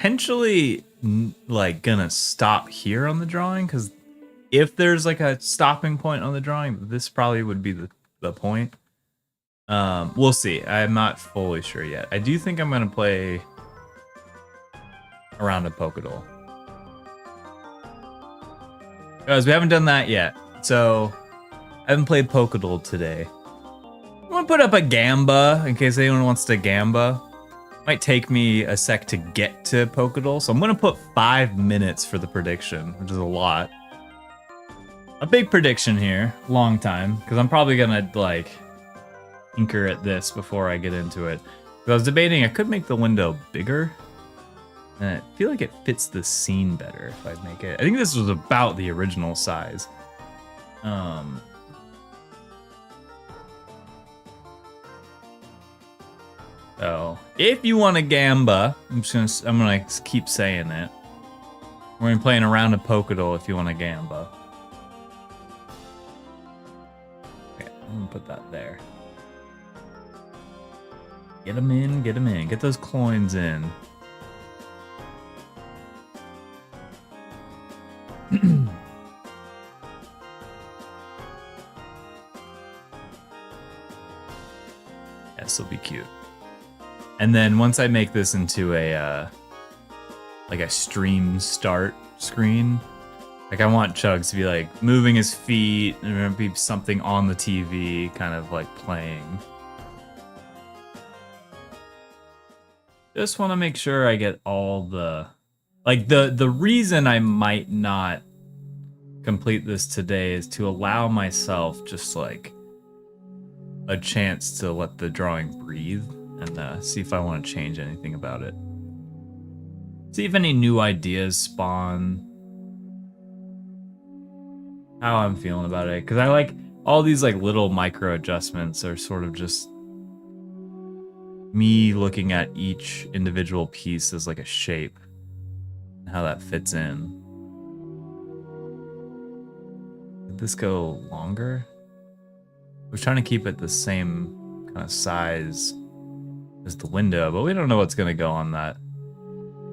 potentially like gonna stop here on the drawing, because if there's like a stopping point on the drawing, this probably would be the point. We'll see. I'm not fully sure yet. I do think I'm gonna play a round of Pokédol. Guys, we haven't done that yet. So I haven't played Pokédol today. I'm gonna put up a Gamba in case anyone wants to Gamba. Might take me a sec to get to Pokédol, so I'm gonna put 5 minutes for the prediction, which is a lot. A big prediction here, long time, because I'm probably gonna like tinker at this before I get into it. I was debating I could make the window bigger, and I feel like it fits the scene better if I make it. I think this was about the original size. So if you want a Gamba, I'm gonna keep saying it. We're gonna play a round of Pokédol if you want a Gamba. Okay, I'm gonna put that there. Get them in, get them in. Get those coins in. This will be cute. And then once I make this into a like a stream start screen, like I want Chugs to be like moving his feet, and there'll be something on the TV kind of like playing. Just want to make sure I get all the like the reason I might not complete this today is to allow myself just like a chance to let the drawing breathe and see if I want to change anything about it. See if any new ideas spawn. How I'm feeling about it, because I like all these like little micro adjustments are sort of just me looking at each individual piece as like a shape and how that fits in. Did this go longer? I was trying to keep it the same kind of size as the window, but we don't know what's gonna go on that.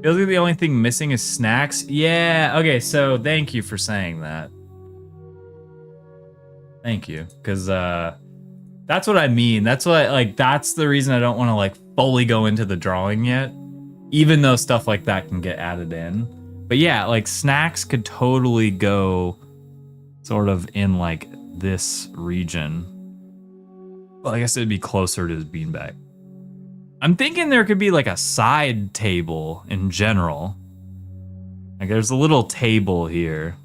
Feels like the only thing missing is snacks. Yeah, okay, so thank you for saying that. Thank you, because that's what I mean. That's what like that's the reason I don't want to like fully go into the drawing yet, even though stuff like that can get added in. But yeah, like snacks could totally go sort of in like this region. Well, I guess it'd be closer to the beanbag. I'm thinking there could be like a side table in general. Like there's a little table here.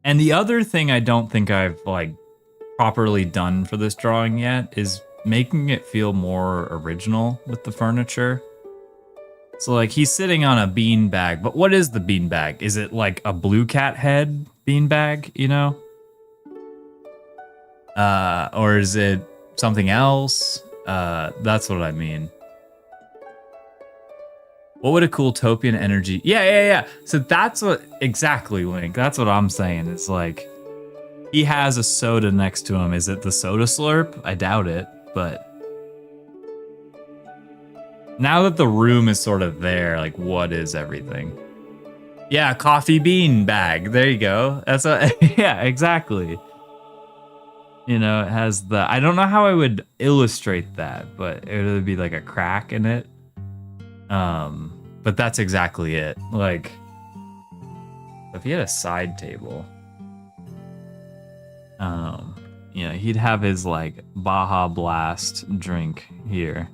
And the other thing I don't think I've like properly done for this drawing yet is making it feel more original with the furniture. So like he's sitting on a bean bag, but what is the bean bag? Is it like a blue cat head bean bag, you know? Or is it something else? That's what I mean. What would a cool Topian energy? Yeah. So that's what exactly, Link. That's what I'm saying. It's like he has a soda next to him. Is it the soda slurp? I doubt it, but now that the room is sort of there, like what is everything? Yeah, coffee bean bag. There you go. That's a yeah, exactly. You know, it has the I don't know how I would illustrate that, but it would be like a crack in it. But that's exactly it. Like if he had a side table, you know, he'd have his like Baja Blast drink here.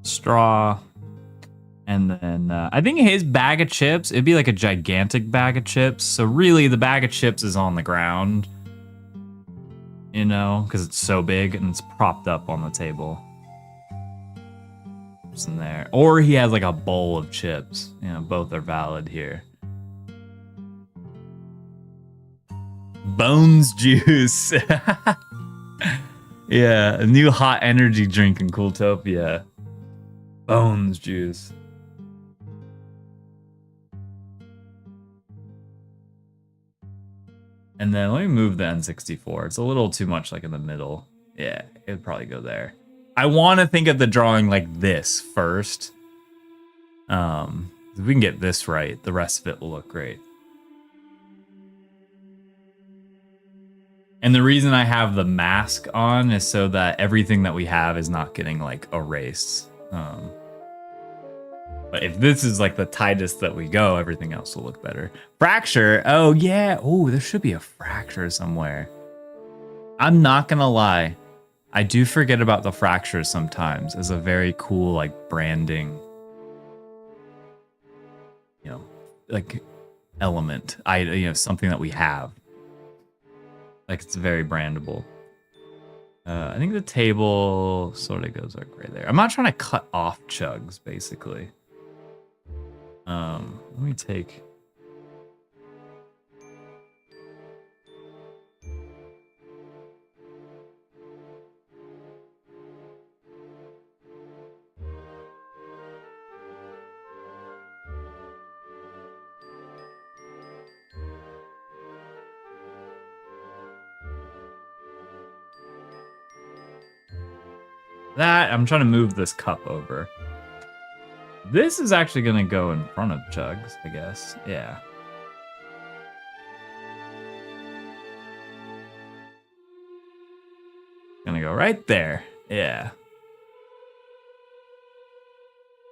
Straw, and then I think his bag of chips, it'd be like a gigantic bag of chips. So really the bag of chips is on the ground, you know, because it's so big and it's propped up on the table. It's in there. Or he has like a bowl of chips. You know, both are valid here. Bones juice. Yeah, a new hot energy drink in Cooltopia. Bones juice. And then let me move the N64. It's a little too much like in the middle. Yeah, it would probably go there. I want to think of the drawing like this first. If we can get this right, the rest of it will look great. And the reason I have the mask on is so that everything that we have is not getting like erased. But if this is like the tightest that we go, everything else will look better. Fracture. Oh yeah. Oh, there should be a fracture somewhere. I'm not gonna lie. I do forget about the fracture sometimes as a very cool like branding, you know, like element. Something that we have. Like it's very brandable. I think the table sort of goes like right there. I'm not trying to cut off Chugs, basically. Let me take... I'm trying to move this cup over. This is actually going to go in front of Chugs, I guess. Yeah. Gonna go right there. Yeah.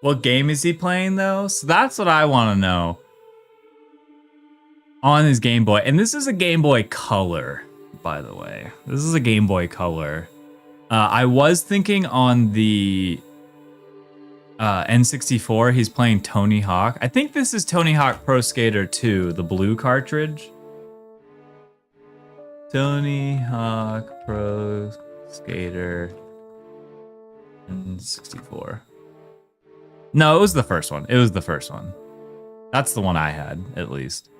What game is he playing, though? So that's what I want to know. On his Game Boy. And this is a Game Boy Color, by the way. This is a Game Boy Color. I was thinking on the N64, he's playing Tony Hawk. I think this is Tony Hawk Pro Skater 2, the blue cartridge. Tony Hawk Pro Skater N64. No, it was the first one. It was the first one. That's the one I had, at least.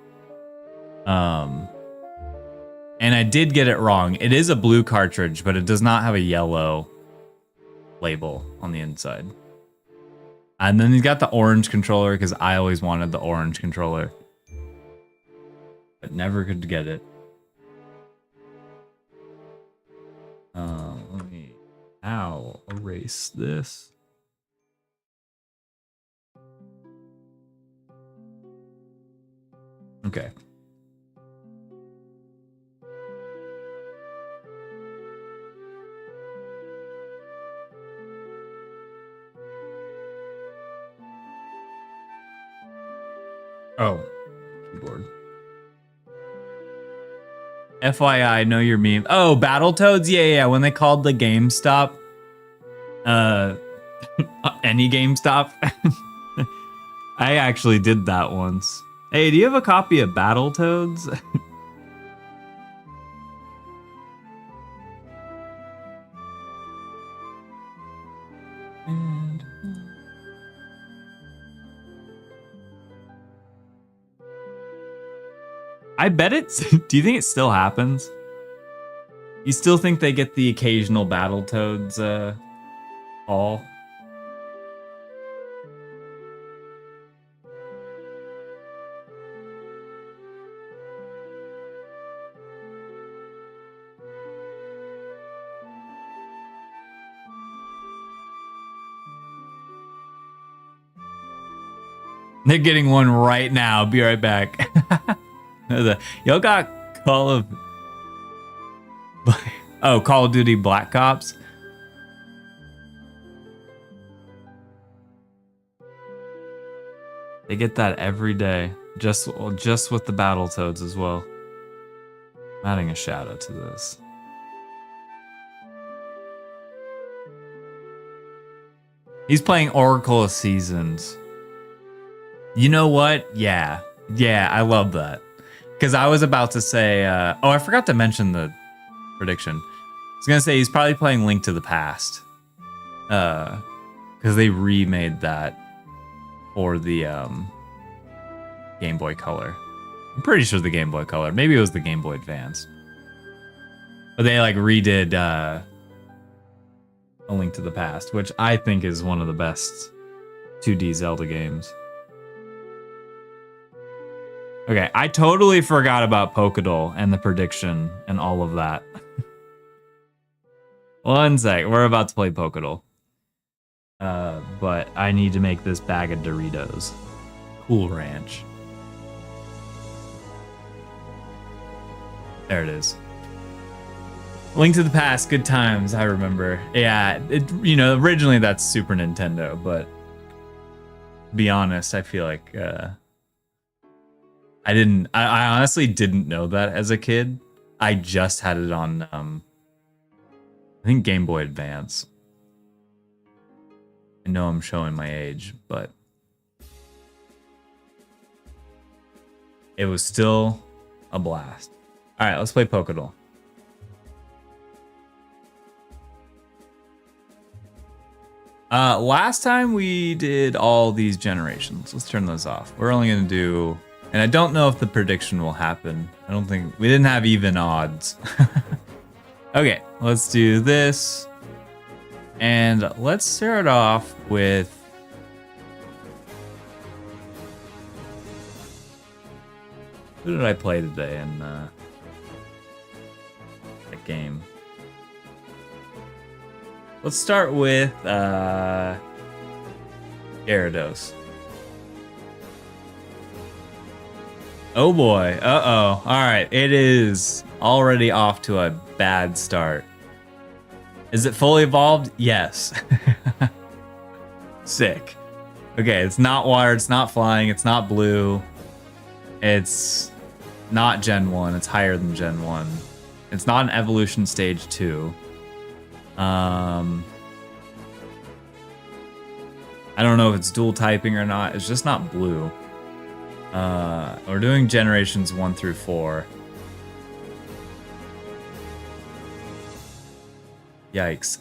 And I did get it wrong. It is a blue cartridge, but it does not have a yellow label on the inside. And then he's got the orange controller because I always wanted the orange controller, but never could get it. Let me now erase this. Okay. Oh, keyboard. FYI, know your meme. Oh, Battletoads? Yeah. When they called the GameStop, any GameStop. I actually did that once. Hey, do you have a copy of Battletoads? I bet it's... Do you think it still happens? You still think they get the occasional Battletoads call? They're getting one right now. Be right back. Y'all got Call of... Oh, Call of Duty Black Ops? They get that every day. Just with the Battletoads as well. I'm adding a shadow to this. He's playing Oracle of Seasons. You know what? Yeah, I love that. Because I was about to say... oh, I forgot to mention the prediction. I was going to say he's probably playing Link to the Past. Because they remade that for the Game Boy Color. I'm pretty sure the Game Boy Color. Maybe it was the Game Boy Advance. But they like redid A Link to the Past, which I think is one of the best 2D Zelda games. Okay, I totally forgot about Pokédoll and the prediction and all of that. One sec, we're about to play Pokédoll. But I need to make this bag of Doritos. Cool Ranch. There it is. Link to the Past, good times, I remember. Yeah, originally that's Super Nintendo, but to be honest, I feel like I honestly didn't know that as a kid. I just had it on I think Game Boy Advance. I know I'm showing my age, but it was still a blast. All right, let's play Pokédoll. Last time we did all these generations. Let's turn those off. We're only gonna do, and I don't know if the prediction will happen. I don't think, we didn't have even odds. Okay, let's do this. And let's start off with who did I play today in that game? Let's start with Gyarados. Oh boy, uh-oh. Alright, it is already off to a bad start. Is it fully evolved? Yes. Sick. Okay, it's not water, it's not flying, it's not blue. It's not Gen 1, it's higher than Gen 1. It's not an evolution stage 2. I don't know if it's dual typing or not. It's just not blue. We're doing generations 1 through 4. Yikes.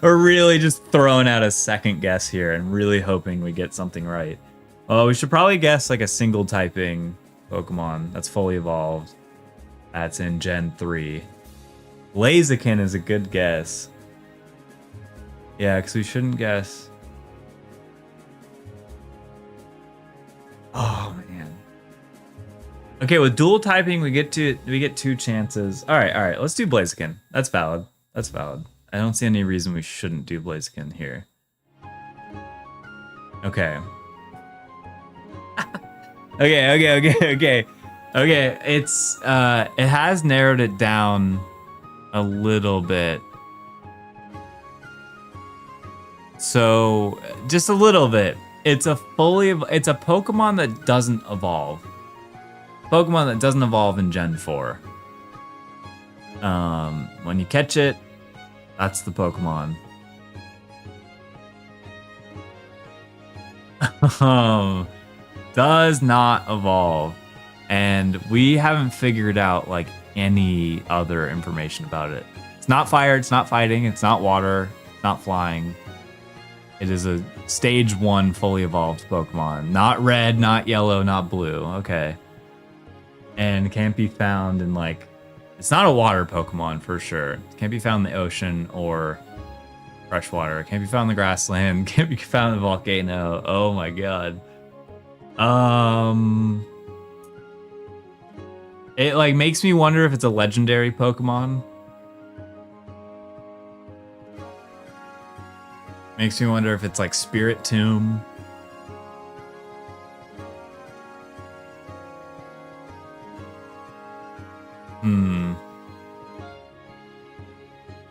We're really just throwing out a second guess here and really hoping we get something right. Well, we should probably guess like a single typing Pokemon that's fully evolved. That's in Gen 3. Blaziken is a good guess. Yeah, because we shouldn't guess. Oh man. Okay, with dual typing, we get 2 chances. All right. Let's do Blaziken. That's valid. That's valid. I don't see any reason we shouldn't do Blaziken here. Okay. Okay. It's it has narrowed it down a little bit. So just a little bit. It's a Pokemon that doesn't evolve. Pokemon that doesn't evolve in Gen 4. When you catch it, that's the Pokemon. Does not evolve. And we haven't figured out like any other information about it. It's not fire, it's not fighting, it's not water, it's not flying. It is a stage 1 fully evolved Pokemon. Not red, not yellow, not blue. Okay. And can't be found in like, it's not a water Pokemon for sure. It can't be found in the ocean or freshwater. It can't be found in the grassland. Can't be found in the volcano. Oh my god. It like makes me wonder if it's a legendary Pokemon. Makes me wonder if it's like Spirit Tomb.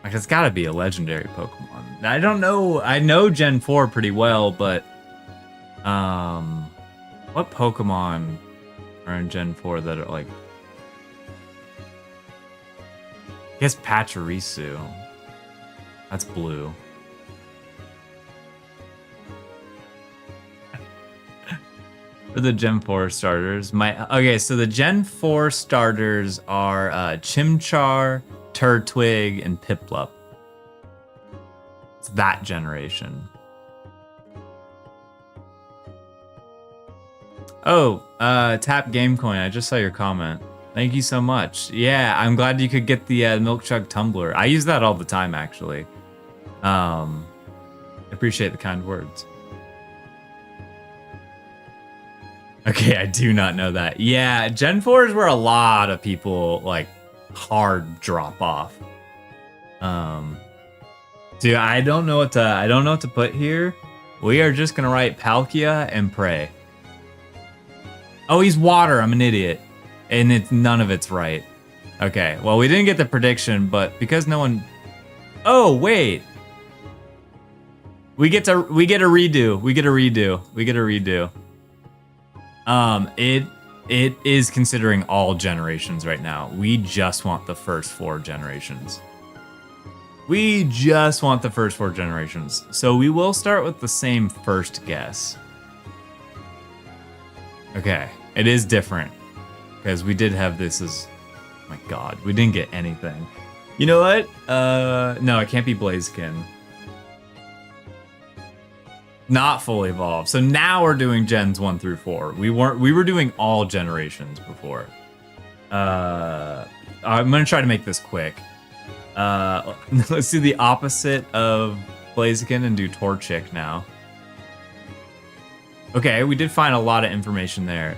Like it's gotta be a legendary Pokemon. I don't know. I know Gen 4 pretty well, but what Pokemon are in Gen 4 that are like, I guess Pachirisu. That's blue. For the Gen 4 starters, so the Gen 4 starters are Chimchar, Turtwig, and Piplup. It's that generation. Oh, Tap Game Coin. I just saw your comment. Thank you so much. Yeah, I'm glad you could get the milk chug tumbler. I use that all the time, actually. Appreciate the kind words. Okay, I do not know that. Yeah, Gen 4 is where a lot of people like hard drop off. Dude, I don't know what to put here. We are just gonna write Palkia and pray. Oh, he's water. I'm an idiot. And none of it's right. Okay, well, we didn't get the prediction, but because no one... Oh, wait. We get a redo. It is considering all generations right now. We just want the first 4 generations. So we will start with the same first guess. Okay, it is different. Because we did have this as... Oh my god, we didn't get anything. You know what? No, it can't be Blaziken. Not fully evolved. So now we're doing gens 1 through 4. We were doing all generations before. I'm gonna try to make this quick. Let's do the opposite of Blaziken and do Torchic now. Okay, we did find a lot of information there.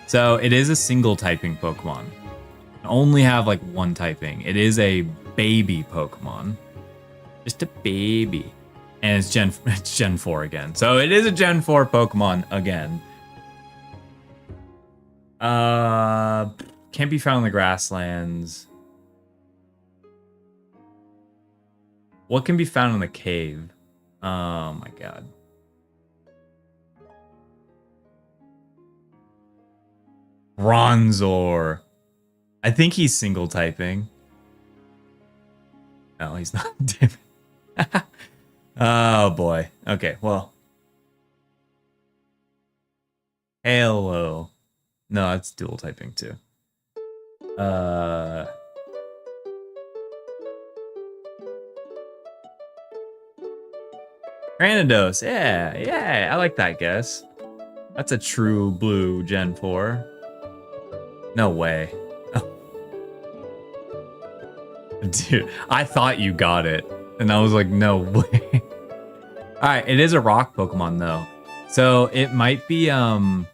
So it is a single typing Pokemon. Only have like 1 typing. It is a baby Pokemon. Just a baby. And it's Gen 4 again. So it is a Gen 4 Pokemon again. Can't be found in the grasslands. What can be found in the cave? Oh my god. Bronzor. I think he's single typing. No, he's not. Damn it. Oh boy. Okay, well. Hello. No, that's dual typing too. Granados. Yeah, I like that guess. That's a true blue Gen 4. No way. Dude, I thought you got it. And I was like, no way. Alright, it is a rock Pokemon though. So it might be oh,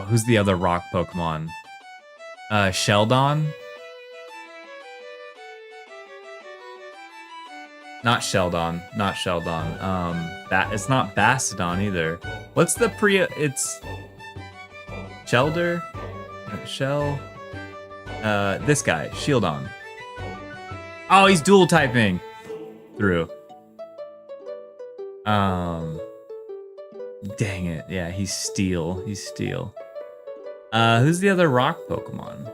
who's the other rock Pokemon? Sheldon? Not Sheldon. It's not Bastiodon either. What's the it's Shelder? Shell? This guy, Shieldon. Oh, he's dual typing. Through. Dang it. Yeah, he's Steel. Who's the other rock Pokemon?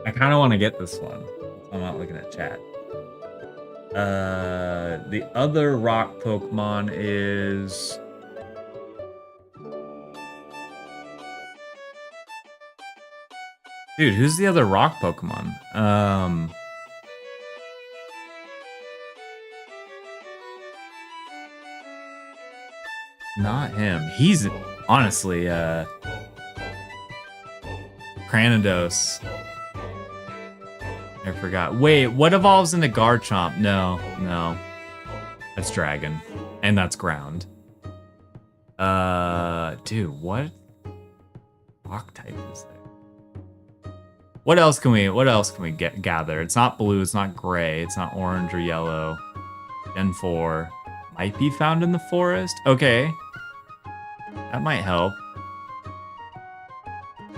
I kind of want to get this one. I'm not looking at chat. The other rock Pokemon is... Dude, who's the other rock Pokemon? Not him. He's honestly Granados. I forgot. Wait, what evolves into Garchomp? No. That's Dragon. And that's Ground. Dude, what rock type is there? What else can we gather? It's not blue, it's not gray, it's not orange or yellow. Gen 4 might be found in the forest. Okay. That might help.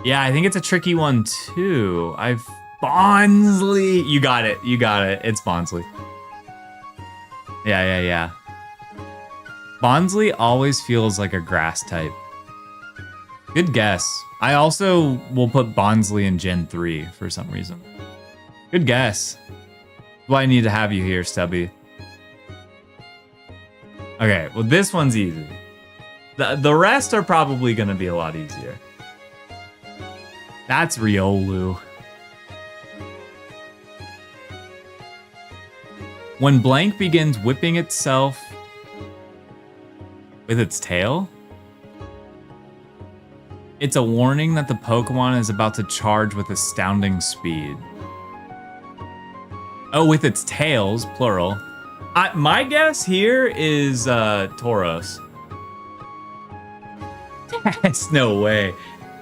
Yeah, I think it's a tricky one too. Bonsly. You got it. It's Bonsly. Yeah. Bonsly always feels like a grass type. Good guess. I also will put Bonsly in Gen 3 for some reason. Good guess. That's why I need to have you here, Stubby. Okay, well this one's easy. The rest are probably gonna be a lot easier. That's Riolu. When Blank begins whipping itself with its tail? It's a warning that the Pokemon is about to charge with astounding speed. Oh, with its tails, plural. My guess here is Tauros. There's no way.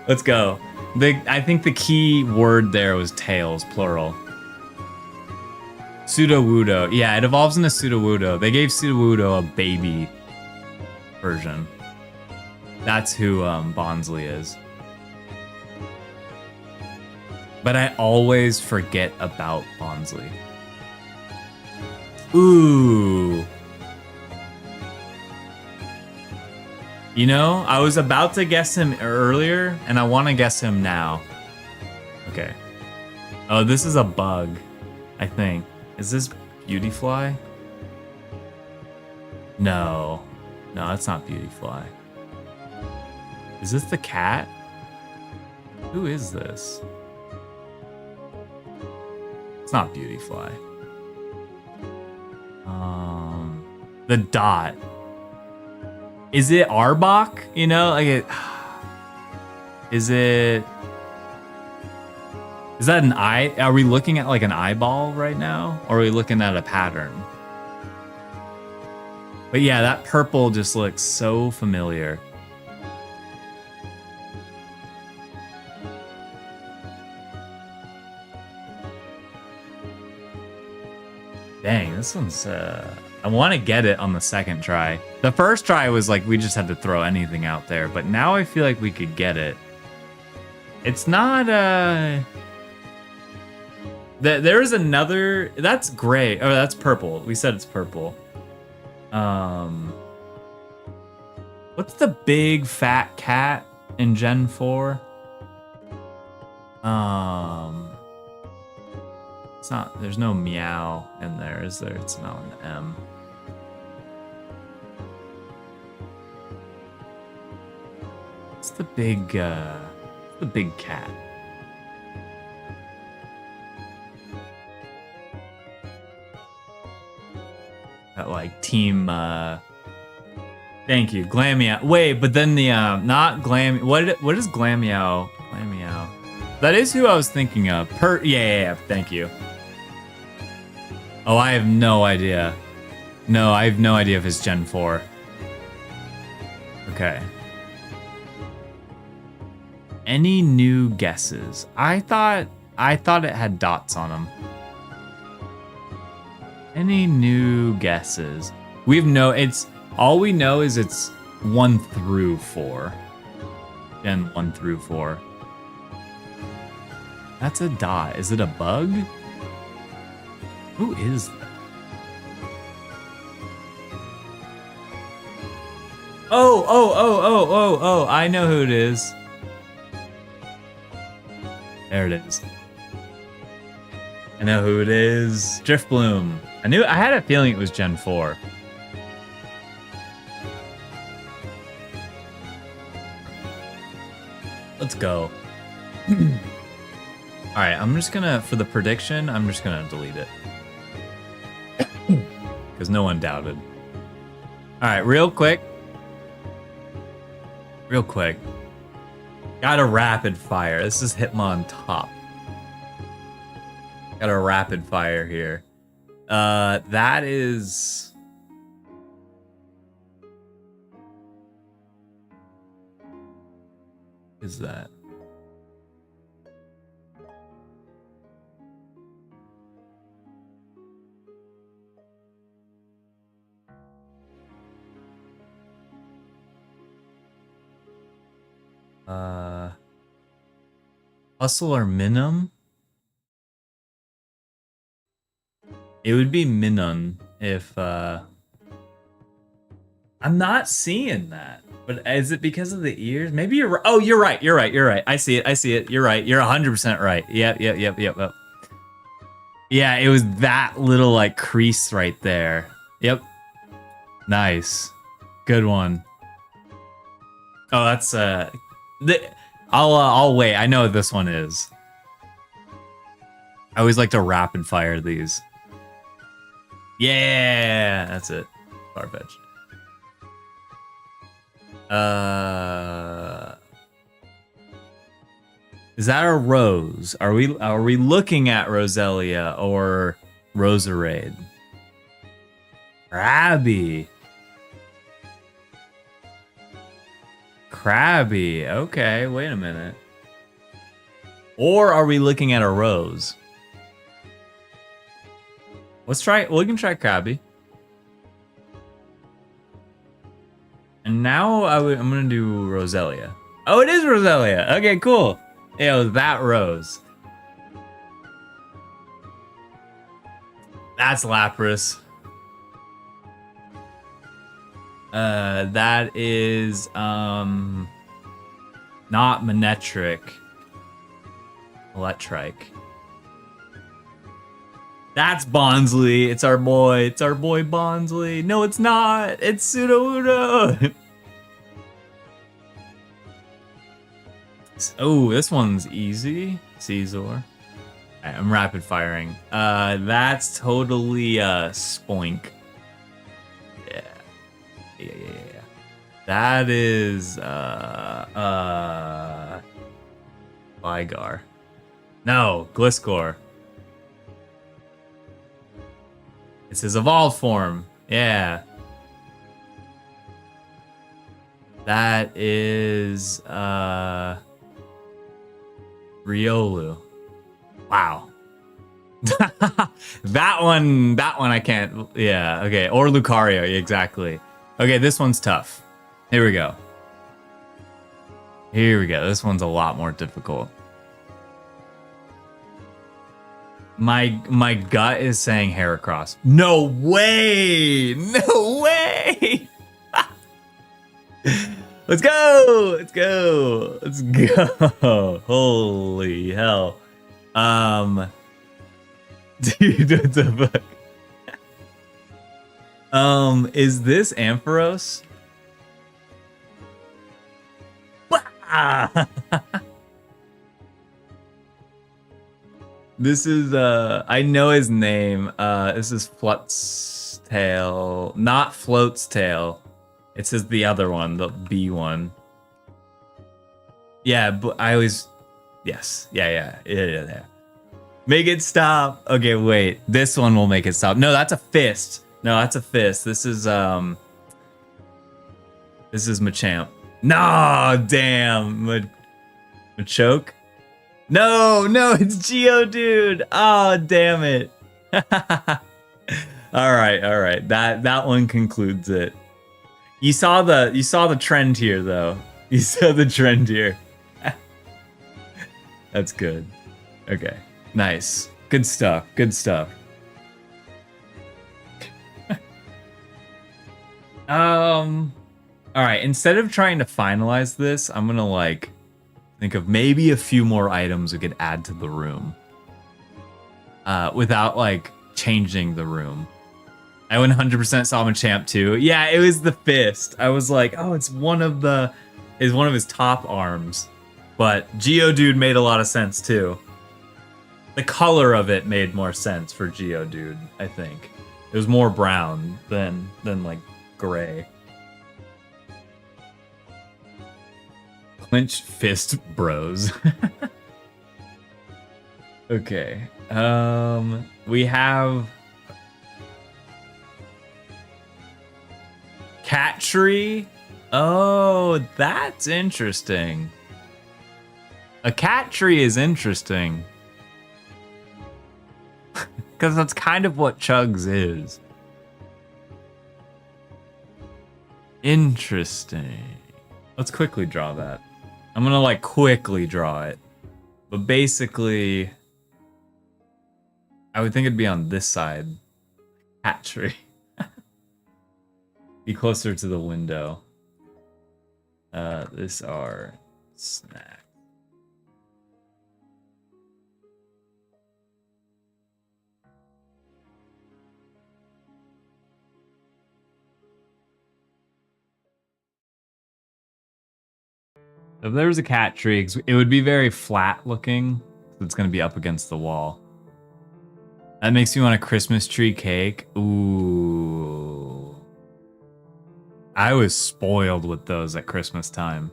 Let's go. I think the key word there was tails, plural. Sudowoodo. Yeah, it evolves into Sudowoodo. They gave Sudowoodo a baby version. That's who Bonsly is. But I always forget about Bonsly. Ooh. You know, I was about to guess him earlier, and I want to guess him now. Okay. Oh, this is a bug, I think. Is this Beautyfly? No. No, that's not Beautyfly. Is this the cat? Who is this? It's not Beautyfly. The dot. Is it Arbok? You know, like it. Is it? Is that an eye? Are we looking at like an eyeball right now? Or are we looking at a pattern? But yeah, that purple just looks so familiar. Dang, this one's, I want to get it on the second try. The first try was like, we just had to throw anything out there, but now I feel like we could get it. It's not, there is another, that's gray, oh, that's purple. We said it's purple. What's the big fat cat in Gen 4? It's not, there's no meow in there, is there? It's not an M. It's the big cat. That like team, thank you, Glameow. Wait, but then the, not Glam, what is Glameow? Glameow. That is who I was thinking of. Yeah, thank you. Oh, I have no idea. No, I have no idea if it's Gen 4. Okay. Any new guesses? I thought it had dots on them. Any new guesses? All we know is it's 1 through 4. Gen 1 through 4. That's a dot. Is it a bug? Who is that? Oh, I know who it is. There it is. I know who it is. Driftbloom. I had a feeling it was Gen 4. Let's go. Alright, I'm just gonna, for the prediction, I'm just gonna delete it. Because no one doubted. Alright, real quick. Got a rapid fire. This is Hitmontop. Got a rapid fire here. That is... Is that? Hustle or Minun? It would be Minun if, I'm not seeing that. But is it because of the ears? Maybe you're right. Oh, you're right. I see it. You're right. You're 100% right. Yep. Yeah, it was that little, like, crease right there. Yep. Nice. Good one. Oh, that's, I'll wait. I know what this one is. I always like to rapid fire these. Yeah, that's it. Farfetch. Is that a rose? Are we looking at Roselia or Roserade? Crabby. Crabby. Okay, wait a minute. Or are we looking at a rose? Let's try. We can try Crabby. And now I'm gonna do Roselia. Oh, it is Roselia. Okay, cool. Yeah, it was that rose. That's Lapras. That is not Manetric. Electrike. That's Bonsley. It's our boy. It's our boy Bonsley. No, it's not. It's Sudowoodo. Oh, this one's easy. Caesar. Right, I'm rapid firing. That's totally Spoink. Yeah. Yeah. That is Ligar. No, Gliscor. It's his evolved form. Yeah. That is Riolu. Wow. that one I can't. Yeah, okay. Or Lucario, exactly. Okay, this one's tough. Here we go. This one's a lot more difficult. My gut is saying Heracross. No way! No way! Let's go! Let's go! Let's go! Holy hell. Dude, what the fuck? Is this Ampharos? This is I know his name. This is Flut's Tail, not Float's Tail. It says the other one, the B one. Yeah, but I always yes. Yeah. Make it stop. Okay, wait. This one will make it stop. No, that's a fist. This is Machamp. No, damn. Machoke? No, it's Geodude. Oh, damn it. All right. That one concludes it. You saw the trend here though. You saw the trend here. That's good. Okay. Nice. Good stuff. All right, instead of trying to finalize this, I'm going to think of maybe a few more items we could add to the room. Without changing the room. I 100% saw Machamp too. Yeah, it was the fist. I was like, oh, it's one of his top arms. But Geodude made a lot of sense too. The color of it made more sense for Geodude, I think. It was more brown than gray. Clinch fist bros. Okay. We have Cat Tree. Oh, that's interesting. A cat tree is interesting. Because that's kind of what Chugs is. Interesting. Let's quickly draw that. I'm gonna quickly draw it. But basically, I would think it'd be on this side. Hat tree. Be closer to the window. This are snacks. If there was a cat tree, it would be very flat looking. It's going to be up against the wall. That makes me want a Christmas tree cake. Ooh. I was spoiled with those at Christmas time.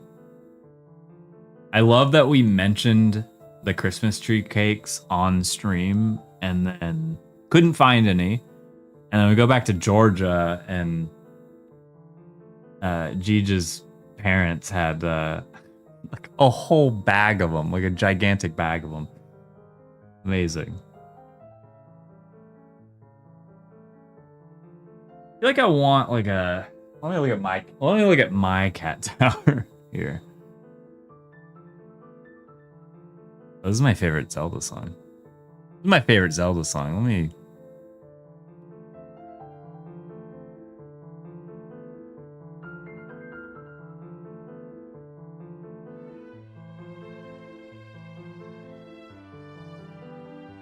I love that we mentioned the Christmas tree cakes on stream and then couldn't find any. And then we go back to Georgia and Gija's parents had like a whole bag of them, like a gigantic bag of them. Amazing. I feel like I want like a. Let me look at my cat tower here. Oh, this is my favorite Zelda song. This is my favorite Zelda song. Let me.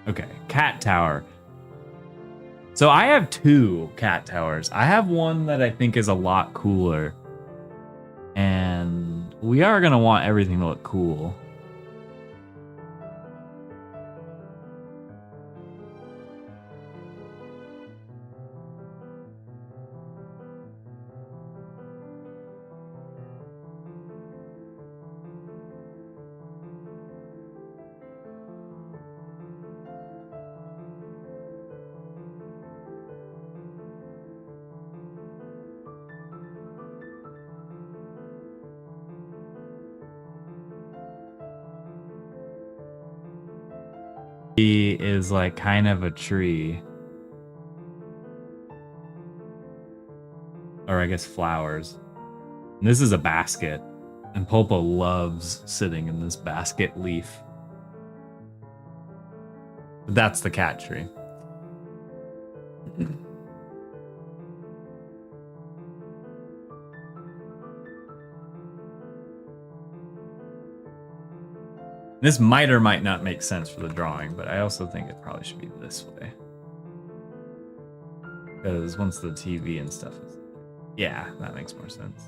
Okay, cat tower. So I have 2 cat towers. I have one that I think is a lot cooler. And we are going to want everything to look cool. He is like kind of a tree. Or I guess flowers. And this is a basket. And Pulpa loves sitting in this basket leaf. But that's the cat tree. This might or might not make sense for the drawing, but I also think it probably should be this way. Because once the TV and stuff is... Yeah, that makes more sense.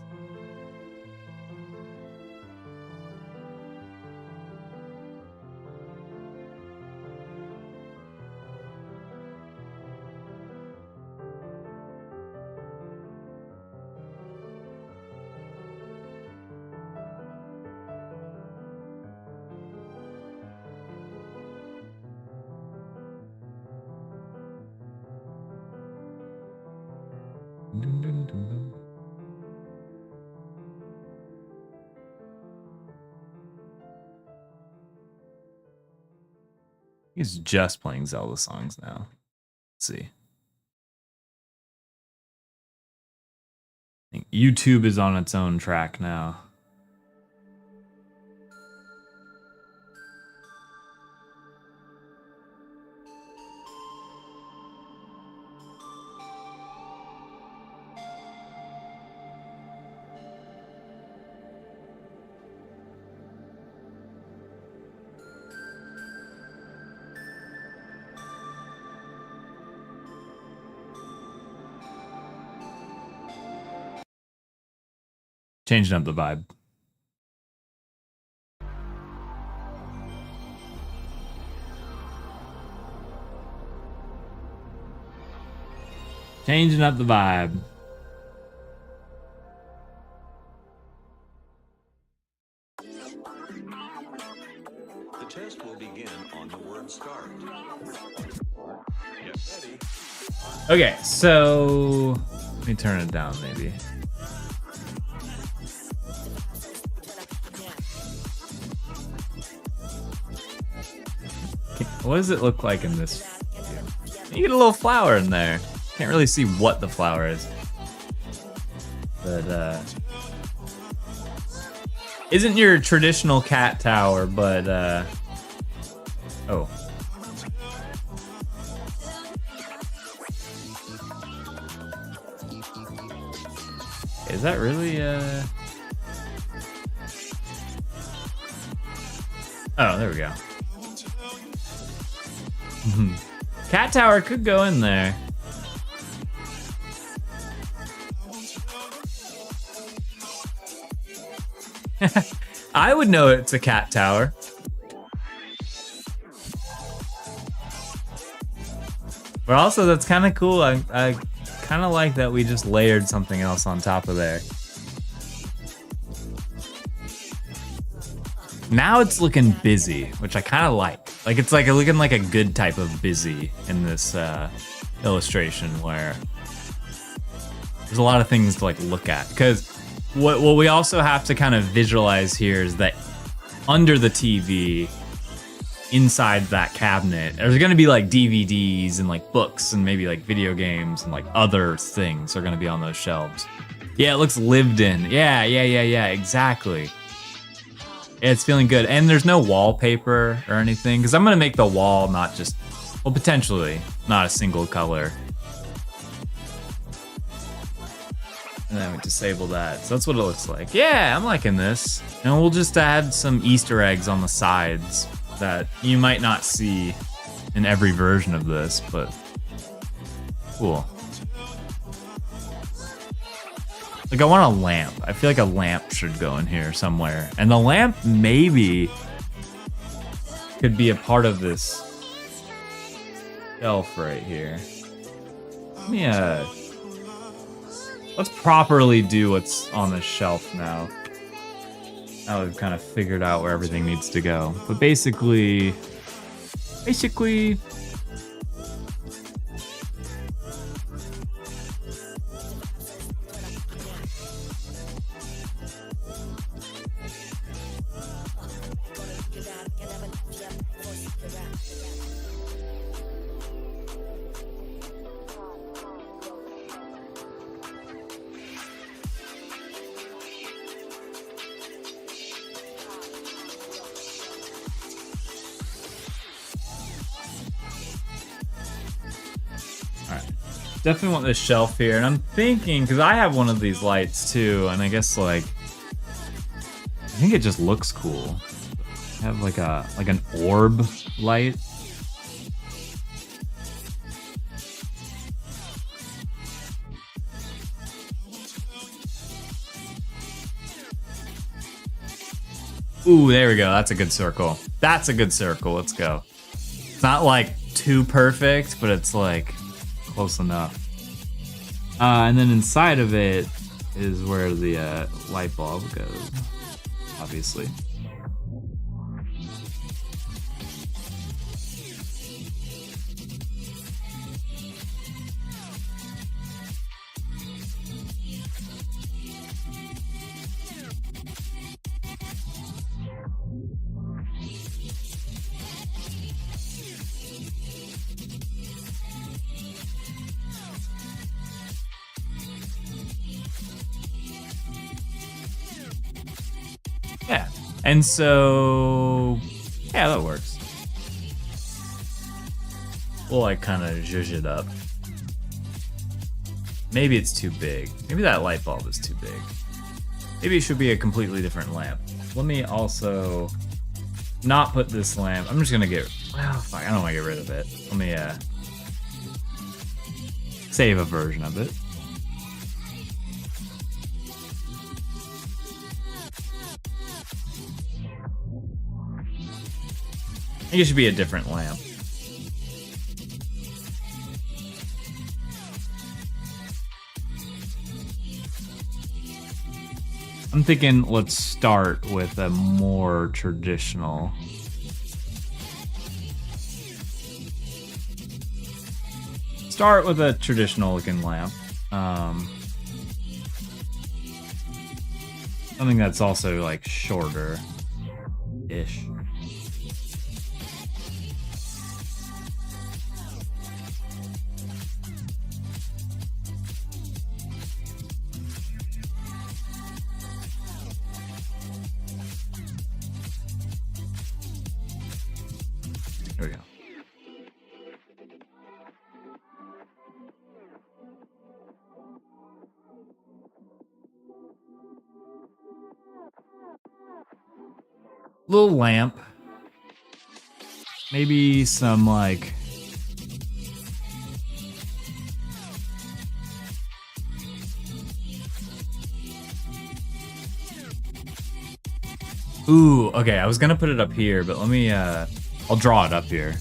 He's just playing Zelda songs now. Let's see. I think YouTube is on its own track now. Changing up the vibe. Changing up the vibe. The test will begin on the word start. Get ready. Okay, so let me turn it down maybe. What does it look like in this video? You get a little flower in there. Can't really see what the flower is. But, isn't your traditional cat tower, but, oh. Is that really, Oh, there we go. Cat tower could go in there. I would know it's a cat tower. But also, that's kind of cool. I kind of like that we just layered something else on top of there. Now it's looking busy, which I kind of like. Like it's like looking like a good type of busy in this illustration where there's a lot of things to like look at. Because what we also have to kind of visualize here is that under the TV, inside that cabinet, there's gonna be like DVDs and like books and maybe like video games and like other things are gonna be on those shelves. Yeah, it looks lived in. Yeah, exactly. Yeah, it's feeling good. And there's no wallpaper or anything, because I'm gonna make the wall not just, well, potentially not a single color. And then we disable that. So that's what it looks like. Yeah, I'm liking this. And we'll just add some Easter eggs on the sides that you might not see in every version of this, but cool. Like I want a lamp. I feel like a lamp should go in here somewhere. And the lamp maybe could be a part of this shelf right here. Let me let's properly do what's on the shelf now. Now we've kind of figured out where everything needs to go. But basically, definitely want this shelf here, and I'm thinking, because I have one of these lights too, and I guess like, I think it just looks cool. I have like an orb light. Ooh, there we go. That's a good circle. That's a good circle. Let's go. It's not like too perfect, but it's like close enough. And then inside of it is where the light bulb goes, obviously. Yeah, and so, yeah, that works. We'll like kind of zhuzh it up. Maybe it's too big. Maybe that light bulb is too big. Maybe it should be a completely different lamp. Let me also not put this lamp. I'm just gonna get, well, fuck, I don't want to get rid of it. Let me save a version of it. I think it should be a different lamp. I'm thinking let's start with a more traditional. Start with a traditional looking lamp. Something that's also like shorter-ish. There we go. Little lamp. Maybe some like ooh, okay, I was gonna put it up here, but let me I'll draw it up here.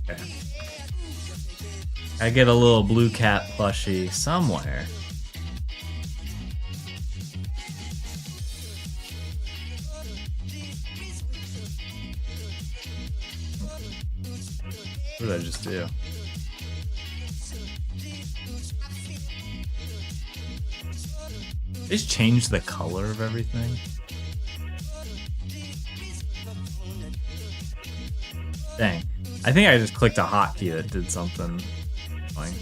Okay. I get a little blue cat plushie somewhere. What did I just do? They just changed the color of everything. Dang. I think I just clicked a hotkey that did something annoying.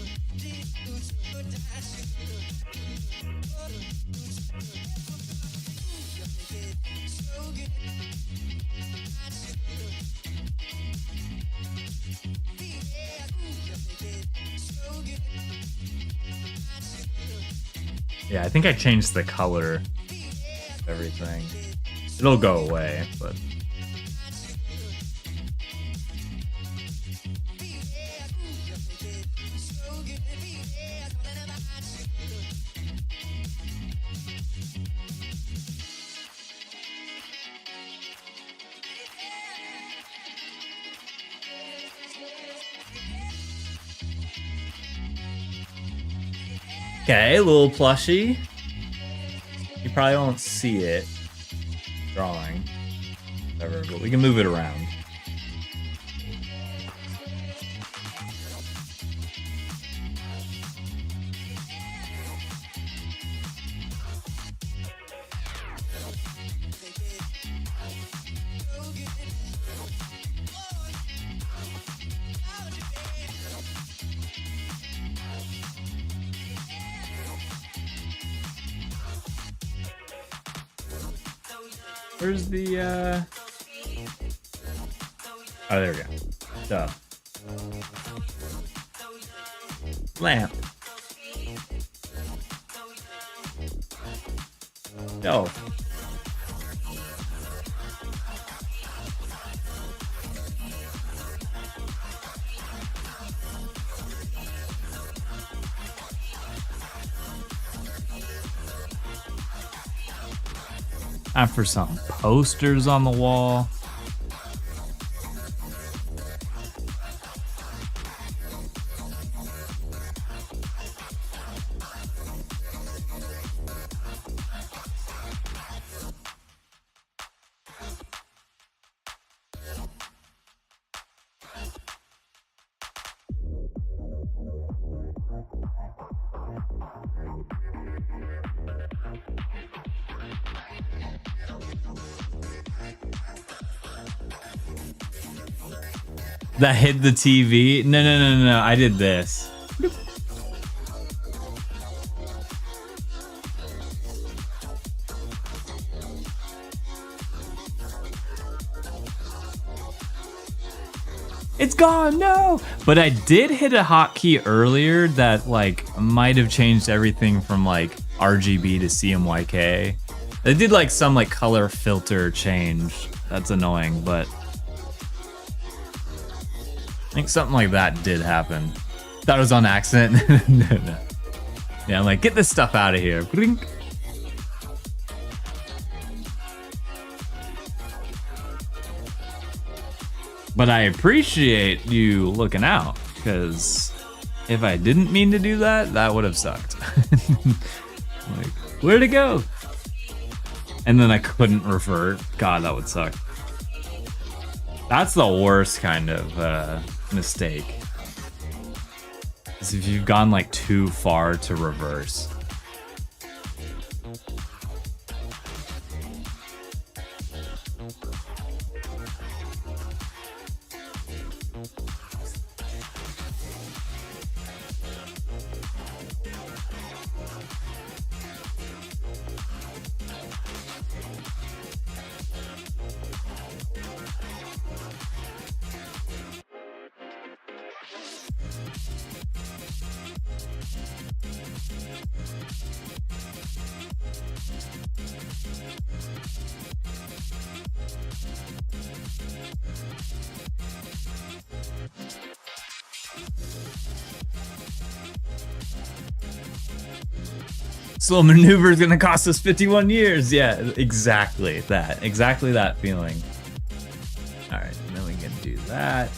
Yeah, I think I changed the color of everything. It'll go away, but... Okay, a little plushie. You probably won't see it. Drawing. Whatever, but we can move it around. Where's the, Oh, there we go. Duh. Lamp. No. Time for some posters on the wall. That hit the TV? No. I did this. It's gone, no! But I did hit a hotkey earlier that like might have changed everything from like RGB to CMYK. They did like some like color filter change. That's annoying, but I think something like that did happen. Thought it was on accident. No. Yeah, I'm like, get this stuff out of here. Blink. But I appreciate you looking out, because if I didn't mean to do that, that would have sucked. Like, where'd it go? And then I couldn't revert. God, that would suck. That's the worst kind of mistake. Is if you've gone like too far to reverse. This little maneuver is gonna cost us 51 years. Yeah, exactly that. Exactly that feeling. All right, and then we can do that.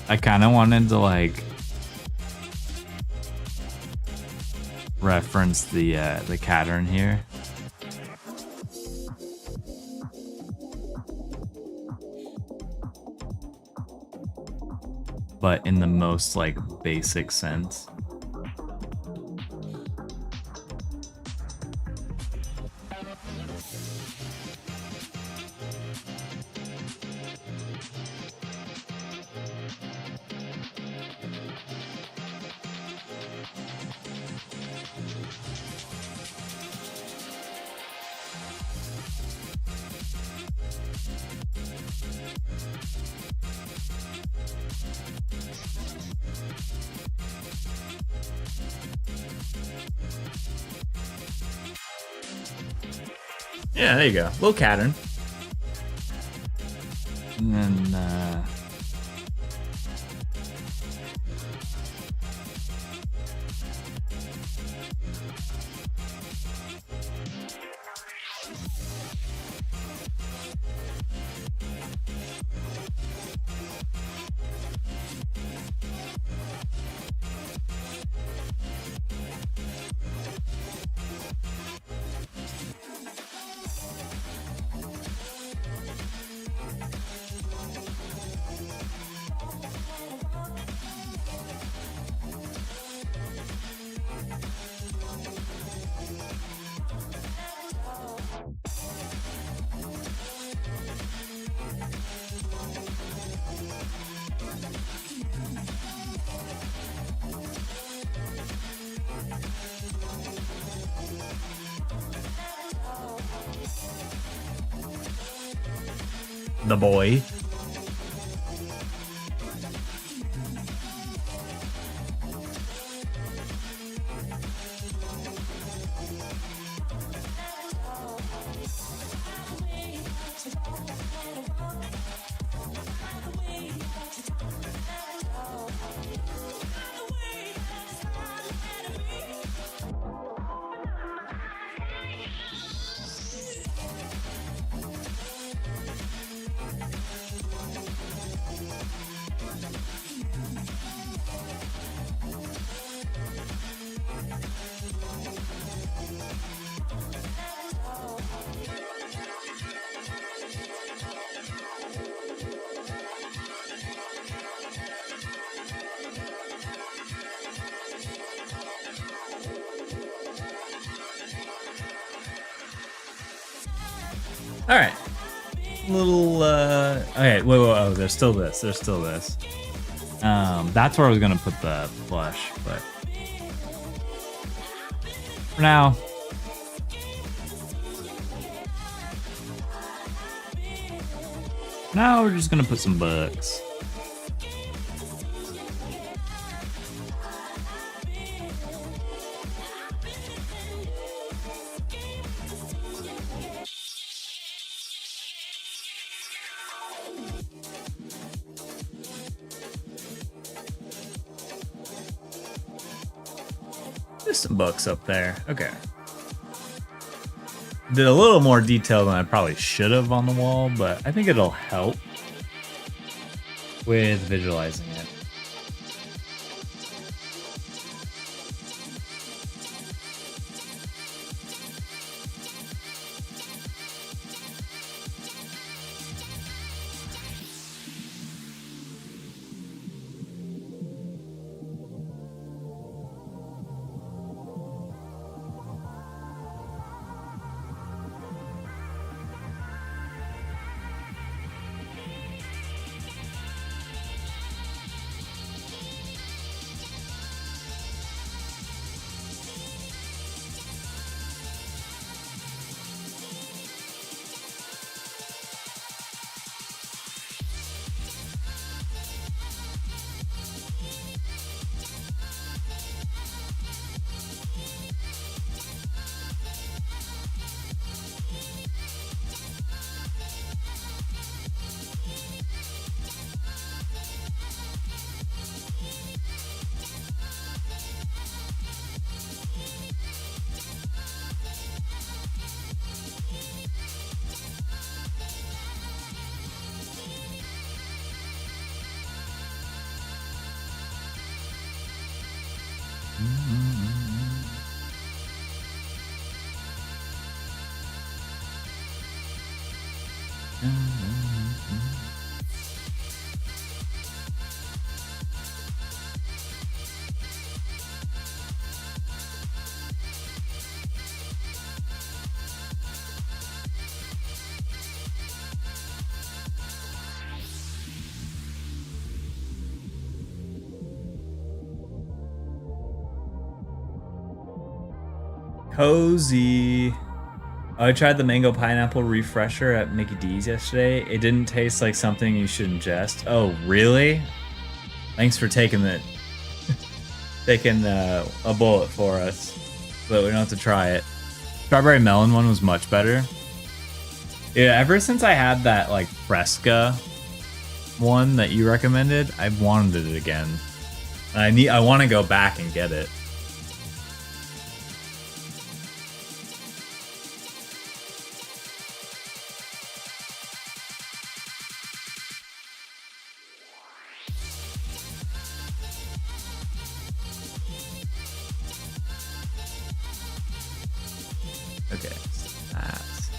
I kind of wanted to like reference the Cattern here. But in the most like basic sense. Yeah, there you go. Little Cattern. And then the boy. All right. Little okay, wait, oh, there's still this. There's still this. That's where I was gonna put the blush, but for now. Now we're just gonna put some books. There's some books up there. Okay. Did a little more detail than I probably should have on the wall, but I think it'll help with visualizing it. Cozy. I tried the mango pineapple refresher at Mickey D's yesterday. It didn't taste like something you should ingest. Oh, really? Thanks for taking a bullet for us, but we don't have to try it. Strawberry melon one was much better. Yeah, ever since I had that like Fresca one that you recommended, I've wanted it again. I want to go back and get it. Okay, so that's...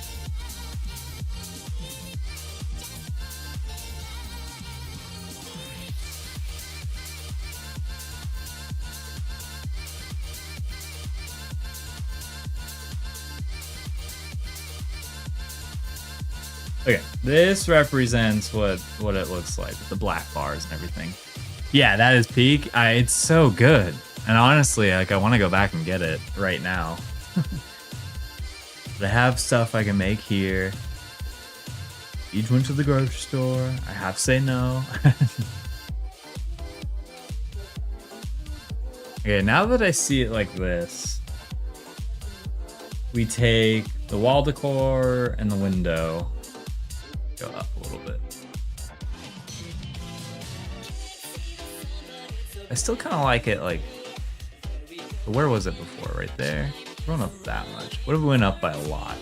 Okay, this represents what it looks like with the black bars and everything. Yeah, that is peak. It's so good. And honestly, like I want to go back and get it right now. They have stuff I can make here. Each went to the grocery store. I have to say no. Okay, now that I see it like this, we take the wall decor and the window. Go up a little bit. I still kind of like it like, where was it before? Right there? Run up that much. What if we went up by a lot?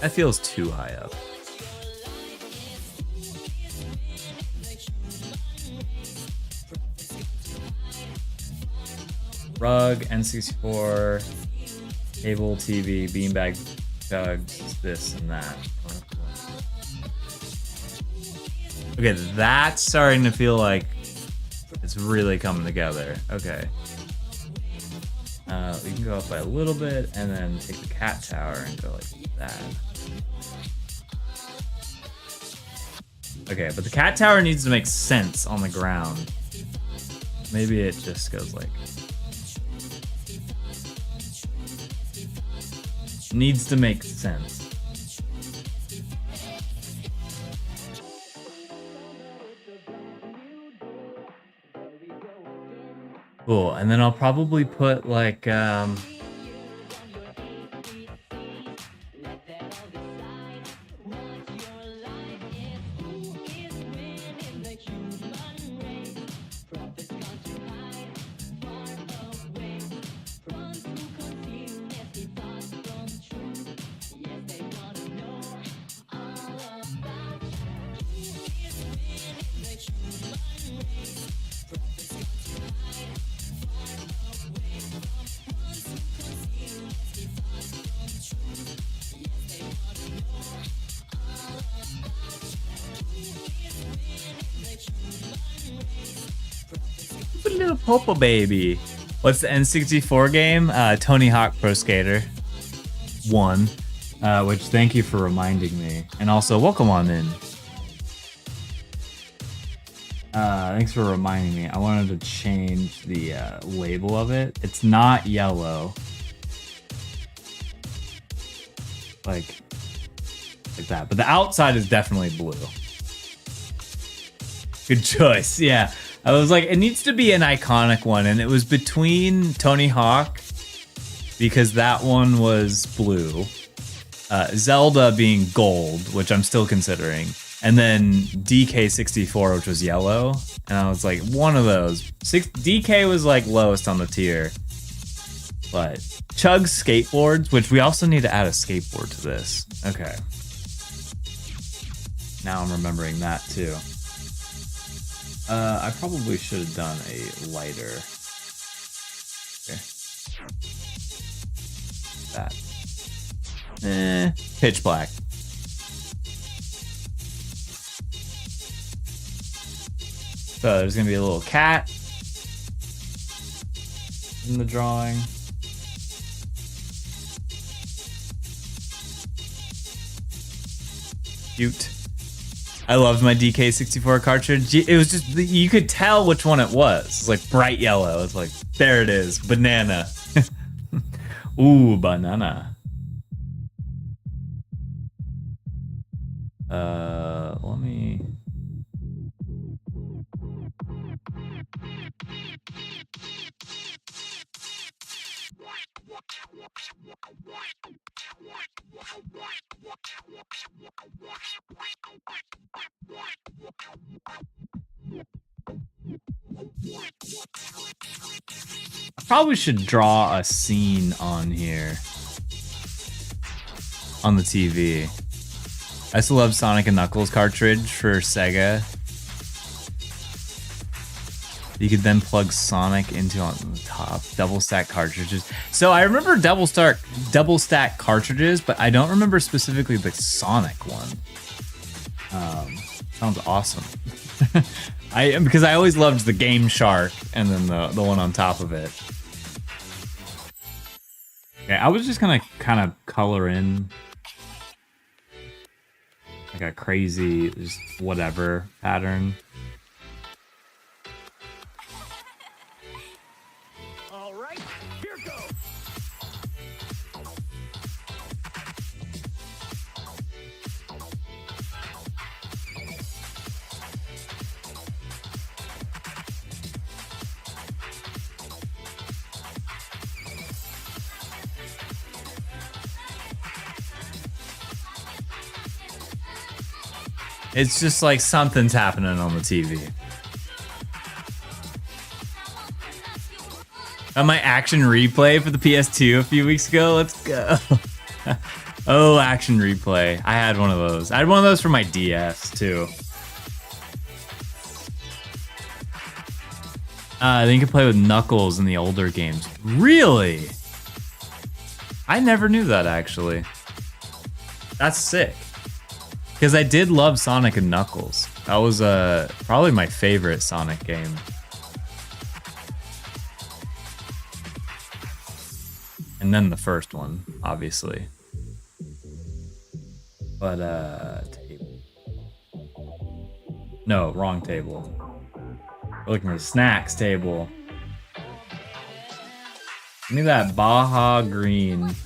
That feels too high up. Rug, N64, cable TV, beanbag, Chugs, this and that. Okay, that's starting to feel like it's really coming together. Okay. We can go up by a little bit and then take the cat tower and go like that. Okay, but the cat tower needs to make sense on the ground. Maybe it just goes like... Needs to make sense. Cool, and then I'll probably put like little Popo baby. What's the N64 game? Tony Hawk Pro Skater 1. Which thank you for reminding me. And also welcome on in. Thanks for reminding me. I wanted to change the label of it. It's not yellow. Like that. But the outside is definitely blue. Good choice. Yeah. I was like, it needs to be an iconic one. And it was between Tony Hawk, because that one was blue. Zelda being gold, which I'm still considering. And then DK64, which was yellow. And I was like, one of those. DK was like lowest on the tier. But Chugs skateboards, which we also need to add a skateboard to this. Okay. Now I'm remembering that too. I probably should have done a lighter. Okay. That. Pitch black. So there's gonna be a little cat in the drawing. Cute. I loved my DK64 cartridge. It was just, you could tell which one it was. It's like bright yellow. It's like, there it is, banana. Ooh, banana. Let me... I probably should draw a scene on here. On the TV. I still love Sonic and Knuckles cartridge for Sega. You could then plug Sonic into on the top. Double stack cartridges. So I remember double stack cartridges, but I don't remember specifically the Sonic one. Sounds awesome. Because I always loved the Game Shark and then the one on top of it. Okay, I was just gonna kind of color in like a crazy, just whatever pattern. All right, here goes. It's just like something's happening on the TV. On my action replay for the PS2 a few weeks ago, let's go. Oh, action replay. I had one of those. I had one of those for my DS too. Then you can play with Knuckles in the older games. Really? I never knew that actually. That's sick. Because I did love Sonic and Knuckles. That was probably my favorite Sonic game. And then the first one, obviously. But, table. No, wrong table. We're looking for the snacks table. Give me that Baja Green.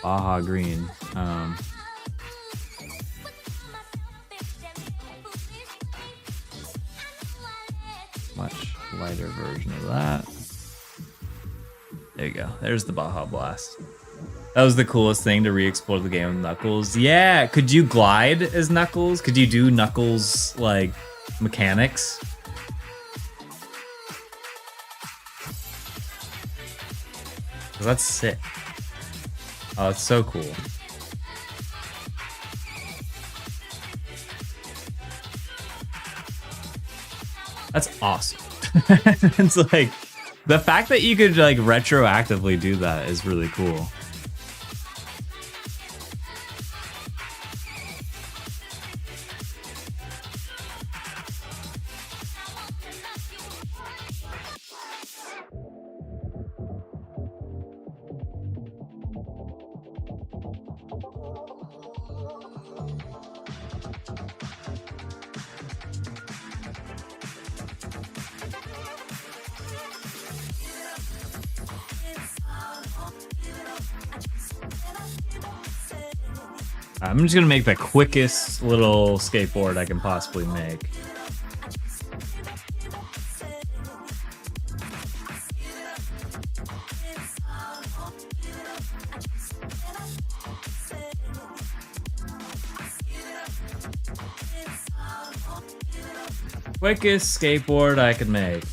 Baja Green. Much lighter version of that. There you go. There's the Baja Blast. That was the coolest thing to re-explore the game with Knuckles. Yeah, could you glide as Knuckles? Could you do Knuckles, like, mechanics? That's sick. Oh, it's so cool. That's awesome. It's like, the fact that you could like retroactively do that is really cool. I'm just gonna make the quickest little skateboard I can possibly make. Quickest skateboard I could make.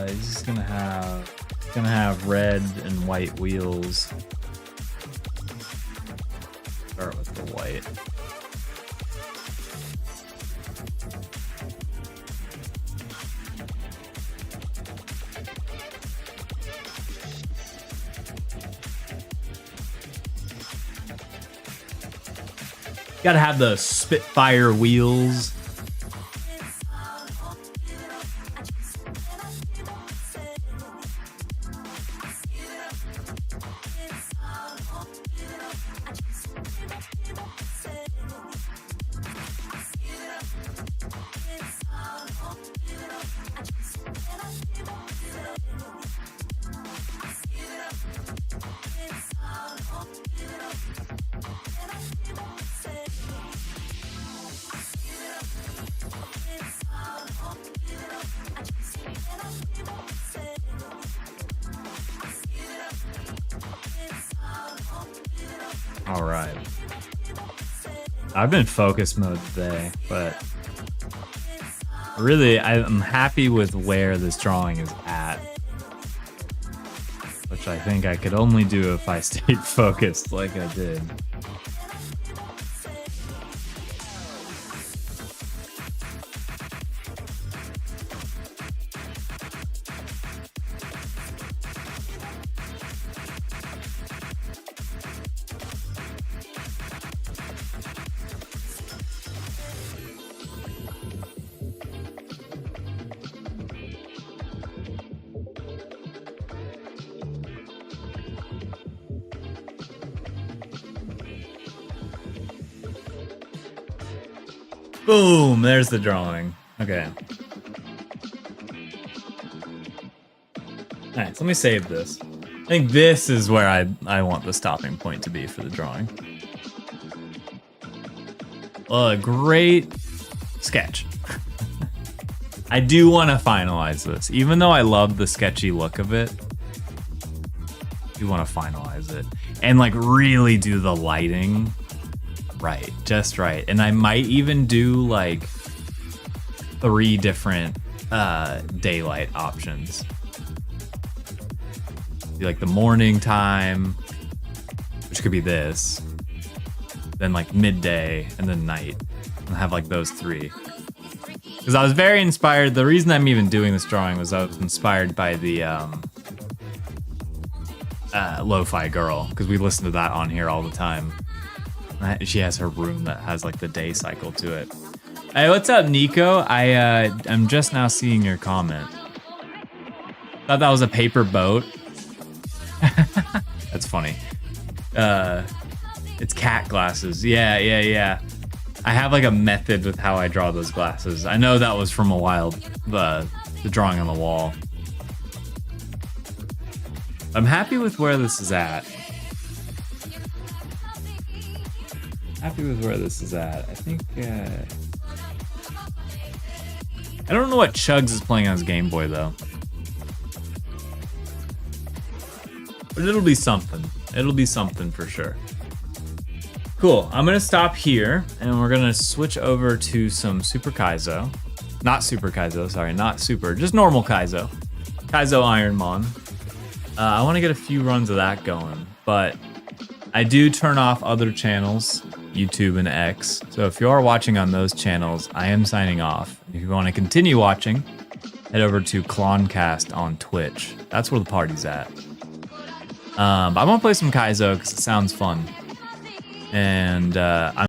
It's just gonna have Gonna have red and white wheels. Start with the white. Gotta have the Spitfire wheels. All right. I've been focus mode today, but really I'm happy with where this drawing is at, which I think I could only do if I stayed focused like I did. Boom, there's the drawing. Okay. Alright, so let me save this. I think this is where I want the stopping point to be for the drawing. A great sketch. I do want to finalize this. Even though I love the sketchy look of it, I do want to finalize it. And like really do the lighting right, just right. And I might even do like 3 different daylight options. Do like the morning time, which could be this, then like midday, and then night. And have like those 3. Because I was very inspired. The reason I'm even doing this drawing was I was inspired by the Lo-Fi Girl, because we listen to that on here all the time. She has her room that has like the day cycle to it. Hey, what's up, Nico? I'm just now seeing your comment. Thought that was a paper boat. That's funny. It's cat glasses. Yeah. I have like a method with how I draw those glasses. I know that was from a while, the drawing on the wall. I'm happy with where this is at. I think, I don't know what Chugs is playing on his Game Boy, though. But it'll be something. It'll be something for sure. Cool. I'm going to stop here, and we're going to switch over to some Super Kaizo. Not Super Kaizo, sorry. Not Super. Just normal Kaizo. Kaizo Ironmon. I want to get a few runs of that going, but I do turn off other channels, YouTube and X. So if you are watching on those channels, I am signing off. If you want to continue watching, head over to Cloncast on Twitch. That's where the party's at. But I'm going to play some Kaizo because it sounds fun. And I'm